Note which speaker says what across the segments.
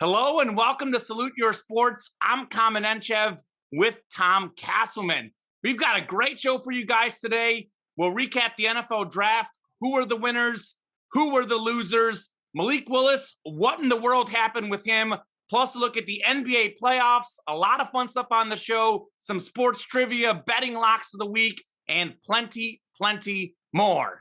Speaker 1: Hello and welcome to Salute Your Sports. I'm Kamenenchev with Tom Castleman. We've got a great show for you guys today. We'll recap the NFL draft. Who are the winners? Who were the losers? Malik Willis, what in the world happened with him? Plus a look at the NBA playoffs. A lot of fun stuff on the show. Some sports trivia, betting locks of the week, and plenty more.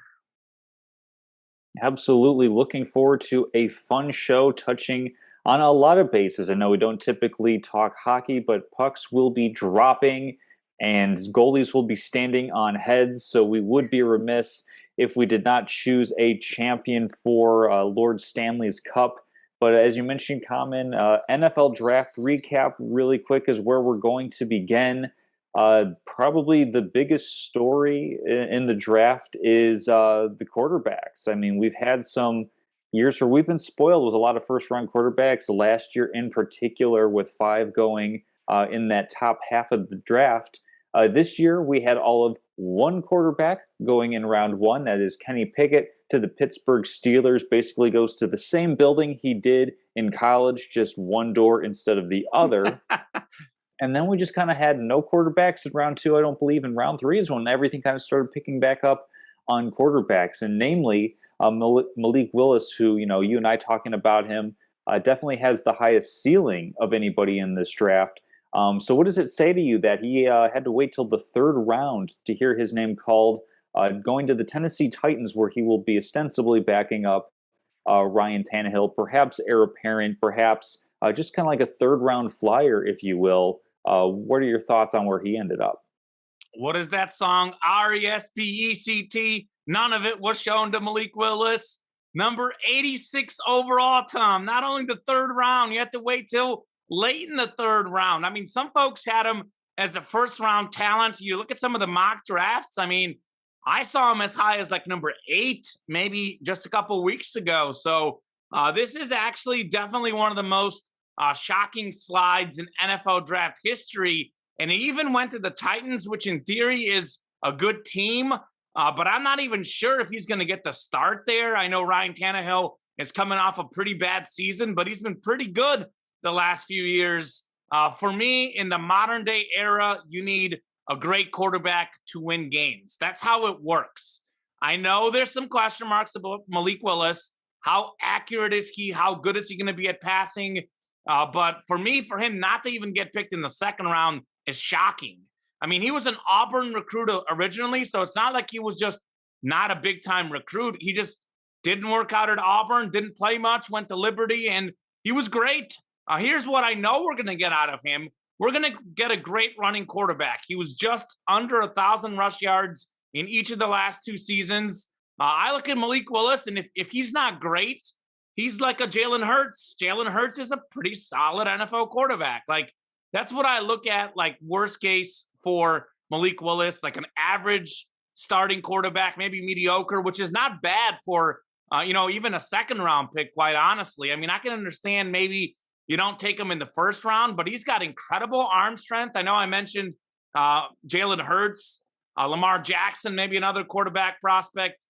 Speaker 2: Absolutely looking forward to a fun show touching on a lot of bases. I know we don't typically talk hockey, but pucks will be dropping and goalies will be standing on heads. So we would be remiss if we did not choose a champion for Lord Stanley's Cup. But as you mentioned, Common, NFL draft recap really quick is where we're going to begin. Probably the biggest story in the draft is the quarterbacks. I mean, we've had some years where we've been spoiled with a lot of first-round quarterbacks. Last year in particular, with 5 going in that top half of the draft. This year, we had all of 1 quarterback going in round 1. That is Kenny Pickett to the Pittsburgh Steelers. Basically goes to the same building he did in college, just one door instead of the other. And then we just kind of had no quarterbacks in round 2, I don't believe. In round 3 is when everything kind of started picking back up on quarterbacks, and namely Malik Willis, who, you and I talking about him, definitely has the highest ceiling of anybody in this draft. So what does it say to you that he had to wait till the 3rd round to hear his name called, going to the Tennessee Titans, where he will be ostensibly backing up Ryan Tannehill, perhaps heir apparent, perhaps just kind of like a 3rd-round flyer, if you will. What are your thoughts on where he ended up?
Speaker 1: What is that song? RESPECT. None of it was shown to Malik Willis. Number 86 overall, Tom. Not only the 3rd round, you have to wait till late in the 3rd round. I mean, some folks had him as a 1st-round talent. You look at some of the mock drafts. I mean, I saw him as high as like number 8, maybe just a couple weeks ago. So this is actually definitely one of the most shocking slides in NFL draft history. And he even went to the Titans, which in theory is a good team. But I'm not even sure if he's going to get the start there. I know Ryan Tannehill is coming off a pretty bad season, but he's been pretty good the last few years. For me, in the modern day era, you need a great quarterback to win games. That's how it works. I know there's some question marks about Malik Willis. How accurate is he? How good is he going to be at passing? But for him not to even get picked in the 2nd round is shocking. I mean, he was an Auburn recruit originally, so it's not like he was just not a big-time recruit. He just didn't work out at Auburn, didn't play much, went to Liberty, and he was great. Here's what I know we're going to get out of him. We're going to get a great running quarterback. He was just under 1,000 rush yards in each of the last 2 seasons. I look at Malik Willis, and if he's not great, he's like a Jalen Hurts. Jalen Hurts is a pretty solid NFL quarterback. Like, that's what I look at, like, worst case for Malik Willis, like an average starting quarterback, maybe mediocre, which is not bad for, even a 2nd-round pick, quite honestly. I mean, I can understand maybe you don't take him in the 1st round, but he's got incredible arm strength. I know I mentioned Jalen Hurts, Lamar Jackson, maybe another quarterback prospect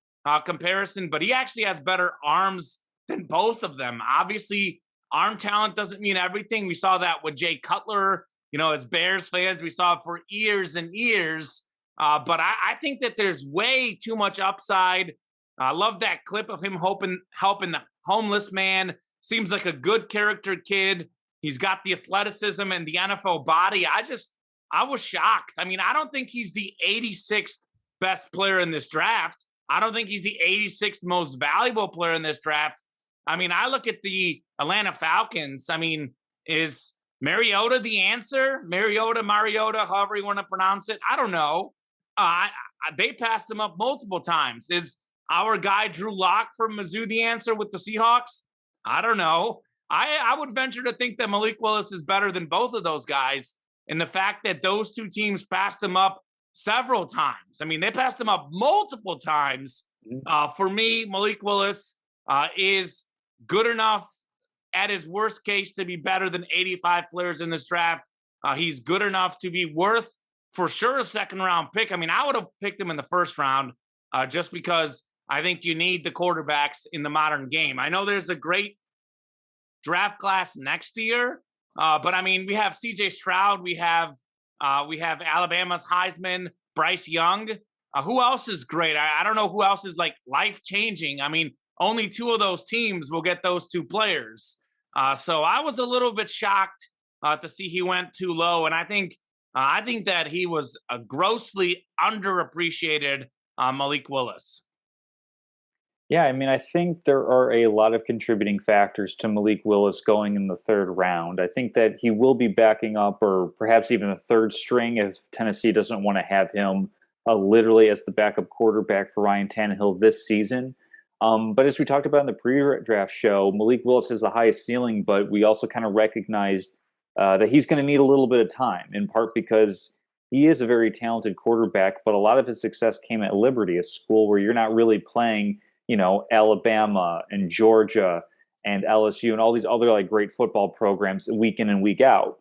Speaker 1: comparison, but he actually has better arms than both of them. Obviously, arm talent doesn't mean everything. We saw that with Jay Cutler, as Bears fans, we saw it for years and years. But I think that there's way too much upside. I love that clip of him helping the homeless man. Seems like a good character kid. He's got the athleticism and the NFL body. I was shocked. I mean, I don't think he's the 86th best player in this draft. I don't think he's the 86th most valuable player in this draft. I mean, I look at the Atlanta Falcons. I mean, is Mariota the answer? Mariota, however you want to pronounce it. I don't know. They passed him up multiple times. Is our guy Drew Lock from Mizzou the answer with the Seahawks? I don't know. I would venture to think that Malik Willis is better than both of those guys. And the fact that those 2 teams passed him up several times. I mean, they passed him up multiple times. For me, Malik Willis is good enough at his worst case to be better than 85 players in this draft. He's good enough to be worth, for sure, a 2nd-round pick. I mean, I would have picked him in the 1st round just because I think you need the quarterbacks in the modern game. I know there's a great draft class next year. But I mean, we have C.J. Stroud, we have Alabama's Heisman, Bryce Young. Who else is great? I don't know who else is like life changing. I mean, only 2 of those teams will get those 2 players. So I was a little bit shocked to see he went too low, and I think that he was a grossly underappreciated Malik Willis.
Speaker 2: Yeah, I mean, I think there are a lot of contributing factors to Malik Willis going in the 3rd round. I think that he will be backing up, or perhaps even a 3rd string if Tennessee doesn't want to have him literally as the backup quarterback for Ryan Tannehill this season. But as we talked about in the pre-draft show, Malik Willis has the highest ceiling, but we also kind of recognized that he's going to need a little bit of time, in part because he is a very talented quarterback, but a lot of his success came at Liberty, a school where you're not really playing, Alabama and Georgia and LSU and all these other like great football programs week in and week out.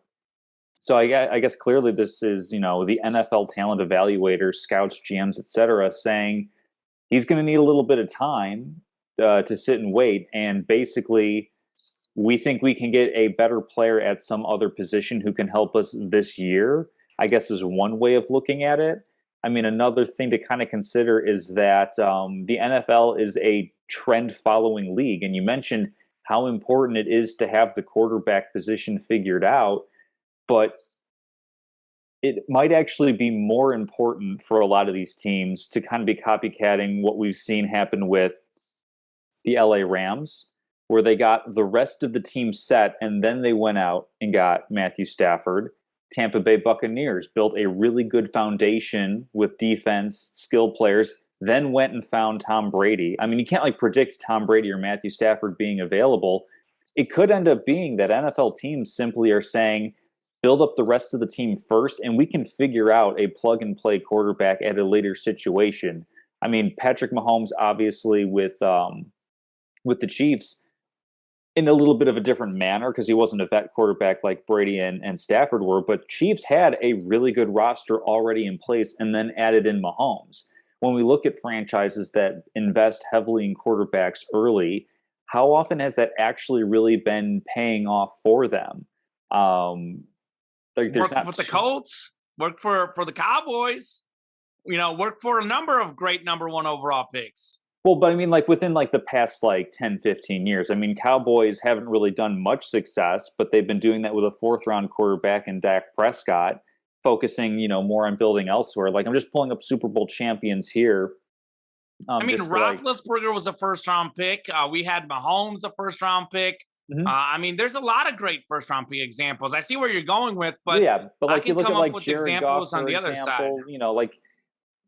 Speaker 2: So I guess clearly this is, the NFL talent evaluators, scouts, GMs, etc., saying he's going to need a little bit of time to sit and wait. And basically, we think we can get a better player at some other position who can help us this year, I guess is one way of looking at it. I mean, another thing to kind of consider is that the NFL is a trend-following league. And you mentioned how important it is to have the quarterback position figured out. But it might actually be more important for a lot of these teams to kind of be copycatting what we've seen happen with the LA Rams, where they got the rest of the team set and then they went out and got Matthew Stafford. Tampa Bay Buccaneers built a really good foundation with defense, skill players, then went and found Tom Brady. I mean, you can't predict Tom Brady or Matthew Stafford being available. It could end up being that NFL teams simply are saying, build up the rest of the team first, and we can figure out a plug-and-play quarterback at a later situation. I mean, Patrick Mahomes, obviously, with the Chiefs, in a little bit of a different manner because he wasn't a vet quarterback like Brady and Stafford were, but Chiefs had a really good roster already in place and then added in Mahomes. When we look at franchises that invest heavily in quarterbacks early, how often has that actually really been paying off for them?
Speaker 1: Worked with the Colts, worked for the Cowboys, worked for a number of great number 1 overall picks.
Speaker 2: Well, but I mean, within the past 10, 15 years, I mean, Cowboys haven't really done much success, but they've been doing that with a 4th-round quarterback in Dak Prescott, focusing, more on building elsewhere. I'm just pulling up Super Bowl champions here.
Speaker 1: I mean, Roethlisberger was a 1st-round pick. We had Mahomes a 1st-round pick.
Speaker 2: Mm-hmm.
Speaker 1: I mean, there's a lot of great 1st-round pick examples. I see where you're going with, but
Speaker 2: yeah, but
Speaker 1: I can
Speaker 2: you look
Speaker 1: come
Speaker 2: at
Speaker 1: up with
Speaker 2: Jared
Speaker 1: examples
Speaker 2: Goff,
Speaker 1: on the other side.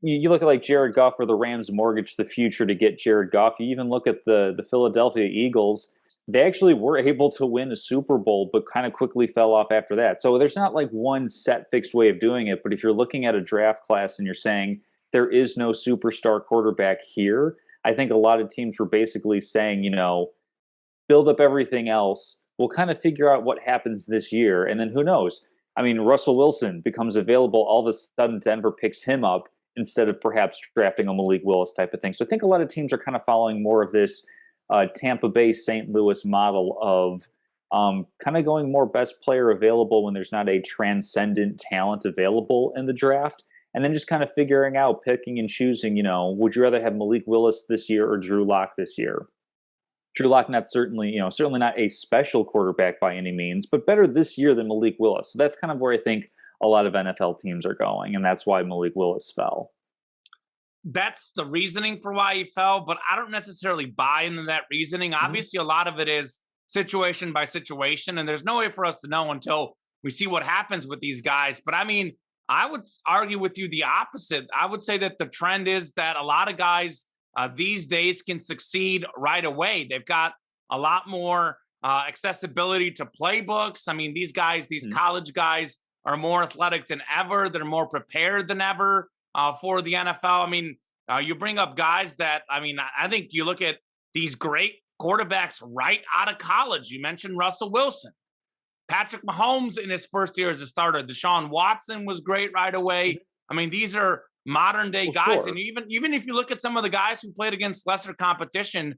Speaker 2: You look at Jared Goff, or the Rams mortgaged the future to get Jared Goff. You even look at the Philadelphia Eagles. They actually were able to win a Super Bowl, but kind of quickly fell off after that. So there's not one set fixed way of doing it. But if you're looking at a draft class and you're saying there is no superstar quarterback here, I think a lot of teams were basically saying, build up everything else. We'll kind of figure out what happens this year. And then who knows? I mean, Russell Wilson becomes available. All of a sudden, Denver picks him up instead of perhaps drafting a Malik Willis type of thing. So I think a lot of teams are kind of following more of this Tampa Bay, St. Louis model of kind of going more best player available when there's not a transcendent talent available in the draft. And then just kind of figuring out, picking and choosing, would you rather have Malik Willis this year or Drew Lock this year? Drew Lock, certainly not a special quarterback by any means, but better this year than Malik Willis. So that's kind of where I think a lot of NFL teams are going, and that's why Malik Willis fell.
Speaker 1: That's the reasoning for why he fell, but I don't necessarily buy into that reasoning. Mm-hmm. Obviously, a lot of it is situation by situation, and there's no way for us to know until we see what happens with these guys. But I mean, I would argue with you the opposite. I would say that the trend is that a lot of guys these days can succeed right away. They've got a lot more accessibility to playbooks. I mean, these college guys are more athletic than ever. They're more prepared than ever for the NFL. I mean, you bring up guys that, I think you look at these great quarterbacks right out of college. You mentioned Russell Wilson. Patrick Mahomes in his first year as a starter. Deshaun Watson was great right away. I mean, these are modern day guys. Sure. And even if you look at some of the guys who played against lesser competition,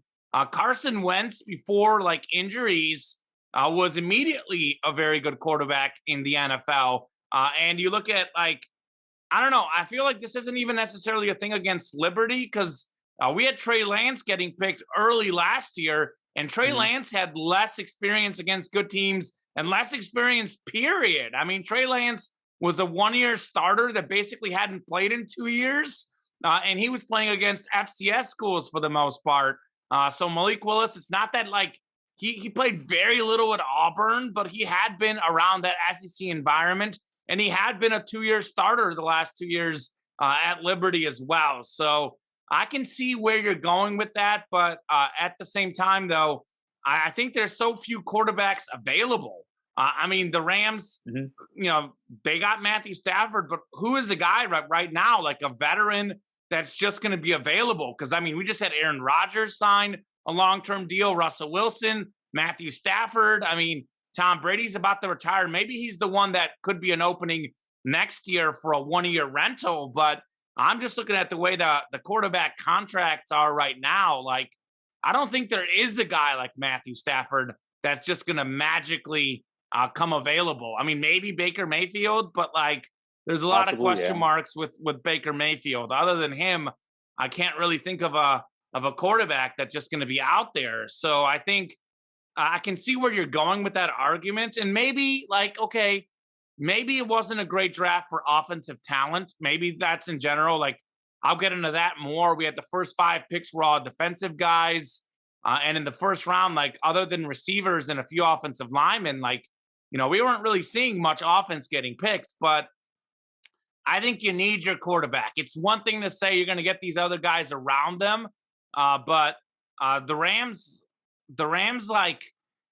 Speaker 1: Carson Wentz before injuries was immediately a very good quarterback in the NFL. And you look at, like, I don't know, I feel like this isn't even necessarily a thing against Liberty, because we had Trey Lance getting picked early last year, and Trey Lance had less experience against good teams and less experience, period. I mean, Trey Lance was a one-year starter that basically hadn't played in 2 years, and he was playing against FCS schools for the most part. So Malik Willis, it's not that, like, he played very little at Auburn, but he had been around that SEC environment, and he had been a 2-year starter the last 2 years at Liberty as well. So I can see where you're going with that. But at the same time, though, I think there's so few quarterbacks available. I mean, the Rams, they got Matthew Stafford, but who is the guy right now, like a veteran that's just going to be available? Because, I mean, we just had Aaron Rodgers sign a long-term deal, Russell Wilson, Matthew Stafford. I mean, Tom Brady's about to retire. Maybe he's the one that could be an opening next year for a one-year rental. But I'm just looking at the way the quarterback contracts are right now. Like, I don't think there is a guy like Matthew Stafford that's just going to magically come available. I mean, maybe Baker Mayfield, but, like, there's a lot of question marks with Baker Mayfield. Other than him, I can't really think of a quarterback that's just going to be out there. So I think I can see where you're going with that argument. And maybe, like, okay, maybe it wasn't a great draft for offensive talent. Maybe that's in general. Like, I'll get into that more. We had the first 5 picks were all defensive guys. And in the first round, like, other than receivers and a few offensive linemen, like, we weren't really seeing much offense getting picked. But I think you need your quarterback. It's one thing to say you're going to get these other guys around them. But the Rams, like,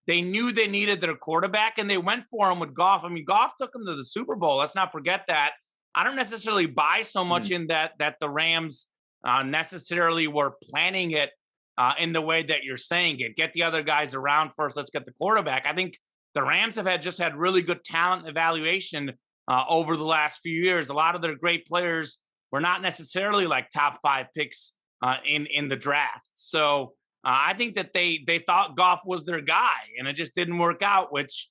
Speaker 1: they knew they needed their quarterback, and they went for him with Goff. I mean, Goff took them to the Super Bowl. Let's not forget that. I don't necessarily buy so much in that the Rams necessarily were planning it in the way that you're saying it. Get the other guys around first. Let's get the quarterback. I think the Rams have had really good talent evaluation over the last few years. A lot of their great players were not necessarily like top 5 picks in the draft. So I think that they thought Goff was their guy, and it just didn't work out, which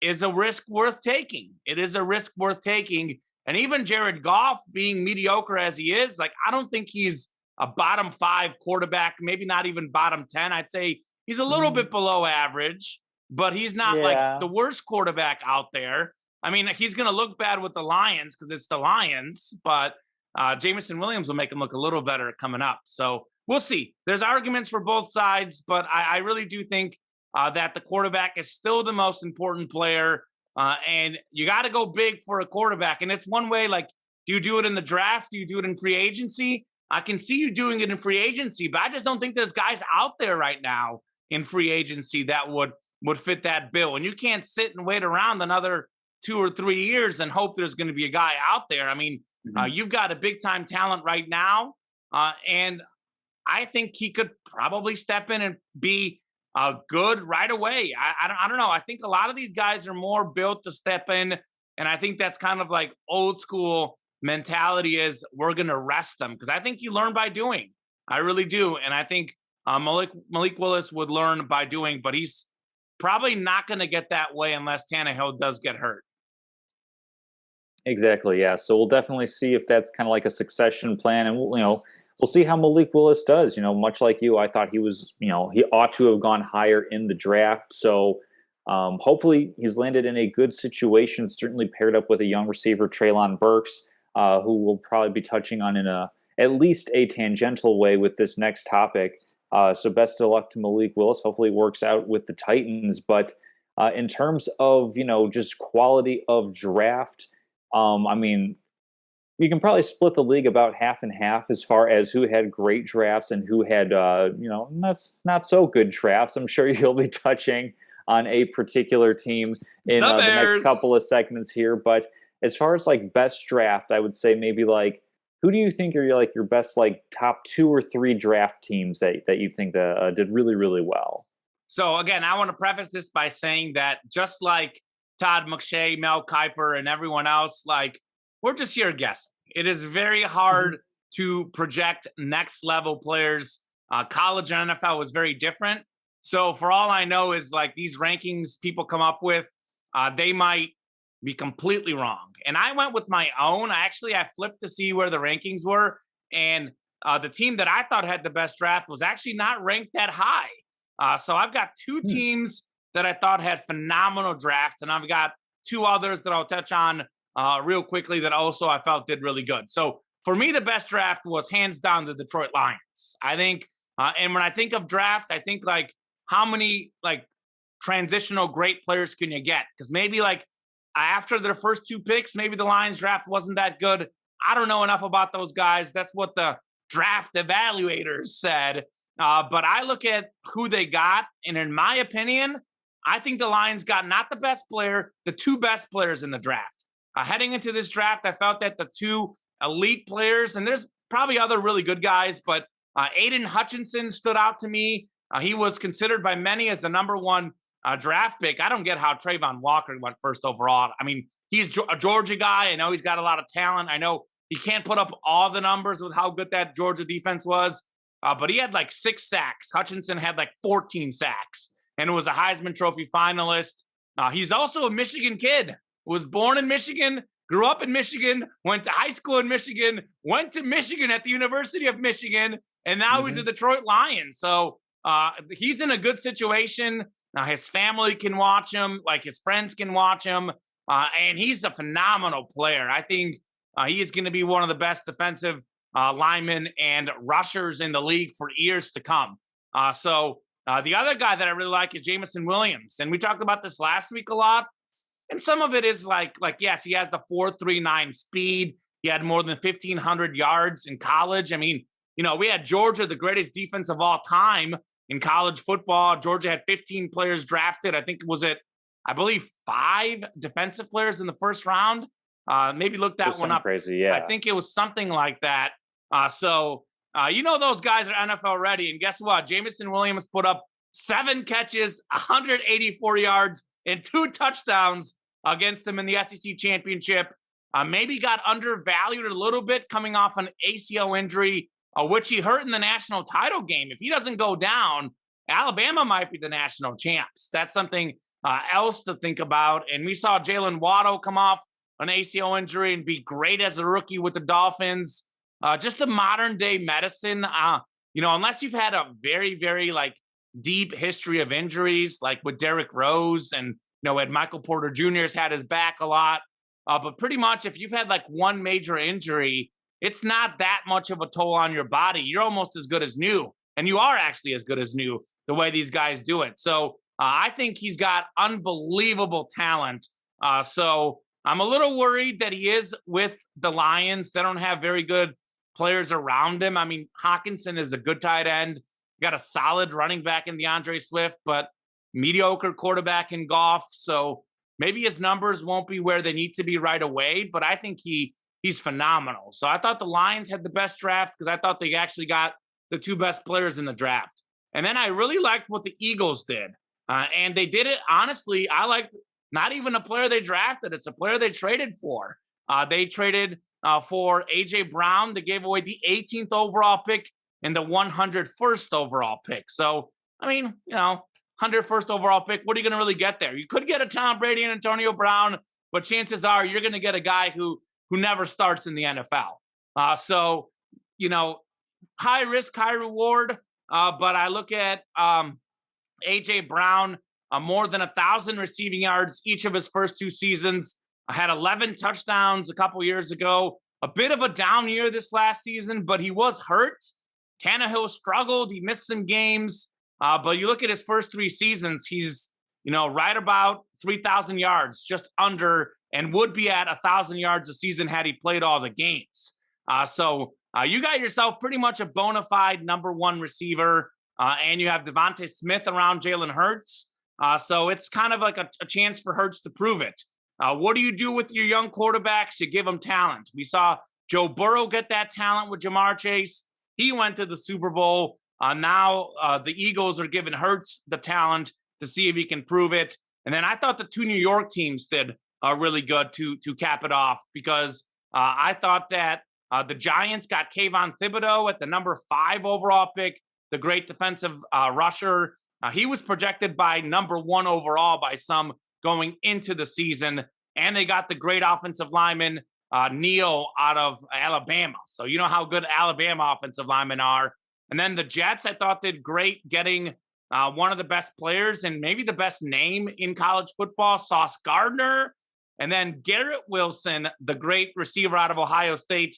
Speaker 1: is a risk worth taking. It is a risk worth taking. And even Jared Goff, being mediocre as he is, like, I don't think he's a bottom 5 quarterback, maybe not even bottom 10. I'd say he's a little bit below average, but he's not like the worst quarterback out there. I mean, he's going to look bad with the Lions because it's the Lions, but Jameson Williams will make him look a little better coming up. So we'll see. There's arguments for both sides, but I really do think that the quarterback is still the most important player. And you got to go big for a quarterback. And it's one way, like, do you do it in the draft? Do you do it in free agency? I can see you doing it in free agency, but I just don't think there's guys out there right now in free agency that would fit that bill. And you can't sit and wait around another 2 or 3 years and hope there's going to be a guy out there. I mean, you've got a big time talent right now. And I think he could probably step in and be good right away. I don't know. I think a lot of these guys are more built to step in. And I think that's kind of like old school mentality is we're going to rest them. Because I think you learn by doing. I really do. And I think Malik Willis would learn by doing, but he's probably not going to get that way unless Tannehill does get hurt.
Speaker 2: Exactly, yeah. So we'll definitely see if that's kind of like a succession plan. And, we'll see how Malik Willis does. Much like you, I thought he was, he ought to have gone higher in the draft. So hopefully he's landed in a good situation, certainly paired up with a young receiver, Treylon Burks, who we'll probably be touching on in at least a tangential way with this next topic. So best of luck to Malik Willis. Hopefully it works out with the Titans. But in terms of, just quality of draft, I mean, you can probably split the league about half and half as far as who had great drafts and who had, not so good drafts. I'm sure you'll be touching on a particular team in the next couple of segments here. But as far as like best draft, I would say maybe like, who do you think are your best like top 2 or 3 draft teams that you think that did really, really well?
Speaker 1: So again, I want to preface this by saying that just like Todd McShay, Mel Kiper, and everyone else, like, we're just here guessing. It is very hard to project next level players. College and NFL was very different. So for all I know is like these rankings people come up with, they might be completely wrong. And I went with my own. I flipped to see where the rankings were. And the team that I thought had the best draft was actually not ranked that high. So I've got two teams that I thought had phenomenal drafts. And I've got two others that I'll touch on real quickly that also I felt did really good. So for me, the best draft was hands down the Detroit Lions. I think, and when I think of draft, I think like how many like transitional great players can you get? Because maybe like after their first two picks, maybe the Lions draft wasn't that good. I don't know enough about those guys. That's what the draft evaluators said. But I look at who they got, and in my opinion, I think the Lions got not the best player, the two best players in the draft. Heading into this draft, I felt that the two elite players, and there's probably other really good guys, but Aiden Hutchinson stood out to me. He was considered by many as the number one draft pick. I don't get how Trayvon Walker went first overall. I mean, he's a Georgia guy. I know he's got a lot of talent. I know he can't put up all the numbers with how good that Georgia defense was, but he had like 6 sacks. Hutchinson had like 14 sacks and was a Heisman Trophy finalist. He's also a Michigan kid, was born in Michigan, grew up in Michigan, went to high school in Michigan, went to Michigan at the University of Michigan, and now he's the Detroit Lions. So he's in a good situation. His family can watch him, like his friends can watch him, and he's a phenomenal player. I think he is going to be one of the best defensive linemen and rushers in the league for years to come. So the other guy that I really like is Jameson Williams, and we talked about this last week a lot. And some of it is like yes, he has the 4.39 speed. He had more than 1,500 yards in college. I mean, you know, we had Georgia, the greatest defense of all time in college football. Georgia had 15 players drafted. I think I believe 5 defensive players in the first round. Maybe look that one up.
Speaker 2: Crazy, yeah.
Speaker 1: I think it was something like that. So you know those guys are NFL ready. And guess what? Jameson Williams put up 7 catches, 184 yards, and 2 touchdowns against them in the SEC championship. Maybe got undervalued a little bit coming off an ACL injury, which he hurt in the national title game. If he doesn't go down, Alabama might be the national champs. That's something else to think about. And we saw Jalen Waddle come off an ACL injury and be great as a rookie with the Dolphins. Just the modern day medicine, you know, unless you've had a very, very like deep history of injuries, like with Derrick Rose and, you know, Ed Michael Porter Jr. has had his back a lot. But pretty much if you've had like one major injury, it's not that much of a toll on your body. You're almost as good as new. And you are actually as good as new the way these guys do it. So I think he's got unbelievable talent. So I'm a little worried that he is with the Lions. They don't have very good players around him. I mean, Hawkinson is a good tight end. Got a solid running back in DeAndre Swift, but mediocre quarterback in Goff. So maybe his numbers won't be where they need to be right away, but I think he's phenomenal. So I thought the Lions had the best draft because I thought they actually got the 2 best players in the draft. And then I really liked what the Eagles did. And they did it, honestly, I liked not even a player they drafted. It's a player they traded for. They traded for A.J. Brown. They gave away the 18th overall pick and the 101st overall pick. So, I mean, you know, 101st overall pick, what are you going to really get there? You could get a Tom Brady and Antonio Brown, but chances are you're going to get a guy who never starts in the NFL. So, you know, high risk, high reward. But I look at A.J. Brown, more than 1,000 receiving yards each of his first 2 seasons. I had 11 touchdowns a couple years ago. A bit of a down year this last season, but he was hurt. Tannehill struggled. He missed some games. But you look at his first 3 seasons, he's, you know, right about 3,000 yards, just under, and would be at 1,000 yards a season had he played all the games. So you got yourself pretty much a bona fide number 1 receiver, and you have Devontae Smith around Jalen Hurts. So it's kind of like a chance for Hurts to prove it. What do you do with your young quarterbacks? You give them talent. We saw Joe Burrow get that talent with Jamar Chase. He went to the Super Bowl. Now the Eagles are giving Hurts the talent to see if he can prove it. And then I thought the 2 New York teams did really good to cap it off because I thought that the Giants got Kayvon Thibodeau at the number 5 overall pick, the great defensive rusher. He was projected by number 1 overall by some going into the season, and they got the great offensive lineman Neal out of Alabama. So you know how good Alabama offensive linemen are. And then the Jets, I thought, did great getting one of the best players and maybe the best name in college football, Sauce Gardner. And then Garrett Wilson, the great receiver out of Ohio State.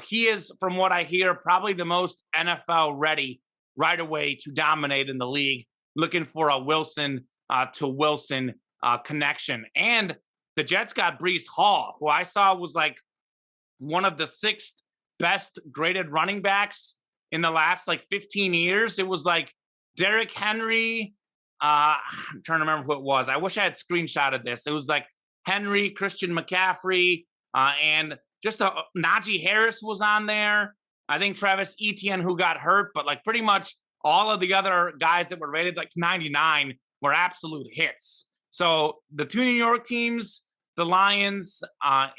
Speaker 1: He is, from what I hear, probably the most NFL ready right away to dominate in the league. Looking for a Wilson to Wilson connection. And the Jets got Breece Hall, who I saw was like one of the 6th best graded running backs in the last 15 years. It was like Derrick Henry. I'm trying to remember who it was. I wish I had screenshotted this. It was like Henry, Christian McCaffrey, and just Najee Harris was on there. I think Travis Etienne, who got hurt, but pretty much all of the other guys that were rated 99 were absolute hits. So the 2 New York teams, the Lions,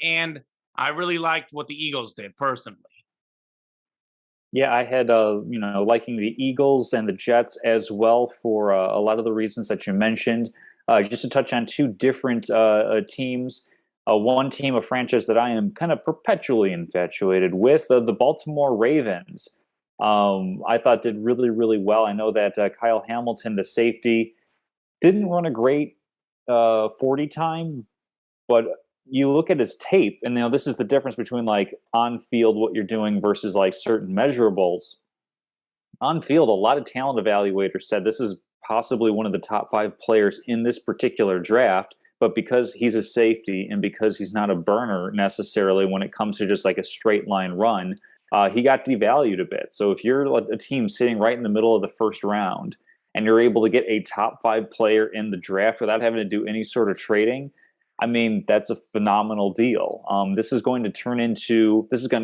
Speaker 1: and I really liked what the Eagles did personally.
Speaker 2: Yeah, I had, liking the Eagles and the Jets as well for a lot of the reasons that you mentioned. Just to touch on 2 different teams. One team, a franchise that I am kind of perpetually infatuated with, the Baltimore Ravens. I thought did really, really well. I know that Kyle Hamilton, the safety, didn't run a great 40 time, but you look at his tape, and this is the difference between on field what you're doing versus certain measurables. On field, a lot of talent evaluators said this is possibly one of the top 5 players in this particular draft, but because he's a safety and because he's not a burner necessarily when it comes to just a straight line run, he got devalued a bit. So if you're a team sitting right in the middle of the first round and you're able to get a top 5 player in the draft without having to do any sort of trading, I mean, that's a phenomenal deal. This is going to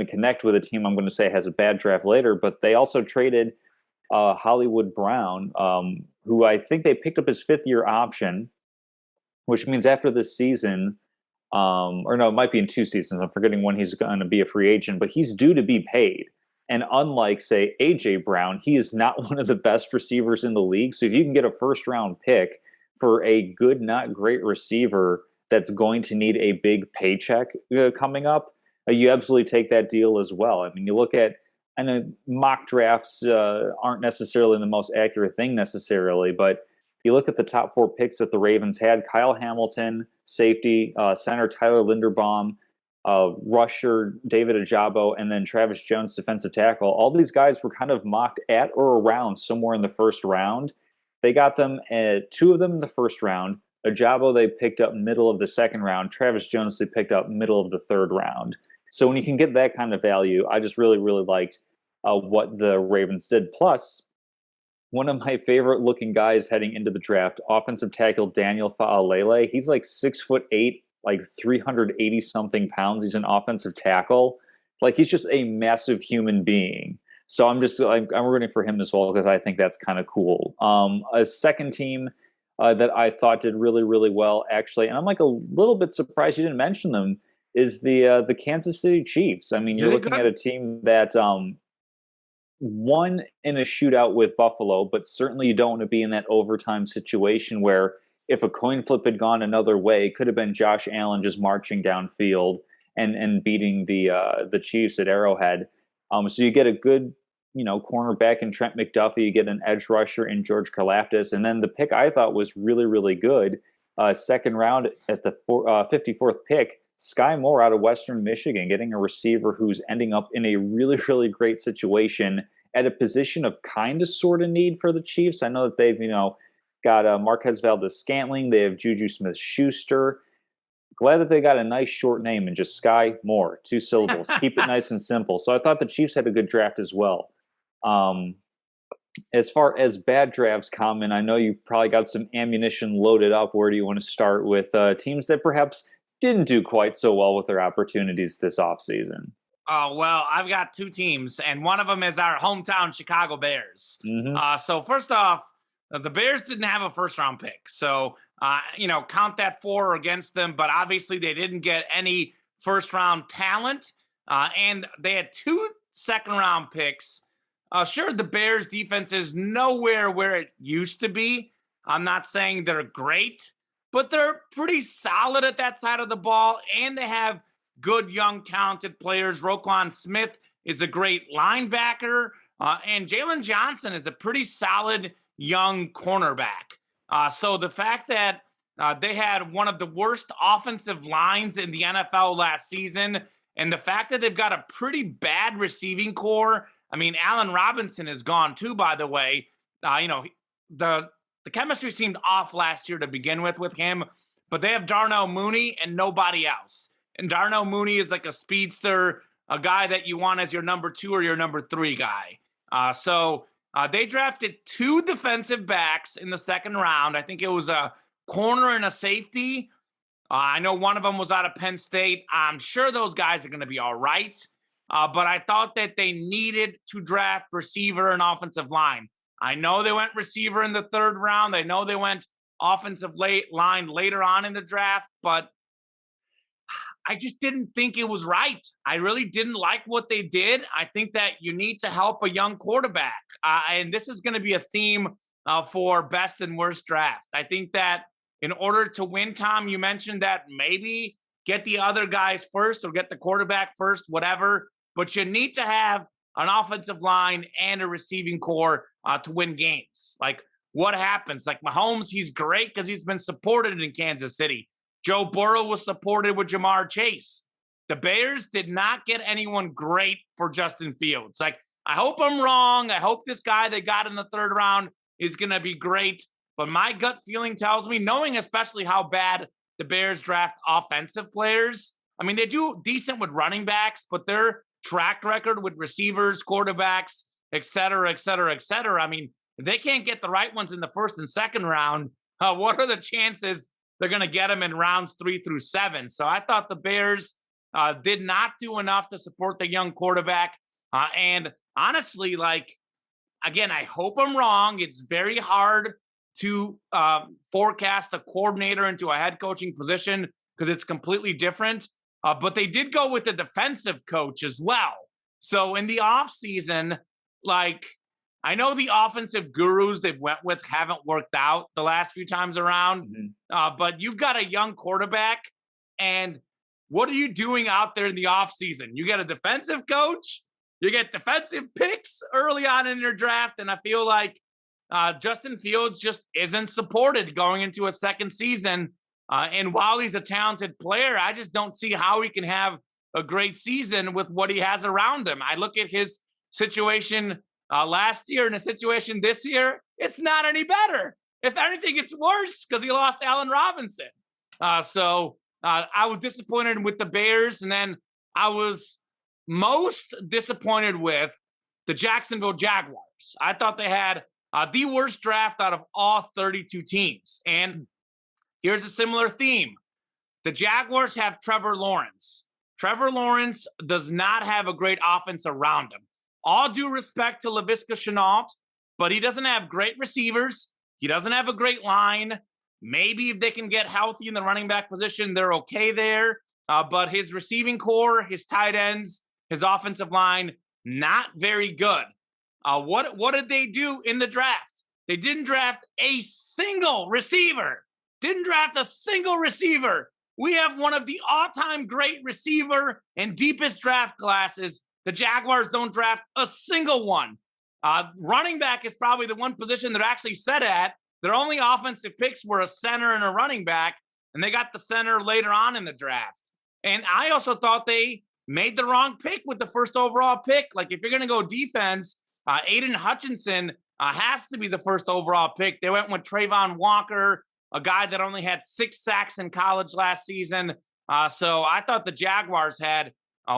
Speaker 2: connect with a team I'm going to say has a bad draft later, but they also traded Hollywood Brown, who I think they picked up his 5th-year option, which means after this season, or no, it might be in 2 seasons. I'm forgetting when he's going to be a free agent, but he's due to be paid. And unlike, say, A.J. Brown, he is not one of the best receivers in the league. So if you can get a first-round pick for a good, not great receiver that's going to need a big paycheck coming up, you absolutely take that deal as well. I mean, you look at, I know mock drafts aren't necessarily the most accurate thing necessarily, but you look at the top 4 picks that the Ravens had: Kyle Hamilton, safety, center Tyler Linderbaum, rusher David Ajabo, and then Travis Jones, defensive tackle. All these guys were kind of mocked at or around somewhere in the first round. They got them at 2 of them in the first round. Ajabo they picked up middle of the second round. Travis Jones they picked up middle of the third round. So when you can get that kind of value, I just really, really liked what the Ravens did. Plus, one of my favorite looking guys heading into the draft, offensive tackle Daniel Faalele. He's 6'8", 380 something pounds. He's an offensive tackle. He's just a massive human being. So I'm rooting for him as well because I think that's kind of cool. A second team that I thought did really, really well, actually, and I'm a little bit surprised you didn't mention them, is the Kansas City Chiefs. I mean, you're looking at a team that won in a shootout with Buffalo, but certainly you don't want to be in that overtime situation where if a coin flip had gone another way, it could have been Josh Allen just marching downfield and beating the Chiefs at Arrowhead. So you get a good cornerback in Trent McDuffie, you get an edge rusher in George Karlaftis, and then the pick I thought was really, really good. Second round at the 54th pick, Skye Moore out of Western Michigan, getting a receiver who's ending up in a really, really great situation at a position of kind of sort of need for the Chiefs. I know that they've, got Marquez Valdez-Scantling. They have Juju Smith-Schuster. Glad that they got a nice short name and just Skye Moore, 2 syllables. Keep it nice and simple. So I thought the Chiefs had a good draft as well. As far as bad drafts come, and I know you probably got some ammunition loaded up, where do you want to start with teams that perhaps didn't do quite so well with their opportunities this offseason?
Speaker 1: Oh, well, I've got 2 teams, and one of them is our hometown Chicago Bears.
Speaker 2: Mm-hmm.
Speaker 1: So first off, the Bears didn't have a first-round pick. So, count that 4 against them, but obviously they didn't get any first-round talent, and they had 2 second-round picks Sure, the Bears defense is nowhere where it used to be. I'm not saying they're great, but they're pretty solid at that side of the ball, and they have good, young, talented players. Roquan Smith is a great linebacker, and Jalen Johnson is a pretty solid young cornerback. So the fact that they had one of the worst offensive lines in the NFL last season, and the fact that they've got a pretty bad receiving core. I mean, Allen Robinson is gone too, by the way. The chemistry seemed off last year to begin with him, but they have Darnell Mooney and nobody else. And Darnell Mooney is like a speedster, a guy that you want as your number 2 or your number 3 guy. So they drafted 2 defensive backs in the second round. I think it was a corner and a safety. I know one of them was out of Penn State. I'm sure those guys are going to be all right. But I thought that they needed to draft receiver and offensive line. I know they went receiver in the 3rd round. I know they went offensive line later on in the draft, but I just didn't think it was right. I really didn't like what they did. I think that you need to help a young quarterback. And this is going to be a theme for best and worst draft. I think that in order to win, Tom, you mentioned that maybe get the other guys first or get the quarterback first, whatever. But you need to have an offensive line and a receiving core to win games. Like, what happens? Like, Mahomes, he's great because he's been supported in Kansas City. Joe Burrow was supported with Jamar Chase. The Bears did not get anyone great for Justin Fields. Like, I hope I'm wrong. I hope this guy they got in the 3rd round is going to be great. But my gut feeling tells me, knowing especially how bad the Bears draft offensive players, I mean, they do decent with running backs, but their track record with receivers, quarterbacks, et cetera, et cetera, et cetera. I mean, if they can't get the right ones in the 1st and 2nd round, what are the chances they're going to get them in rounds 3 through 7? So I thought the Bears did not do enough to support the young quarterback. And honestly, like, again, I hope I'm wrong. It's very hard to forecast a coordinator into a head coaching position because it's completely different. But they did go with a defensive coach as well. So in the offseason, like, I know the offensive gurus they've went with haven't worked out the last few times around, but you've got a young quarterback, and what are you doing out there in the offseason? You get a defensive coach, you get defensive picks early on in your draft, and I feel like Justin Fields just isn't supported going into a 2nd season. And while he's a talented player, I just don't see how he can have a great season with what he has around him. I look at his situation last year and the situation this year, it's not any better. If anything, it's worse because he lost Allen Robinson. So I was disappointed with the Bears, and then I was most disappointed with the Jacksonville Jaguars. I thought they had the worst draft out of all 32 teams. And here's a similar theme. The Jaguars have Trevor Lawrence. Trevor Lawrence does not have a great offense around him. All due respect to Laviska Shenault, but he doesn't have great receivers. He doesn't have a great line. Maybe if they can get healthy in the running back position, they're okay there. But his receiving core, his tight ends, his offensive line, not very good. What did they do in the draft? They didn't draft a single receiver. Didn't draft a single receiver. We have one of the all-time great receiver and deepest draft classes. The Jaguars don't draft a single one. Running back is probably the one position they're actually set at. Their only offensive picks were a center and a running back, and they got the center later on in the draft. And I also thought they made the wrong pick with the 1st overall pick. Like, if you're going to go defense, Aiden Hutchinson has to be the 1st overall pick. They went with Trayvon Walker, a guy that only had 6 sacks in college last season. So I thought the Jaguars had,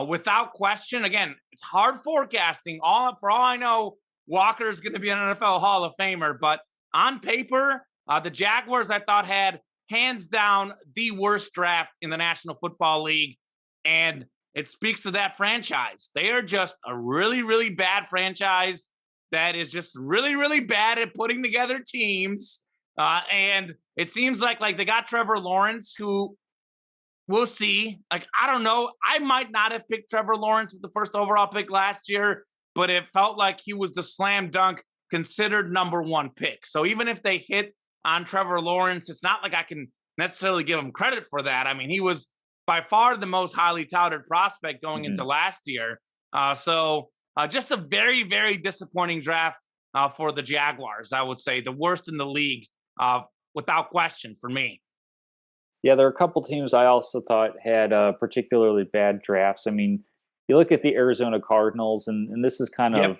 Speaker 1: without question, again, it's hard forecasting. For all I know, Walker is going to be an NFL Hall of Famer. But on paper, the Jaguars, I thought, had hands down the worst draft in the National Football League. And it speaks to that franchise. They are just a really, really bad franchise that is just really, really bad at putting together teams. And it seems like they got Trevor Lawrence, who we'll see. Like, I don't know. I might not have picked Trevor Lawrence with the 1st overall pick last year. but it felt like he was the slam dunk considered number one pick. So even if they hit on Trevor Lawrence, it's not like I can necessarily give him credit for that. I mean, he was by far the most highly touted prospect going into last year. So just a very, very disappointing draft for the Jaguars, I would say. The worst in the league, without question, for me.
Speaker 2: Yeah, there are a couple teams I also thought had particularly bad drafts. I mean, you look at the Arizona Cardinals, and this is kind of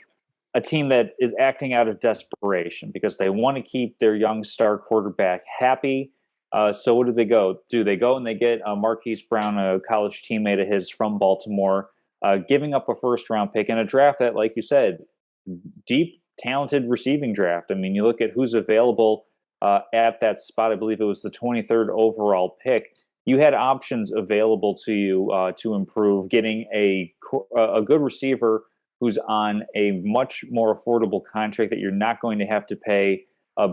Speaker 2: a team that is acting out of desperation because they want to keep their young star quarterback happy. So what do they go? They go and they get Marquise Brown, a college teammate of his from Baltimore, giving up a first-round pick in a draft that, like you said, deep, talented receiving draft. I mean, you look at who's available at that spot. I believe it was the 23rd overall pick. You had options available to you to improve, getting a good receiver who's on a much more affordable contract that you're not going to have to pay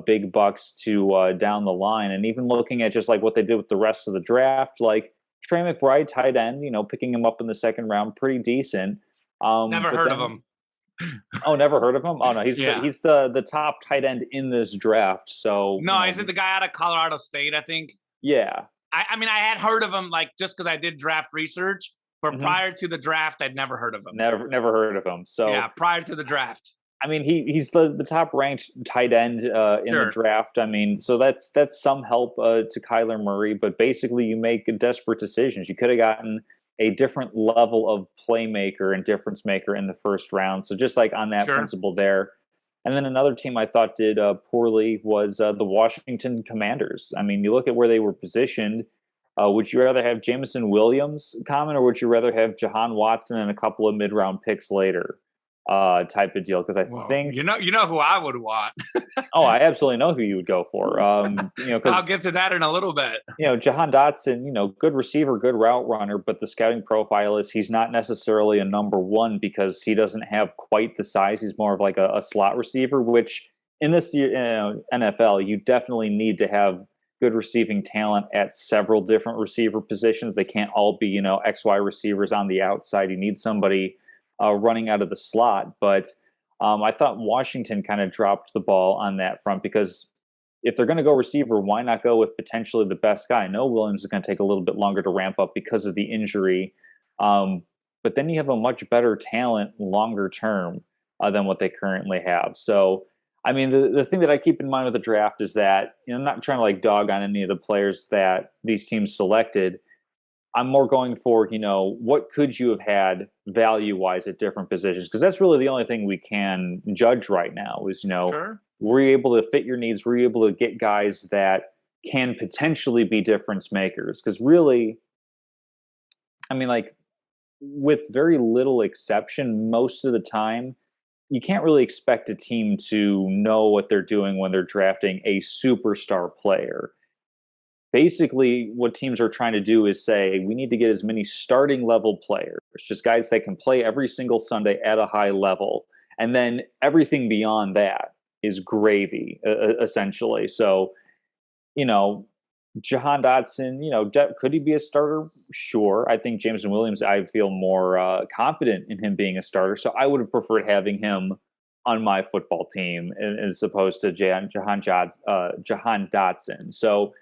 Speaker 2: big bucks to down the line. And even looking at just like what they did with the rest of the draft, like Trey McBride, tight end, picking him up in the second round, pretty decent.
Speaker 1: Never heard of him.
Speaker 2: Oh, never heard of him? Oh no, he's the top tight end in this draft. So
Speaker 1: no, is it the guy out of Colorado State? I think.
Speaker 2: Yeah.
Speaker 1: I mean, I had heard of him like just because I did draft research, but prior to the draft, I'd never heard of him.
Speaker 2: Never heard of him. So
Speaker 1: yeah, prior to the draft.
Speaker 2: I mean, he's the top ranked tight end in the draft. I mean, so that's some help to Kyler Murray, but basically you make desperate decisions. You could have gotten a different level of playmaker and difference maker in the first round. So just like on that principle there. And then another team I thought did poorly was the Washington Commanders. I mean, you look at where they were positioned. Would you rather have Jameson Williams come in, or would you rather have Jahan Watson and a couple of mid-round picks later? Type of deal, because I think
Speaker 1: you know who I would want.
Speaker 2: Oh, I absolutely know who you would go for. Because
Speaker 1: I'll get to that in a little bit.
Speaker 2: Jahan Dotson, good receiver, good route runner, but the scouting profile is he's not necessarily a number one because he doesn't have quite the size. He's more of like a slot receiver, which in this NFL you definitely need to have good receiving talent at several different receiver positions. They can't all be XY receivers on the outside. You need somebody running out of the slot. But I thought Washington kind of dropped the ball on that front because if they're going to go receiver, why not go with potentially the best guy? I know Williams is going to take a little bit longer to ramp up because of the injury. But then you have a much better talent longer term than what they currently have. So, I mean, the thing that I keep in mind with the draft is that, I'm not trying to like dog on any of the players that these teams selected. I'm more going for, what could you have had value-wise at different positions? Because that's really the only thing we can judge right now is, were you able to fit your needs? Were you able to get guys that can potentially be difference makers? Because really, I mean, like, with very little exception, most of the time, you can't really expect a team to know what they're doing when they're drafting a superstar player. Basically, what teams are trying to do is say, we need to get as many starting level players, just guys that can play every single Sunday at a high level. And then everything beyond that is gravy, essentially. So, Jahan Dotson, could he be a starter? Sure. I think Jameson Williams, I feel more confident in him being a starter. So I would have preferred having him on my football team as opposed to Jahan Dotson. So,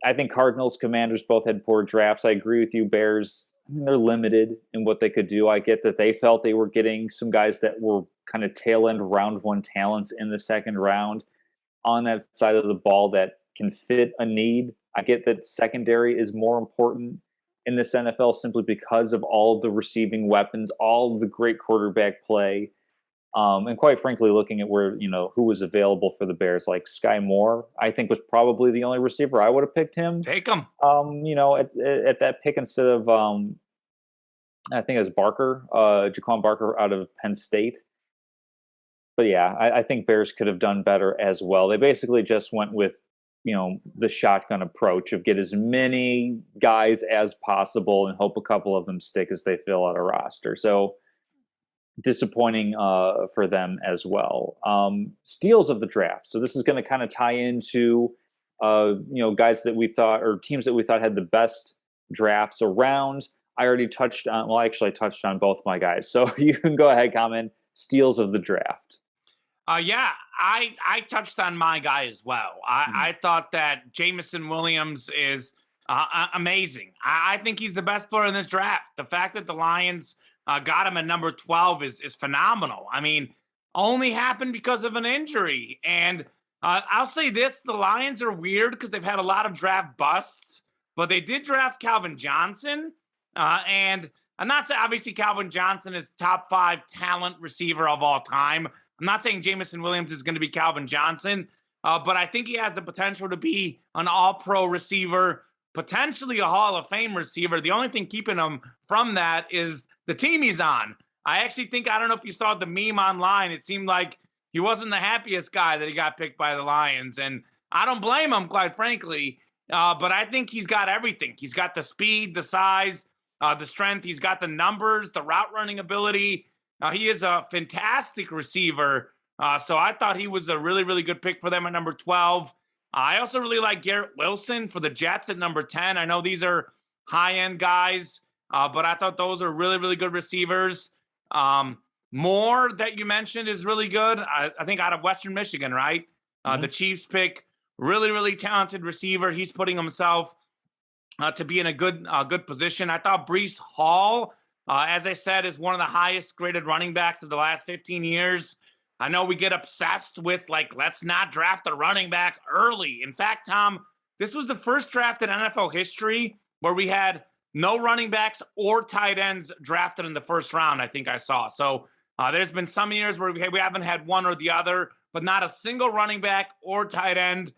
Speaker 2: I think Cardinals, Commanders both had poor drafts. I agree with you. Bears, they're limited in what they could do. I get that they felt they were getting some guys that were kind of tail end round one talents in the second round on that side of the ball that can fit a need. I get that secondary is more important in this NFL simply because of all the receiving weapons, all the great quarterback play. And quite frankly, looking at where, who was available for the Bears, like Skye Moore, I think was probably the only receiver I would have picked him.
Speaker 1: Take him.
Speaker 2: At that pick instead of, I think it was Barker, Jaquan Barker out of Penn State. But yeah, I think Bears could have done better as well. They basically just went with, the shotgun approach of get as many guys as possible and hope a couple of them stick as they fill out a roster. So, disappointing for them as well. Steals of the draft. So this is going to kind of tie into, guys that we thought or teams that we thought had the best drafts around. I already touched on, well, actually I touched on both my guys. So you can go ahead, comment steals of the draft.
Speaker 1: Yeah, I touched on my guy as well. I thought that Jameson Williams is amazing. I think he's the best player in this draft. The fact that the Lions got him at number 12 is phenomenal. I mean, only happened because of an injury. And I'll say this, the Lions are weird because they've had a lot of draft busts, but they did draft Calvin Johnson. And I'm not saying, obviously, Calvin Johnson is top 5 talent receiver of all time. I'm not saying Jameson Williams is going to be Calvin Johnson, but I think he has the potential to be an all-pro receiver, potentially a Hall of Fame receiver. The only thing keeping him from that is the team he's on. I actually think, I don't know if you saw the meme online, it seemed like he wasn't the happiest guy that he got picked by the Lions, and I don't blame him, quite frankly, but I think he's got everything. He's got the speed, the size, the strength. He's got the numbers, the route running ability. He is a fantastic receiver. So I thought he was a really, really good pick for them at number 12. I also really like Garrett Wilson for the Jets at number 10. I know these are high-end guys, but I thought those are really, really good receivers. Moore that you mentioned is really good. I think out of Western Michigan, right? The Chiefs pick, really, really talented receiver. He's putting himself to be in a good position. I thought Breece Hall, as I said, is one of the highest graded running backs of the last 15 years. I know we get obsessed with, like, let's not draft a running back early. In fact, Tom, this was the first draft in NFL history where we had no running backs or tight ends drafted in the first round, I think I saw. So there's been some years where we haven't had one or the other, but not a single running back or tight end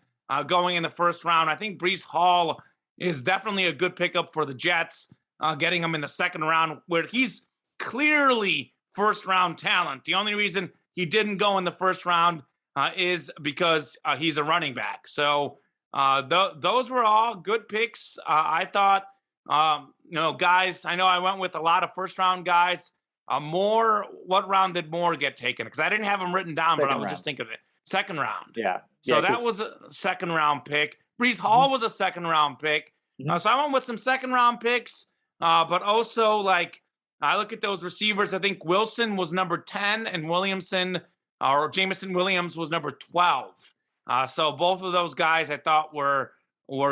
Speaker 1: going in the first round. I think Breece Hall is definitely a good pickup for the Jets, getting him in the second round, where he's clearly first-round talent. The only reason he didn't go in the first round is because he's a running back. So those were all good picks. I thought, guys, I know I went with a lot of first-round guys. Moore, what round did Moore get taken? Because I didn't have him written down, but I was just thinking of it. Second round.
Speaker 2: Yeah.
Speaker 1: So that was a second-round pick. Breece Hall was a second-round pick. So I went with some second-round picks, but also, like, I look at those receivers. I think Wilson was number 10 and Jameson Williams was number 12. So both of those guys I thought were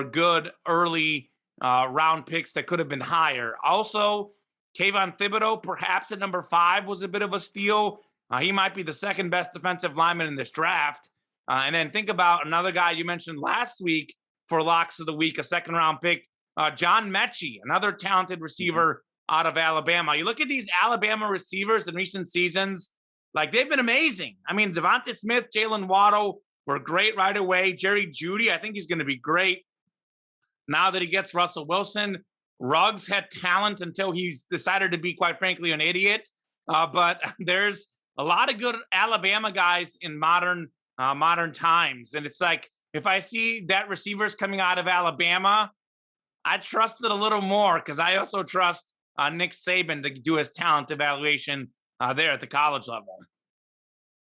Speaker 1: good early round picks that could have been higher. Also, Kayvon Thibodeau, perhaps at number 5, was a bit of a steal. He might be the second best defensive lineman in this draft. And then think about another guy you mentioned last week for Locks of the Week, a second-round pick, John Mechie, another talented receiver out of Alabama. You look at these Alabama receivers in recent seasons, like, they've been amazing. I mean, Devonta Smith, Jalen Waddle were great right away. Jerry Jeudy, I think he's going to be great now that he gets Russell Wilson. Ruggs had talent until he's decided to be, quite frankly, an idiot. But there's a lot of good Alabama guys in modern times. And it's like, if I see that receivers coming out of Alabama, I trust it a little more because I also trust Nick Saban to do his talent evaluation there at the college level.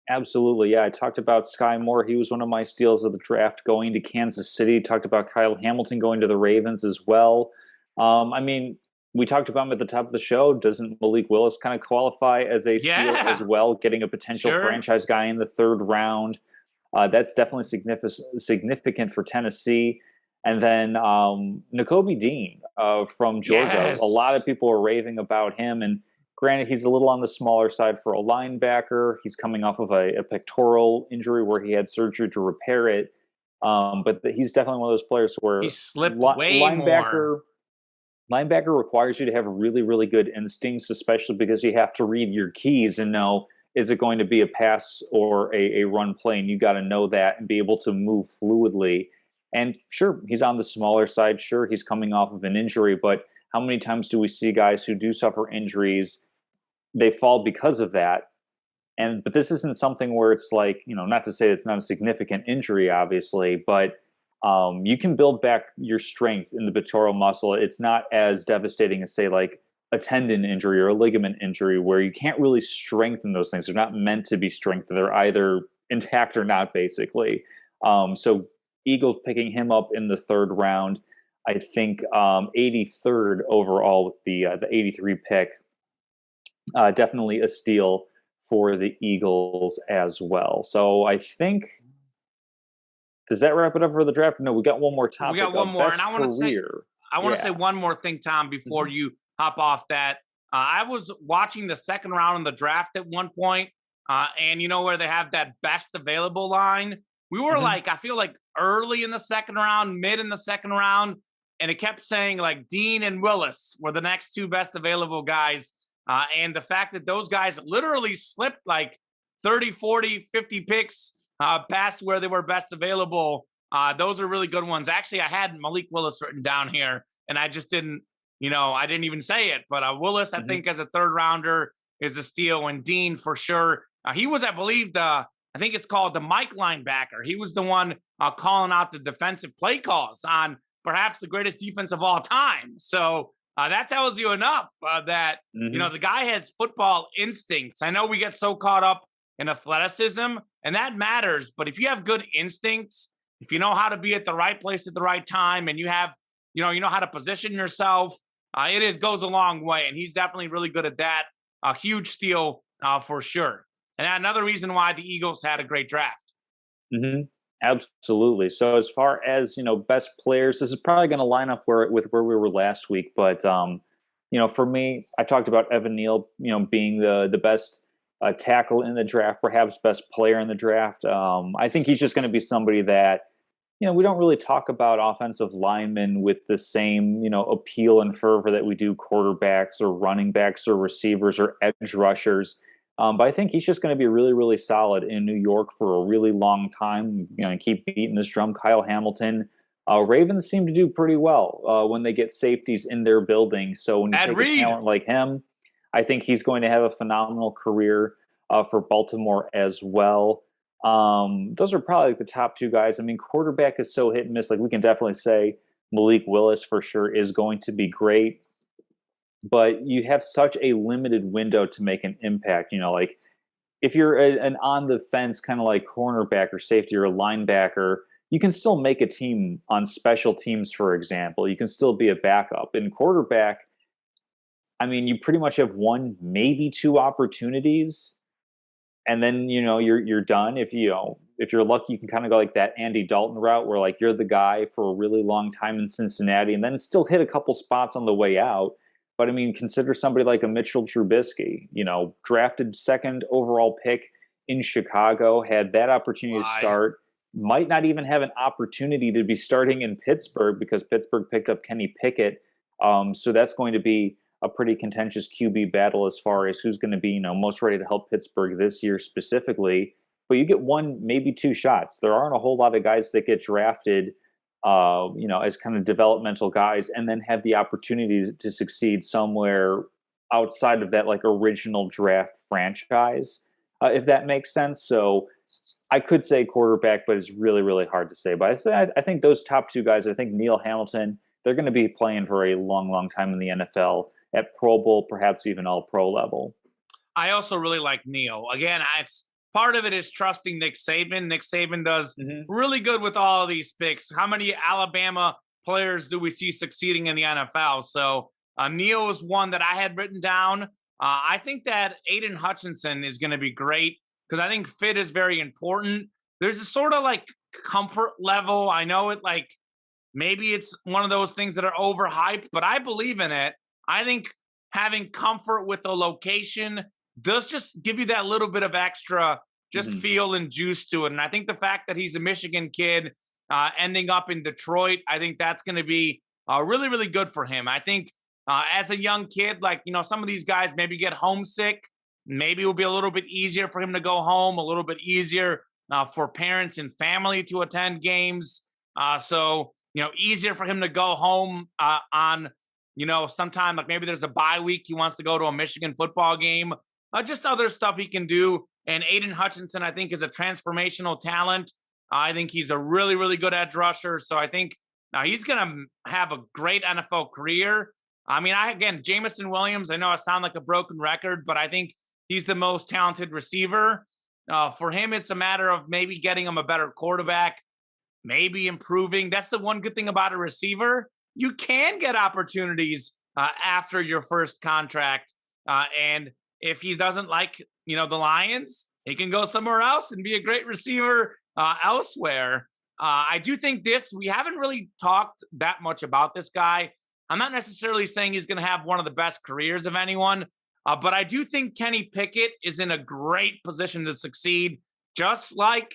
Speaker 2: Absolutely. Yeah. I talked about Skye Moore. He was one of my steals of the draft going to Kansas City. Talked about Kyle Hamilton going to the Ravens as well. I mean, we talked about him at the top of the show. Doesn't Malik Willis kind of qualify as a steal as well, getting a potential franchise guy in the third round? That's definitely significant for Tennessee. And then Nicoby Dean from Georgia. Yes. A lot of people are raving about him. And granted, he's a little on the smaller side for a linebacker. He's coming off of a pectoral injury where he had surgery to repair it. But he's definitely one of those players where
Speaker 1: he slipped way more.
Speaker 2: Linebacker requires you to have really, really good instincts, especially because you have to read your keys and know, is it going to be a pass or a run play? And you got to know that and be able to move fluidly. And sure, he's on the smaller side. Sure, he's coming off of an injury. But how many times do we see guys who do suffer injuries, they fall because of that? But this isn't something where it's like, not to say it's not a significant injury, obviously, but you can build back your strength in the pectoral muscle. It's not as devastating as, say, like a tendon injury or a ligament injury where you can't really strengthen those things. They're not meant to be strengthened. They're either intact or not, basically. So Eagles picking him up in the third round. I think 83rd overall with the 83 pick. Definitely a steal for the Eagles as well. So I think, does that wrap it up for the draft? No, we got one more
Speaker 1: We
Speaker 2: topic
Speaker 1: got one
Speaker 2: of
Speaker 1: more, and
Speaker 2: best career.
Speaker 1: I want to say
Speaker 2: Yeah.
Speaker 1: one more thing, Tom, before
Speaker 2: Mhm.
Speaker 1: you hop off that. I was watching the second round in the draft at one point, and you know where they have that best available line? We were
Speaker 2: Mhm.
Speaker 1: like, I feel like early in the second round, mid in the second round, and it kept saying like Dean and Willis were the next two best available guys. And the fact that those guys literally slipped like 30, 40, 50 picks past where they were best available, those are really good ones. Actually, I had Malik Willis written down here, and I just didn't, I didn't even say it. But Willis, I
Speaker 2: Mhm.
Speaker 1: think, as a third rounder is a steal, and Dean for sure. He was, I believe, I think it's called the Mike linebacker. He was the one calling out the defensive play calls on perhaps the greatest defense of all time. So that tells you enough that
Speaker 2: Mhm.
Speaker 1: the guy has football instincts. I know we get so caught up in athleticism, and that matters. But if you have good instincts, if you know how to be at the right place at the right time, and you have, you know how to position yourself, goes a long way. And he's definitely really good at that. A huge steal for sure. And another reason why the Eagles had a great draft.
Speaker 2: Mhm. Absolutely. So as far as, best players, this is probably going to line up with where we were last week. But for me, I talked about Evan Neal, being the best tackle in the draft, perhaps best player in the draft. I think he's just going to be somebody that, we don't really talk about offensive linemen with the same, appeal and fervor that we do quarterbacks or running backs or receivers or edge rushers. But I think he's just going to be really, really solid in New York for a really long time. And keep beating this drum. Kyle Hamilton. Ravens seem to do pretty well when they get safeties in their building. So when you
Speaker 1: Ed
Speaker 2: take a
Speaker 1: Reed.
Speaker 2: talent like him, I think he's going to have a phenomenal career for Baltimore as well. Those are probably like the top two guys. I mean, quarterback is so hit and miss. Like we can definitely say Malik Willis for sure is going to be great, but you have such a limited window to make an impact. Like if you're an on the fence kind of like cornerback or safety or a linebacker, you can still make a team on special teams, for example. You can still be a backup. In quarterback, I mean, you pretty much have one, maybe two opportunities, and then you're done. If you're lucky, you can kind of go like that Andy Dalton route, where like you're the guy for a really long time in Cincinnati, and then still hit a couple spots on the way out. But I mean, consider somebody like a Mitchell Trubisky, drafted second overall pick in Chicago, had that opportunity to
Speaker 1: Clyde.
Speaker 2: start, might not even have an opportunity to be starting in Pittsburgh because Pittsburgh picked up Kenny Pickett. So that's going to be a pretty contentious QB battle as far as who's going to be, most ready to help Pittsburgh this year specifically. But you get one, maybe two shots. There aren't a whole lot of guys that get drafted, as kind of developmental guys, and then have the opportunity to succeed somewhere outside of that like original draft franchise, if that makes sense. So I could say quarterback, but it's really, really hard to say. But I think those top two guys, I think Neil Hamilton, they're going to be playing for a long, long time in the NFL at Pro Bowl, perhaps even all pro level.
Speaker 1: I also really like Neil. Again, it's part of it is trusting Nick Saban. Nick Saban does
Speaker 2: Mm-hmm.
Speaker 1: really good with all of these picks. How many Alabama players do we see succeeding in the NFL? So Neil is one that I had written down. I think that Aiden Hutchinson is going to be great because I think fit is very important. There's a sort of like comfort level. I know it like maybe it's one of those things that are overhyped, but I believe in it. I think having comfort with the location does just give you that little bit of extra just
Speaker 2: Mm-hmm.
Speaker 1: feel and juice to it. And I think the fact that he's a Michigan kid ending up in Detroit, I think that's going to be really, really good for him. I think as a young kid, like, some of these guys maybe get homesick. Maybe it will be a little bit easier for him to go home, a little bit easier for parents and family to attend games. So, easier for him to go home on, sometime like maybe there's a bye week. He wants to go to a Michigan football game, just other stuff he can do. And Aiden Hutchinson, I think, is a transformational talent. I think he's a really, really good edge rusher. So I think he's going to have a great NFL career. I mean, again, Jameson Williams, I know I sound like a broken record, but I think he's the most talented receiver. For him, it's a matter of maybe getting him a better quarterback, maybe improving. That's the one good thing about a receiver. you can get opportunities after your first contract. And if he doesn't like, the Lions, he can go somewhere else and be a great receiver elsewhere. I do think we haven't really talked that much about this guy. I'm not necessarily saying he's going to have one of the best careers of anyone, but I do think Kenny Pickett is in a great position to succeed, just like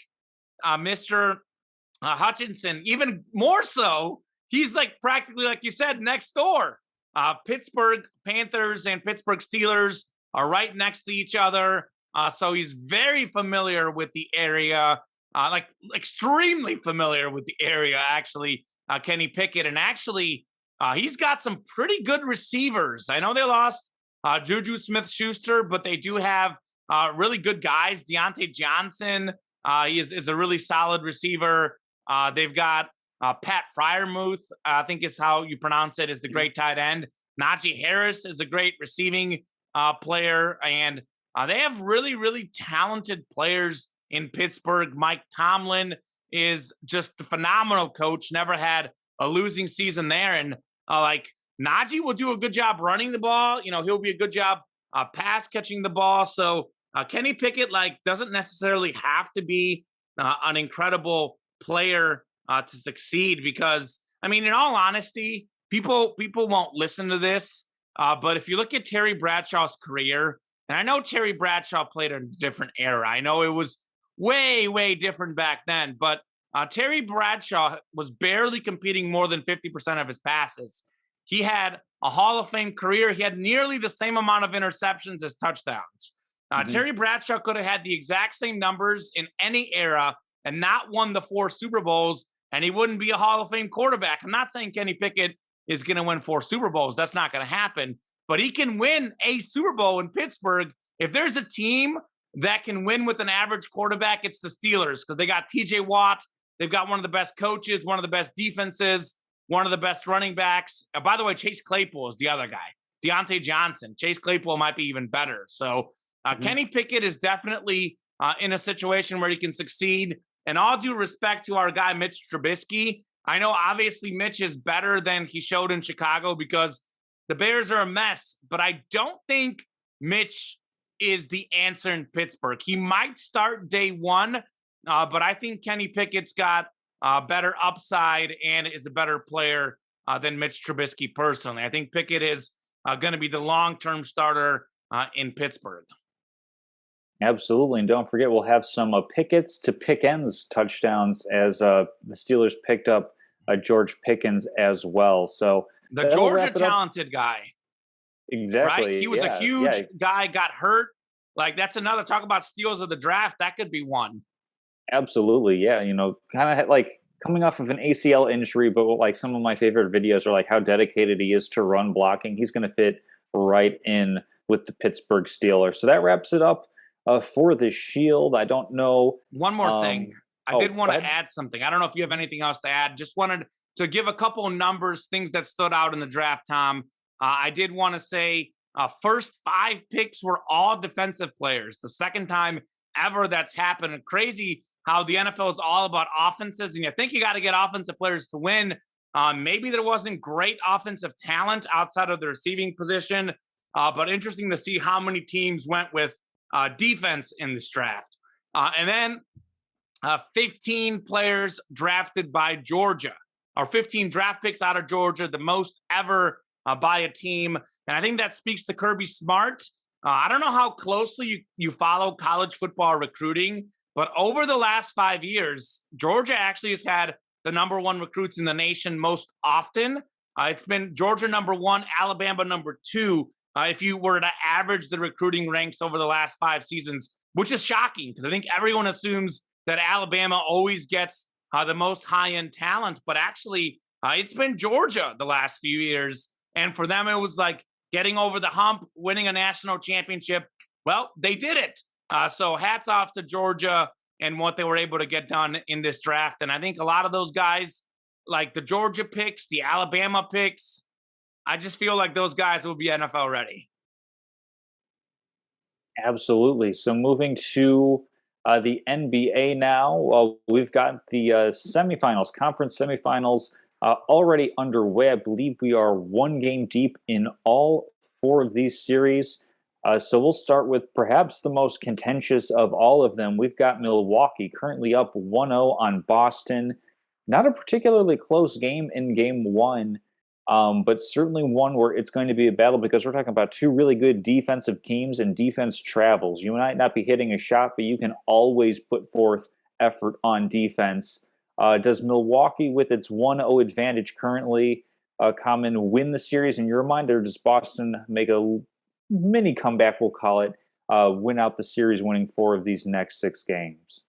Speaker 1: Mr. Hutchinson, even more so. He's like practically, like you said, next door. Pittsburgh Panthers and Pittsburgh Steelers are right next to each other. So he's very familiar with the area, like extremely familiar with the area, actually, Kenny Pickett. And actually, he's got some pretty good receivers. I know they lost Juju Smith-Schuster, but they do have really good guys. Deontay Johnson he is a really solid receiver. They've got Pat Freiermuth, I think is how you pronounce it, is the great tight end. Najee Harris is a great receiving player. And they have really, really talented players in Pittsburgh. Mike Tomlin is just a phenomenal coach, never had a losing season there. And Najee will do a good job running the ball. He'll be a good job pass catching the ball. So Kenny Pickett doesn't necessarily have to be an incredible player to succeed, because in all honesty, people won't listen to this. But if you look at Terry Bradshaw's career, and I know Terry Bradshaw played in a different era. I know it was way, way different back then, but Terry Bradshaw was barely competing more than 50% of his passes. He had a Hall of Fame career. He had nearly the same amount of interceptions as touchdowns. Terry Bradshaw could have had the exact same numbers in any era and not won the 4 Super Bowls, and he wouldn't be a Hall of Fame quarterback. I'm not saying Kenny Pickett is going to win 4 Super Bowls. That's not going to happen. But he can win a Super Bowl in Pittsburgh. If there's a team that can win with an average quarterback, it's the Steelers, because they got TJ Watt. They've got one of the best coaches, one of the best defenses, one of the best running backs. By the way, Chase Claypool is the other guy. Deontay Johnson. Chase Claypool might be even better. So Kenny Pickett is definitely in a situation where he can succeed. And all due respect to our guy, Mitch Trubisky, I know obviously Mitch is better than he showed in Chicago because the Bears are a mess, but I don't think Mitch is the answer in Pittsburgh. He might start day one, but I think Kenny Pickett's got better upside and is a better player than Mitch Trubisky personally. I think Pickett is going to be the long-term starter in Pittsburgh.
Speaker 2: Absolutely. And don't forget, we'll have some Pickett's to Pickens touchdowns as the Steelers picked up George Pickens as well. So
Speaker 1: the Georgia talented guy.
Speaker 2: Exactly.
Speaker 1: Right? He was a huge guy, got hurt. That's another, talk about steals of the draft. That could be one.
Speaker 2: Absolutely. Yeah. Kind of coming off of an ACL injury, but some of my favorite videos are how dedicated he is to run blocking. He's going to fit right in with the Pittsburgh Steelers. So that wraps it up for the Shield. I don't know.
Speaker 1: One more thing. I did want to add something. I don't know if you have anything else to add. Just wanted to give a couple of numbers, things that stood out in the draft, Tom. I did want to say first 5 picks were all defensive players. The second time ever that's happened. Crazy how the NFL is all about offenses, and you think you got to get offensive players to win. Maybe there wasn't great offensive talent outside of the receiving position, but interesting to see how many teams went with defense in this draft. And then 15 players drafted by Georgia, or 15 draft picks out of Georgia, the most ever by a team. And I think that speaks to Kirby Smart. I don't know how closely you follow college football recruiting, but over the last 5 years, Georgia actually has had the number 1 recruits in the nation most often. It's been Georgia number 1, Alabama number 2. If you were to average the recruiting ranks over the last 5 seasons, which is shocking because I think everyone assumes that Alabama always gets the most high-end talent, but actually it's been Georgia the last few years. And for them, it was getting over the hump, winning a national championship. Well, they did it. So hats off to Georgia and what they were able to get done in this draft. And I think a lot of those guys, like the Georgia picks, the Alabama picks, I just feel like those guys will be NFL ready.
Speaker 2: Absolutely. So moving to the NBA now, we've got the semifinals, conference semifinals already underway. I believe we are one game deep in all four of these series. So we'll start with perhaps the most contentious of all of them. We've got Milwaukee currently up 1-0 on Boston. Not a particularly close game in game one, but certainly one where it's going to be a battle because we're talking about two really good defensive teams and defense travels. You might not be hitting a shot, but you can always put forth effort on defense. Does Milwaukee, with its 1-0 advantage currently, come and win the series in your mind, or does Boston make a mini comeback, we'll call it, win out the series, winning 4 of these next 6 games?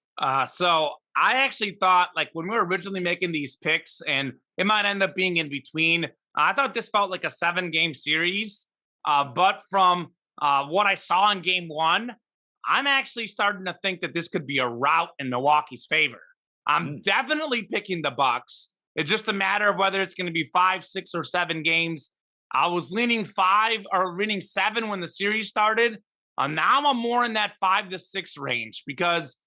Speaker 1: So I actually thought, like, when we were originally making these picks, and it might end up being in between, I thought this felt like a 7-game series. But from what I saw in game one, I'm actually starting to think that this could be a rout in Milwaukee's favor. I'm definitely picking the Bucks. It's just a matter of whether it's going to be 5, 6, or 7 games. I was leaning 5 or leaning 7 when the series started. Now I'm more in that 5 to 6 range because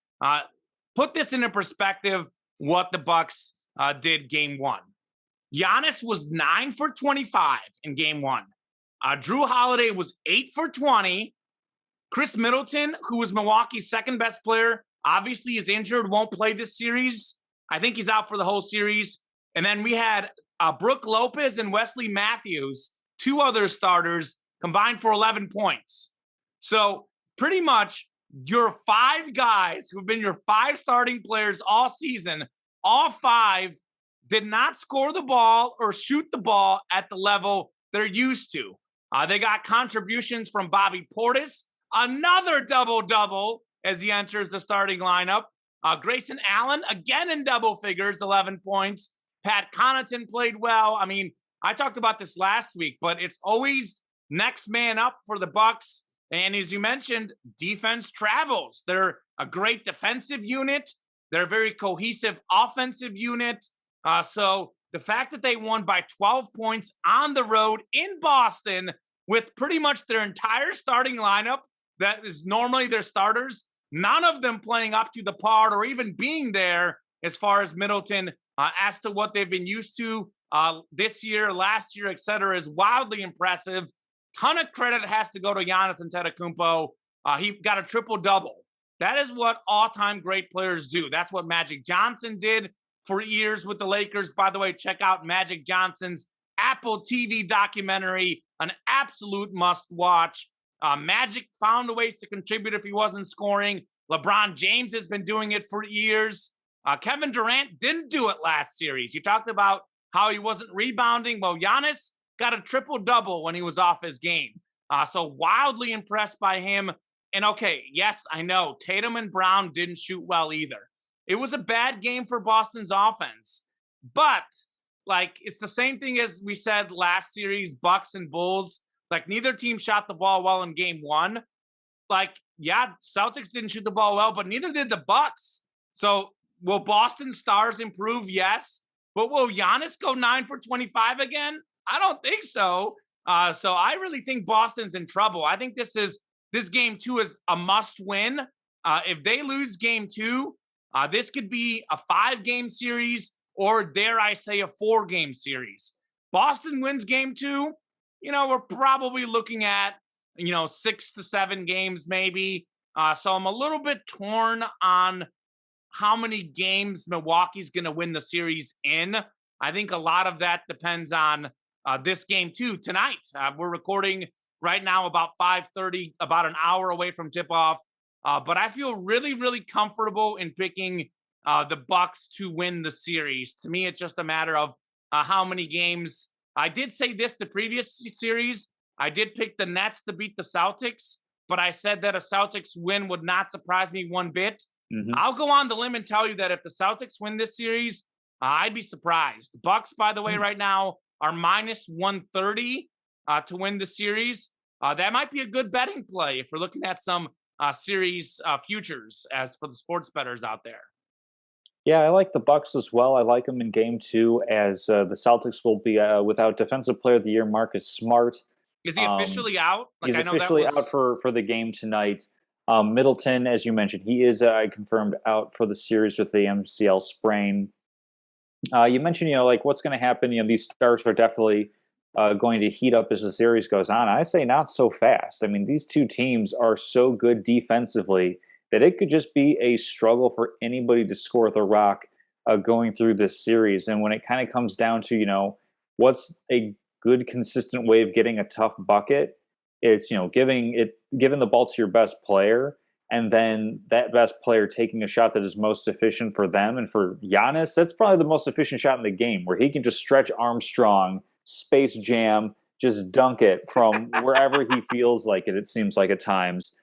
Speaker 1: put this into perspective, what the Bucks did game one. Giannis was 9 for 25 in game one. Drew Holiday was 8 for 20. Chris Middleton, who was Milwaukee's second best player, obviously is injured, won't play this series. I think he's out for the whole series. And then we had Brook Lopez and Wesley Matthews, 2 other starters, combined for 11 points. So pretty much your 5 guys who've been your 5 starting players all season, all 5 did not score the ball or shoot the ball at the level they're used to. They got contributions from Bobby Portis, another double-double as he enters the starting lineup. Grayson Allen, again in double figures, 11 points. Pat Connaughton played well. I mean, I talked about this last week, but it's always next man up for the Bucks. And as you mentioned, defense travels. They're a great defensive unit. They're a very cohesive offensive unit. So the fact that they won by 12 points on the road in Boston with pretty much their entire starting lineup that is normally their starters, none of them playing up to the par or even being there as far as Middleton as to what they've been used to this year, last year, et cetera, is wildly impressive. Ton of credit has to go to Giannis Antetokounmpo. He got a triple-double. That is what all-time great players do. That's what Magic Johnson did for years with the Lakers. By the way, check out Magic Johnson's Apple TV documentary, an absolute must-watch. Magic found the ways to contribute if he wasn't scoring. LeBron James has been doing it for years. Kevin Durant didn't do it last series. You talked about how he wasn't rebounding. Well, Giannis got a triple-double when he was off his game. So wildly impressed by him. And okay, yes, I know Tatum and Brown didn't shoot well either. It was a bad game for Boston's offense. But, like, it's the same thing as we said last series, Bucks and Bulls. Like, neither team shot the ball well in game one. Like, yeah, Celtics didn't shoot the ball well, but neither did the Bucks. So will Boston Stars improve? Yes. But will Giannis go 9 for 25 again? I don't think so. So I really think Boston's in trouble. I think this game 2 is a must win. If they lose game 2, this could be a 5-game series or, dare I say, a 4-game series. Boston wins game 2, we're probably looking at, 6 to 7 games maybe. So I'm a little bit torn on how many games Milwaukee's going to win the series in. I think a lot of that depends on this game 2 tonight. We're recording right now about 5:30, about an hour away from tip-off. But I feel really, really comfortable in picking the Bucks to win the series. To me, it's just a matter of how many games. I did say this the previous series. I did pick the Nets to beat the Celtics, but I said that a Celtics win would not surprise me one bit. Mm-hmm. I'll go on the limb and tell you that if the Celtics win this series, I'd be surprised. The Bucks, by the way, right now are minus 130 to win the series. That might be a good betting play if we're looking at some series futures as for the sports bettors out there.
Speaker 2: Yeah, I like the Bucks as well. I like them in game 2 as the Celtics will be without Defensive Player of the Year Marcus Smart.
Speaker 1: Is he officially out?
Speaker 2: He's officially out for the game tonight. Middleton, as you mentioned, he is confirmed out for the series with the MCL sprain. You mentioned, like what's going to happen. These stars are definitely going to heat up as the series goes on. I say not so fast. I mean, these two teams are so good defensively that it could just be a struggle for anybody to score the rock going through this series. And when it kind of comes down to, what's a good, consistent way of getting a tough bucket, it's, giving the ball to your best player, and then that best player taking a shot that is most efficient for them. And for Giannis, that's probably the most efficient shot in the game, where he can just stretch Armstrong, space jam, just dunk it from wherever he feels like it. It seems like at times.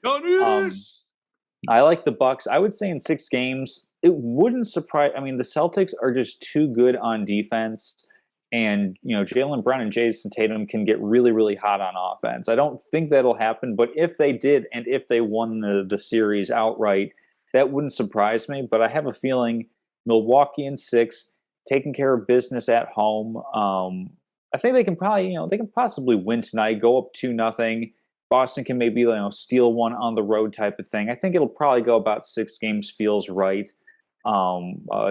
Speaker 2: I like the Bucks. I would say in 6 games, it wouldn't surprise. I mean, the Celtics are just too good on defense, and Jaylen Brown and Jason Tatum can get really, really hot on offense. I don't think that'll happen, but if they did, and if they won the series outright, that wouldn't surprise me. But I have a feeling Milwaukee in 6, taking care of business at home. I think they can probably, they can possibly win tonight, go up 2-0. Boston can maybe steal one on the road type of thing. I think it'll probably go about 6 games. Feels right.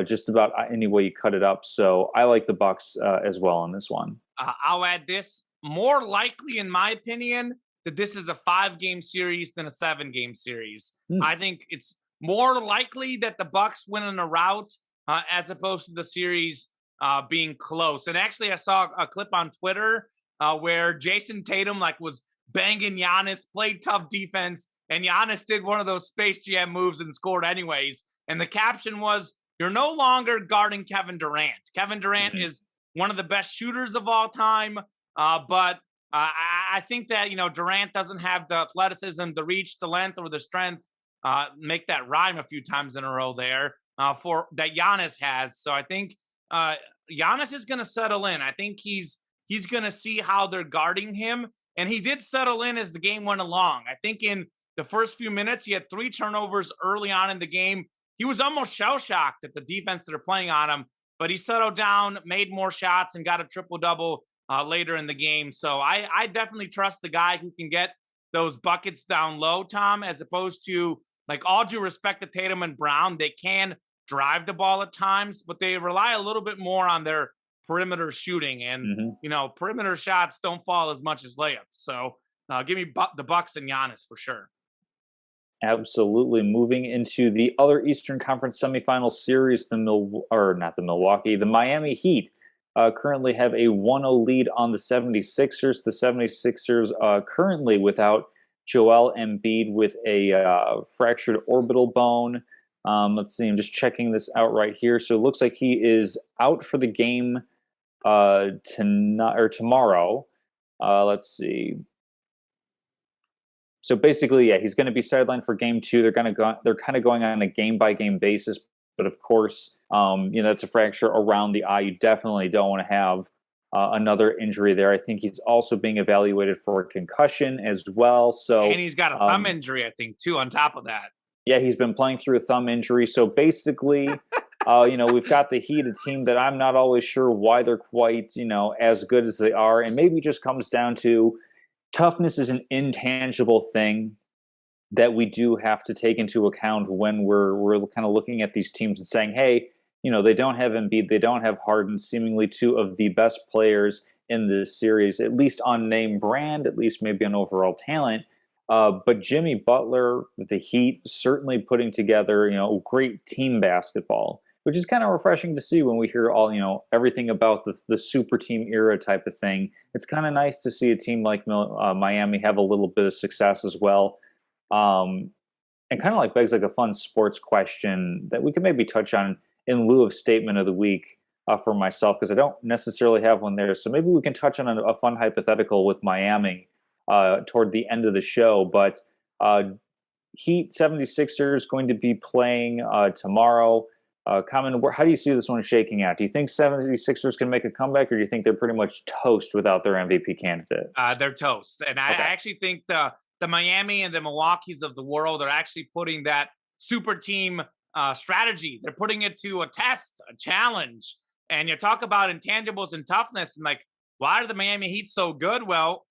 Speaker 2: Just about any way you cut it up. So I like the Bucks as well on this one.
Speaker 1: I'll add this: more likely, in my opinion, that this is a 5-game series than a 7-game series. I think it's more likely that the Bucks win in a rout as opposed to the series being close. And actually, I saw a clip on Twitter where Jason Tatum was banging Giannis, played tough defense, and Giannis did one of those Space Jam moves and scored anyways. And the caption was, "You're no longer guarding Kevin Durant." Kevin Durant is one of the best shooters of all time, but I think that Durant doesn't have the athleticism, the reach, the length, or the strength. Make that rhyme a few times in a row there for that Giannis has. So I think Giannis is going to settle in. I think he's going to see how they're guarding him. And he did settle in as the game went along. I think in the first few minutes, he had 3 turnovers early on in the game. He was almost shell-shocked at the defense that are playing on him, but he settled down, made more shots, and got a triple-double later in the game. So I definitely trust the guy who can get those buckets down low, Tom, as opposed to, all due respect to Tatum and Brown, they can drive the ball at times, but they rely a little bit more on their perimeter shooting, and perimeter shots don't fall as much as layups. So give me the Bucks and Giannis for sure.
Speaker 2: Absolutely. Moving into the other Eastern Conference semifinal series, the Miami Heat currently have a 1-0 lead on the 76ers. The 76ers currently without Joel Embiid with a fractured orbital bone. Let's see, I'm just checking this out right here. So it looks like he is out for the game tonight or tomorrow. Let's see. So basically, yeah, he's going to be sidelined for game 2. They're kind of going on a game by game basis, but of course, that's a fracture around the eye. You definitely don't want to have another injury there. I think he's also being evaluated for a concussion as well. So
Speaker 1: and he's got a thumb injury, I think, too. On top of that,
Speaker 2: yeah, he's been playing through a thumb injury. So basically, we've got the Heat, a team that I'm not always sure why they're quite, as good as they are, and maybe it just comes down to toughness is an intangible thing that we do have to take into account when we're kind of looking at these teams and saying, hey, they don't have Embiid, they don't have Harden, seemingly 2 of the best players in this series, at least on name brand, at least maybe on overall talent. But Jimmy Butler with the Heat certainly putting together, great team basketball, which is kind of refreshing to see when we hear all, everything about the super team era type of thing. It's kind of nice to see a team like Miami have a little bit of success as well. And kind of begs a fun sports question that we could maybe touch on in lieu of statement of the week for myself, because I don't necessarily have one there. So maybe we can touch on a fun hypothetical with Miami toward the end of the show. But Heat 76ers going to be playing tomorrow. Common, how do you see this one shaking out? Do you think 76ers can make a comeback, or do you think they're pretty much toast without their MVP candidate?
Speaker 1: They're toast. And I actually think the Miami and the Milwaukees of the world are actually putting that super team strategy. They're putting it to a test, a challenge. And you talk about intangibles and toughness, and why are the Miami Heat so good? Well,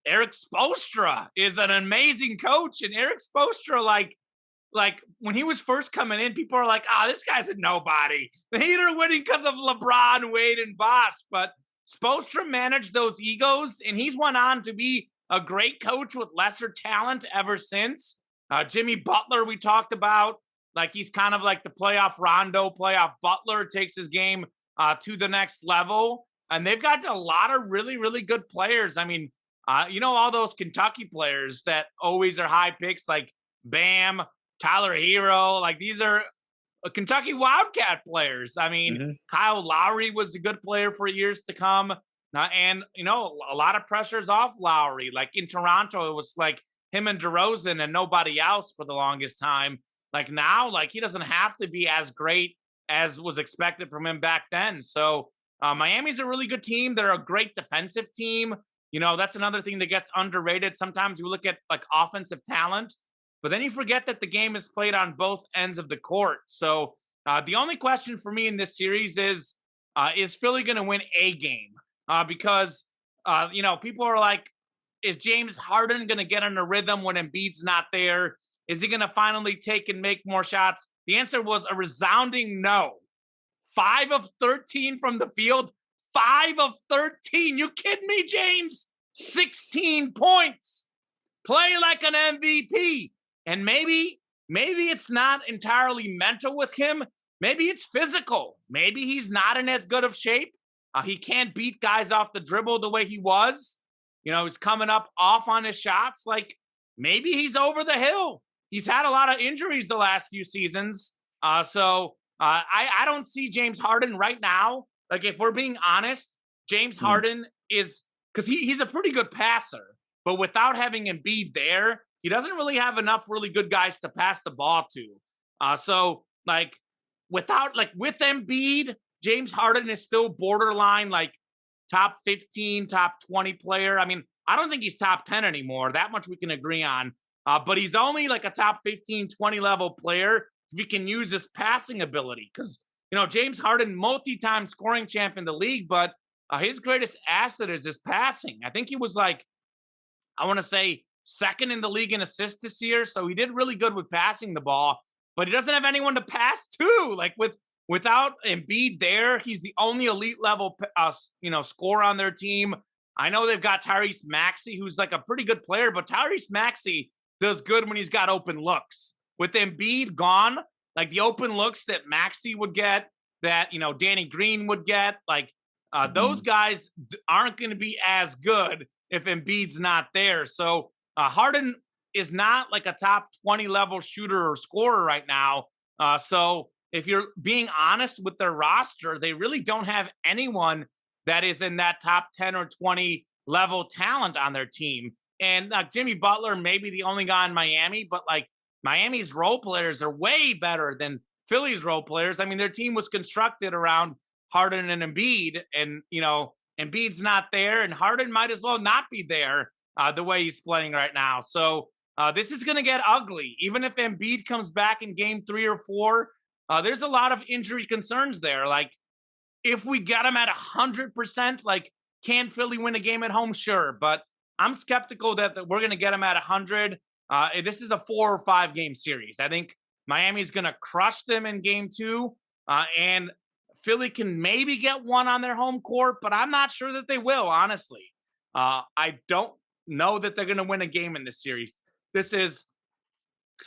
Speaker 1: Eric Spoelstra is an amazing coach, and Eric Spoelstra, like when he was first coming in, people are like, "Ah, this guy's a nobody." They're winning because of LeBron, Wade, and Bosh. But Spoelstra managed those egos, and he's went on to be a great coach with lesser talent ever since. Jimmy Butler, we talked about, like he's kind of like the playoff Rondo, playoff Butler, takes his game to the next level. And they've got a lot of really, really good players. I mean, all those Kentucky players that always are high picks, like Bam, Tyler Hero, like these are Kentucky Wildcat players. I mean, Kyle Lowry was a good player for years to come. And, a lot of pressure's off Lowry. Like in Toronto, it was like him and DeRozan and nobody else for the longest time. Like now, like he doesn't have to be as great as was expected from him back then. So Miami's a really good team. They're a great defensive team. That's another thing that gets underrated. Sometimes you look at like offensive talent, but then you forget that the game is played on both ends of the court. So the only question for me in this series is Philly going to win a game? Because people are like, is James Harden going to get in a rhythm when Embiid's not there? Is he going to finally take and make more shots? The answer was a resounding no. 5 of 13 from the field. 5 of 13. You kidding me, James? 16 points. Play like an MVP. And maybe it's not entirely mental with him. Maybe it's physical. Maybe he's not in as good of shape. He can't beat guys off the dribble the way he was. He's coming up off on his shots. Like, maybe he's over the hill. He's had a lot of injuries the last few seasons. So I don't see James Harden right now. Like, if we're being honest, James Harden is – because he's a pretty good passer. But without having Embiid there, he doesn't really have enough really good guys to pass the ball to. So, with Embiid, James Harden is still borderline, like, top 15, top 20 player. I mean, I don't think he's top 10 anymore. That much we can agree on. But he's only like a top 15, 20 level player if he can use his passing ability. Because, James Harden, multi-time scoring champ in the league, but his greatest asset is his passing. I think he was like, I want to say, second in the league in assists this year. So he did really good with passing the ball, but he doesn't have anyone to pass to. Like without Embiid there, he's the only elite level, scorer on their team. I know they've got Tyrese Maxey, who's like a pretty good player, but Tyrese Maxey does good when he's got open looks. With Embiid gone, like the open looks that Maxey would get, that, Danny Green would get, like those guys aren't going to be as good if Embiid's not there. So Harden is not like a top 20 level shooter or scorer right now. So if you're being honest with their roster, they really don't have anyone that is in that top 10 or 20 level talent on their team. And Jimmy Butler may be the only guy in Miami, but like Miami's role players are way better than Philly's role players. I mean, their team was constructed around Harden and Embiid, and, Embiid's not there, and Harden might as well not be there the way he's playing right now. So this is going to get ugly. Even if Embiid comes back in game 3 or 4, there's a lot of injury concerns there. Like, if we get him at 100%, like, can Philly win a game at home? Sure. But I'm skeptical that we're going to get him at 100. This is a 4 or 5 game series. I think Miami's going to crush them in game 2. And Philly can maybe get one on their home court, but I'm not sure that they will, honestly. I don't know that they're going to win a game in this series. This is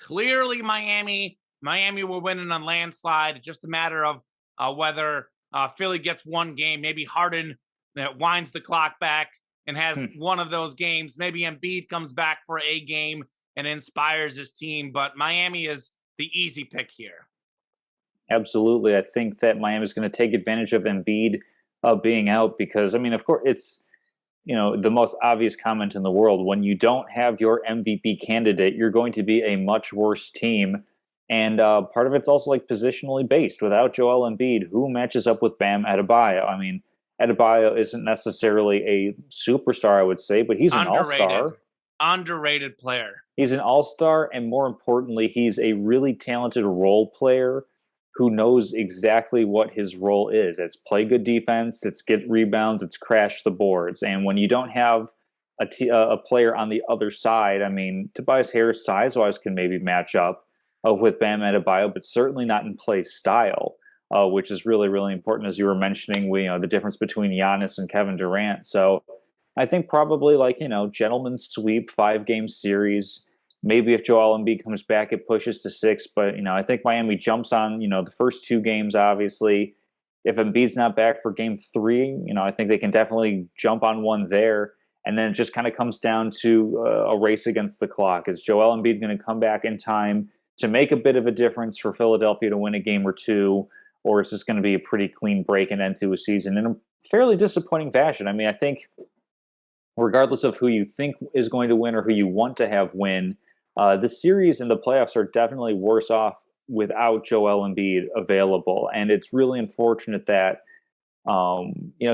Speaker 1: clearly Miami. Miami will win in a landslide. It's just a matter of whether Philly gets one game. Maybe Harden winds the clock back and has one of those games. Maybe Embiid comes back for a game and inspires his team. But Miami is the easy pick here.
Speaker 2: Absolutely. I think that Miami is going to take advantage of Embiid being out because, I mean, of course, it's, the most obvious comment in the world. When you don't have your MVP candidate, you're going to be a much worse team. And part of it's also like positionally based. Without Joel Embiid, who matches up with Bam Adebayo? I mean, Adebayo isn't necessarily a superstar, I would say, but he's an all-star.
Speaker 1: Underrated player.
Speaker 2: He's an all-star, and more importantly, he's a really talented role player who knows exactly what his role is. It's play good defense, it's get rebounds, it's crash the boards. And when you don't have a player on the other side, I mean, Tobias Harris size-wise can maybe match up with Bam Adebayo, but certainly not in play style, which is really, really important. As you were mentioning, the difference between Giannis and Kevin Durant. So I think probably gentleman's sweep, 5-game series. Maybe if Joel Embiid comes back, it pushes to 6. But, I think Miami jumps on, the first 2 games, obviously. If Embiid's not back for game 3, I think they can definitely jump on one there. And then it just kind of comes down to a race against the clock. Is Joel Embiid going to come back in time to make a bit of a difference for Philadelphia to win a game or 2? Or is this going to be a pretty clean break and end to a season in a fairly disappointing fashion? I mean, I think regardless of who you think is going to win or who you want to have win, the series and the playoffs are definitely worse off without Joel Embiid available. And it's really unfortunate that,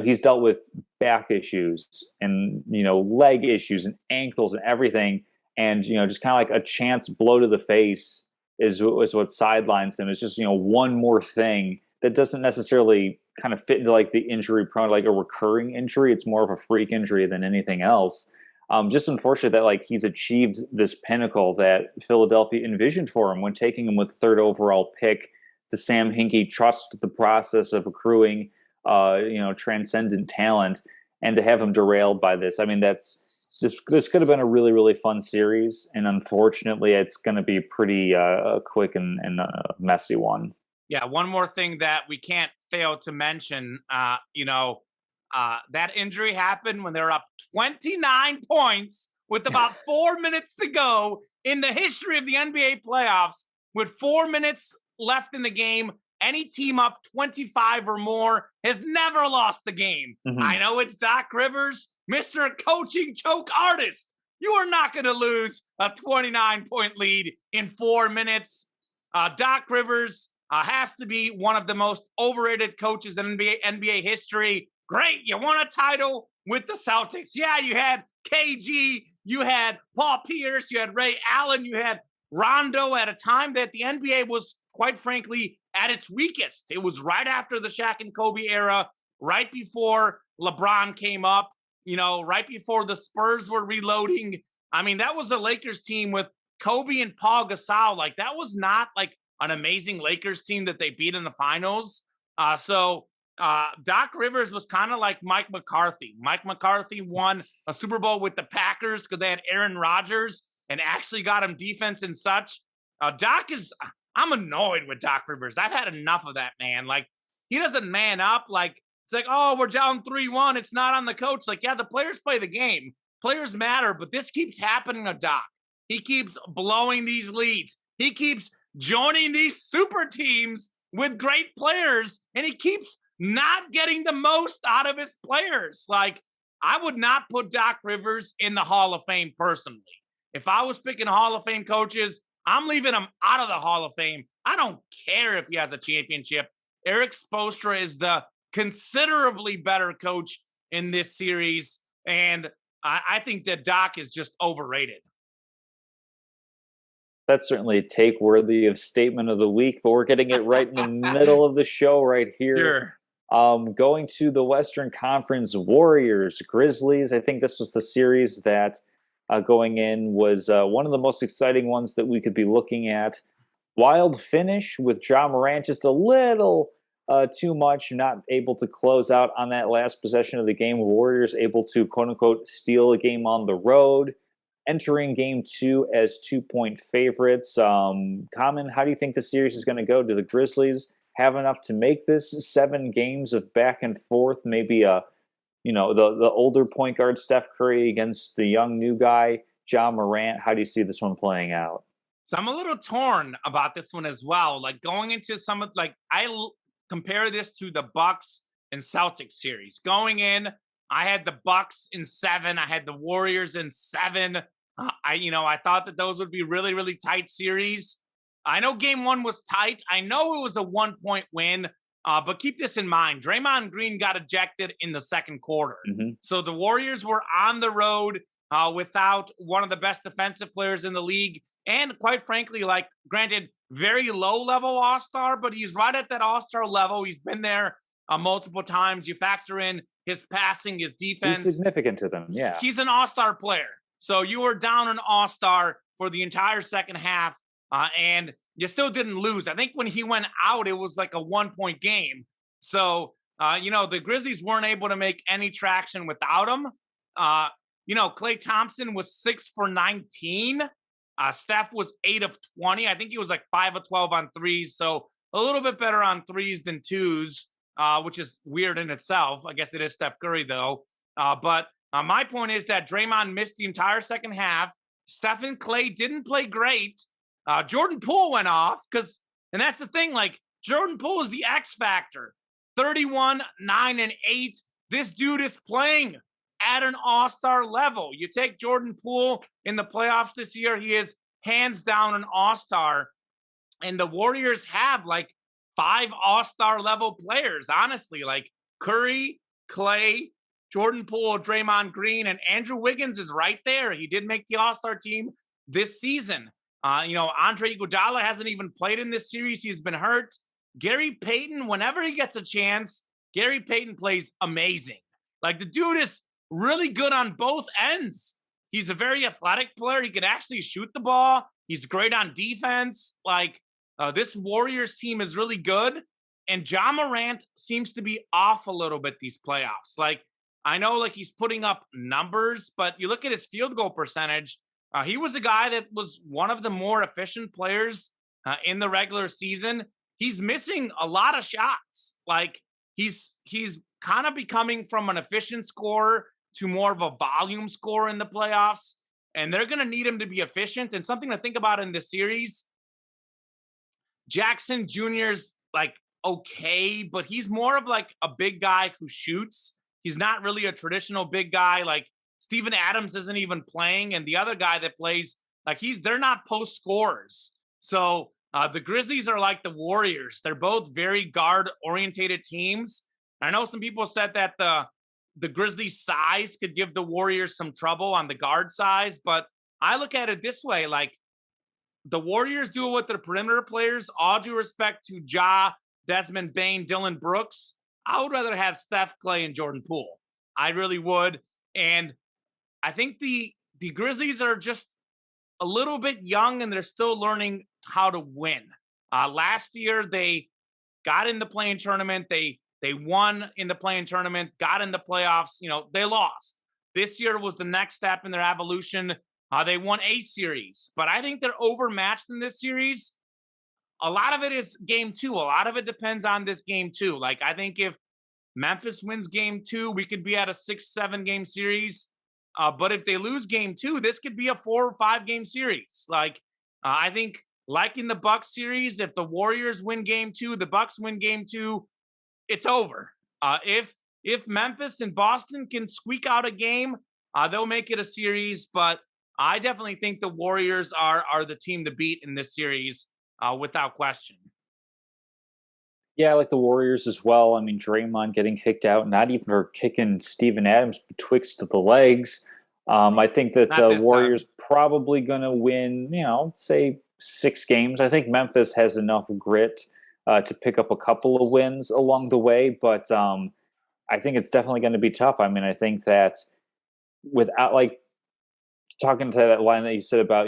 Speaker 2: he's dealt with back issues and, leg issues and ankles and everything. And, just kind of like a chance blow to the face is what sidelines him. It's just, one more thing that doesn't necessarily kind of fit into like the injury prone, like a recurring injury. It's more of a freak injury than anything else. Just unfortunate that like he's achieved this pinnacle that Philadelphia envisioned for him when taking him with 3rd overall pick. The Sam Hinkie trust the process of accruing, transcendent talent, and to have him derailed by this. I mean, this could have been a really, really fun series, and unfortunately, it's going to be pretty quick and messy one.
Speaker 1: Yeah, one more thing that we can't fail to mention, that injury happened when they were up 29 points with about 4 minutes to go in the history of the NBA playoffs. With 4 minutes left in the game, any team up 25 or more has never lost the game. Mm-hmm. I know it's Doc Rivers, Mr. Coaching Choke Artist. You are not going to lose a 29-point lead in 4 minutes. Doc Rivers has to be one of the most overrated coaches in NBA history. Great, you won a title with the Celtics. Yeah, you had KG, you had Paul Pierce, you had Ray Allen, you had Rondo at a time that the NBA was, quite frankly, at its weakest. It was right after the Shaq and Kobe era, right before LeBron came up, right before the Spurs were reloading. I mean, that was the Lakers team with Kobe and Paul Gasol. Like, that was not like an amazing Lakers team that they beat in the finals. Doc Rivers was kind of like Mike McCarthy. Mike McCarthy won a Super Bowl with the Packers because they had Aaron Rodgers and actually got him defense and such. I'm annoyed with Doc Rivers. I've had enough of that, man. Like, he doesn't man up. Like, it's like, oh, we're down 3-1. It's not on the coach. Like, yeah, the players play the game. Players matter, but this keeps happening to Doc. He keeps blowing these leads. He keeps joining these super teams with great players, and he keeps not getting the most out of his players. Like, I would not put Doc Rivers in the Hall of Fame personally. If I was picking Hall of Fame coaches, I'm leaving him out of the Hall of Fame. I don't care if he has a championship. Eric Spoelstra is the considerably better coach in this series, and I think that Doc is just overrated.
Speaker 2: That's certainly a take worthy of statement of the week, but we're getting it right in the middle of the show right here.
Speaker 1: Sure.
Speaker 2: Going to the Western Conference, Warriors, Grizzlies. I think this was the series that going in was one of the most exciting ones that we could be looking at. Wild finish with Ja Morant just a little too much, not able to close out on that last possession of the game. Warriors able to, quote-unquote, steal a game on the road, entering Game 2 as 2-point favorites. Common, how do you think the series is going to go? Do the Grizzlies have enough to make this 7 games of back and forth? Maybe the older point guard Steph Curry against the young new guy Ja Morant. How do you see this one playing out?
Speaker 1: So I'm a little torn about this one as well. Like, going into compare this to the Bucks and Celtics series. Going in, I had the Bucks in 7. I had the Warriors in 7. I thought that those would be really, really tight series. I know Game 1 was tight. I know it was a 1-point win. But keep this in mind. Draymond Green got ejected in the second quarter. Mm-hmm. So the Warriors were on the road without one of the best defensive players in the league. And quite frankly, like, granted, very low-level all-star, but he's right at that all-star level. He's been there multiple times. You factor in his passing, his defense.
Speaker 2: He's significant to them, yeah.
Speaker 1: He's an all-star player. So you were down an all-star for the entire second half. And you still didn't lose. I think when he went out, it was like a 1-point game. So, the Grizzlies weren't able to make any traction without him. Klay Thompson was 6 for 19. Steph was 8 of 20. I think he was like 5 of 12 on threes. So a little bit better on threes than twos, which is weird in itself. I guess it is Steph Curry, though. But my point is that Draymond missed the entire second half. Steph and Klay didn't play great. Jordan Poole went off and that's the thing, like Jordan Poole is the X factor. 31, 9, and 8. This dude is playing at an all-star level. You take Jordan Poole in the playoffs this year, he is hands down an all-star. And the Warriors have like 5 all-star level players, honestly, like Curry, Klay, Jordan Poole, Draymond Green, and Andrew Wiggins is right there. He did make the all-star team this season. Andre Iguodala hasn't even played in this series. He's been hurt. Gary Payton, whenever he gets a chance, Gary Payton plays amazing. Like, the dude is really good on both ends. He's a very athletic player. He can actually shoot the ball. He's great on defense. Like, this Warriors team is really good. And Ja Morant seems to be off a little bit these playoffs. Like, I know, like, he's putting up numbers, but you look at his field goal percentage. He was a guy that was one of the more efficient players in the regular season. He's missing a lot of shots. Like, he's kind of becoming from an efficient scorer to more of a volume scorer in the playoffs. And they're going to need him to be efficient. And something to think about in this series, Jackson Jr.'s like okay, but he's more of like a big guy who shoots. He's not really a traditional big guy. Like, Steven Adams isn't even playing. And the other guy that plays, like, they're not post scorers. So the Grizzlies are like the Warriors. They're both very guard-orientated teams. I know some people said that the Grizzlies' size could give the Warriors some trouble on the guard size, but I look at it this way, like, the Warriors do it with their perimeter players. All due respect to Ja, Desmond Bane, Dylan Brooks, I would rather have Steph, Klay, and Jordan Poole. I really would. And I think the Grizzlies are just a little bit young, and they're still learning how to win. Last year, they got in the play-in tournament. They won in the play-in tournament, got in the playoffs. They lost. This year was the next step in their evolution. They won a series, but I think they're overmatched in this series. A lot of it is game 2. A lot of it depends on this game 2. Like, I think if Memphis wins game 2, we could be at a 6-7 game series. But if they lose game 2, this could be a 4 or 5 game series. Like, I think, like in the Bucks series, if the Warriors win game 2, the Bucks win game 2, it's over. If Memphis and Boston can squeak out a game, they'll make it a series. But I definitely think the Warriors are the team to beat in this series, without question.
Speaker 2: Yeah, I like the Warriors as well. I mean, Draymond getting kicked out, not even for kicking Steven Adams betwixt the legs. I think that the Warriors probably going to win, say 6 games. I think Memphis has enough grit to pick up a couple of wins along the way, but I think it's definitely going to be tough. I mean, I think that without, like, talking to that line that you said about,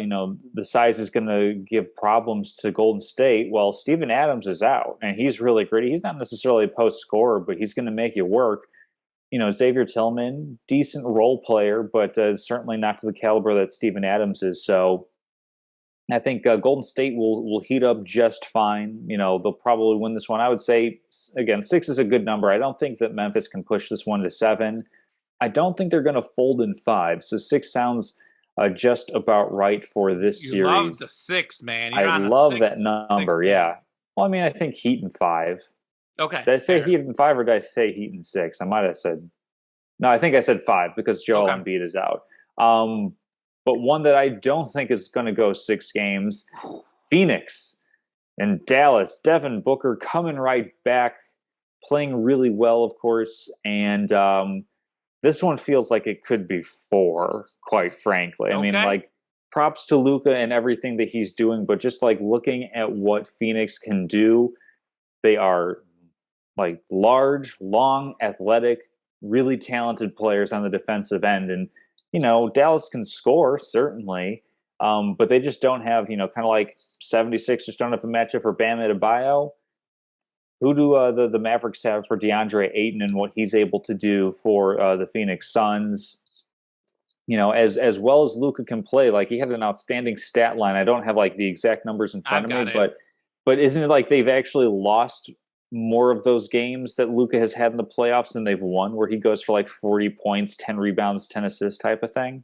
Speaker 2: the size is going to give problems to Golden State. Well, Steven Adams is out, and he's really gritty. He's not necessarily a post scorer, but he's going to make you work. Xavier Tillman, decent role player, but certainly not to the caliber that Steven Adams is. So I think Golden State will heat up just fine. They'll probably win this one. I would say, again, 6 is a good number. I don't think that Memphis can push this one to 7. I don't think they're going to fold in 5. So 6 sounds just about right for this series.
Speaker 1: You love the 6, man.
Speaker 2: I love that number, yeah. Well, I mean, I think Heat in 5.
Speaker 1: Okay.
Speaker 2: Did I say Heat in 5 or did I say Heat in 6? I might have said... No, I think I said 5 because Joel Embiid is out. But one that I don't think is going to go 6 games, Phoenix and Dallas. Devin Booker coming right back, playing really well, of course, and this one feels like it could be 4, quite frankly. I mean, like, props to Luka and everything that he's doing, but just like looking at what Phoenix can do, they are like large, long, athletic, really talented players on the defensive end. And, Dallas can score, certainly. But they just don't have, kind of like 76 just don't have a matchup for Bam Adebayo. Who do the Mavericks have for DeAndre Ayton and what he's able to do for the Phoenix Suns? As well as Luka can play, like he had an outstanding stat line. I don't have like the exact numbers in front of me, but isn't it like they've actually lost more of those games that Luka has had in the playoffs than they've won, where he goes for like 40 points, 10 rebounds, 10 assists type of thing?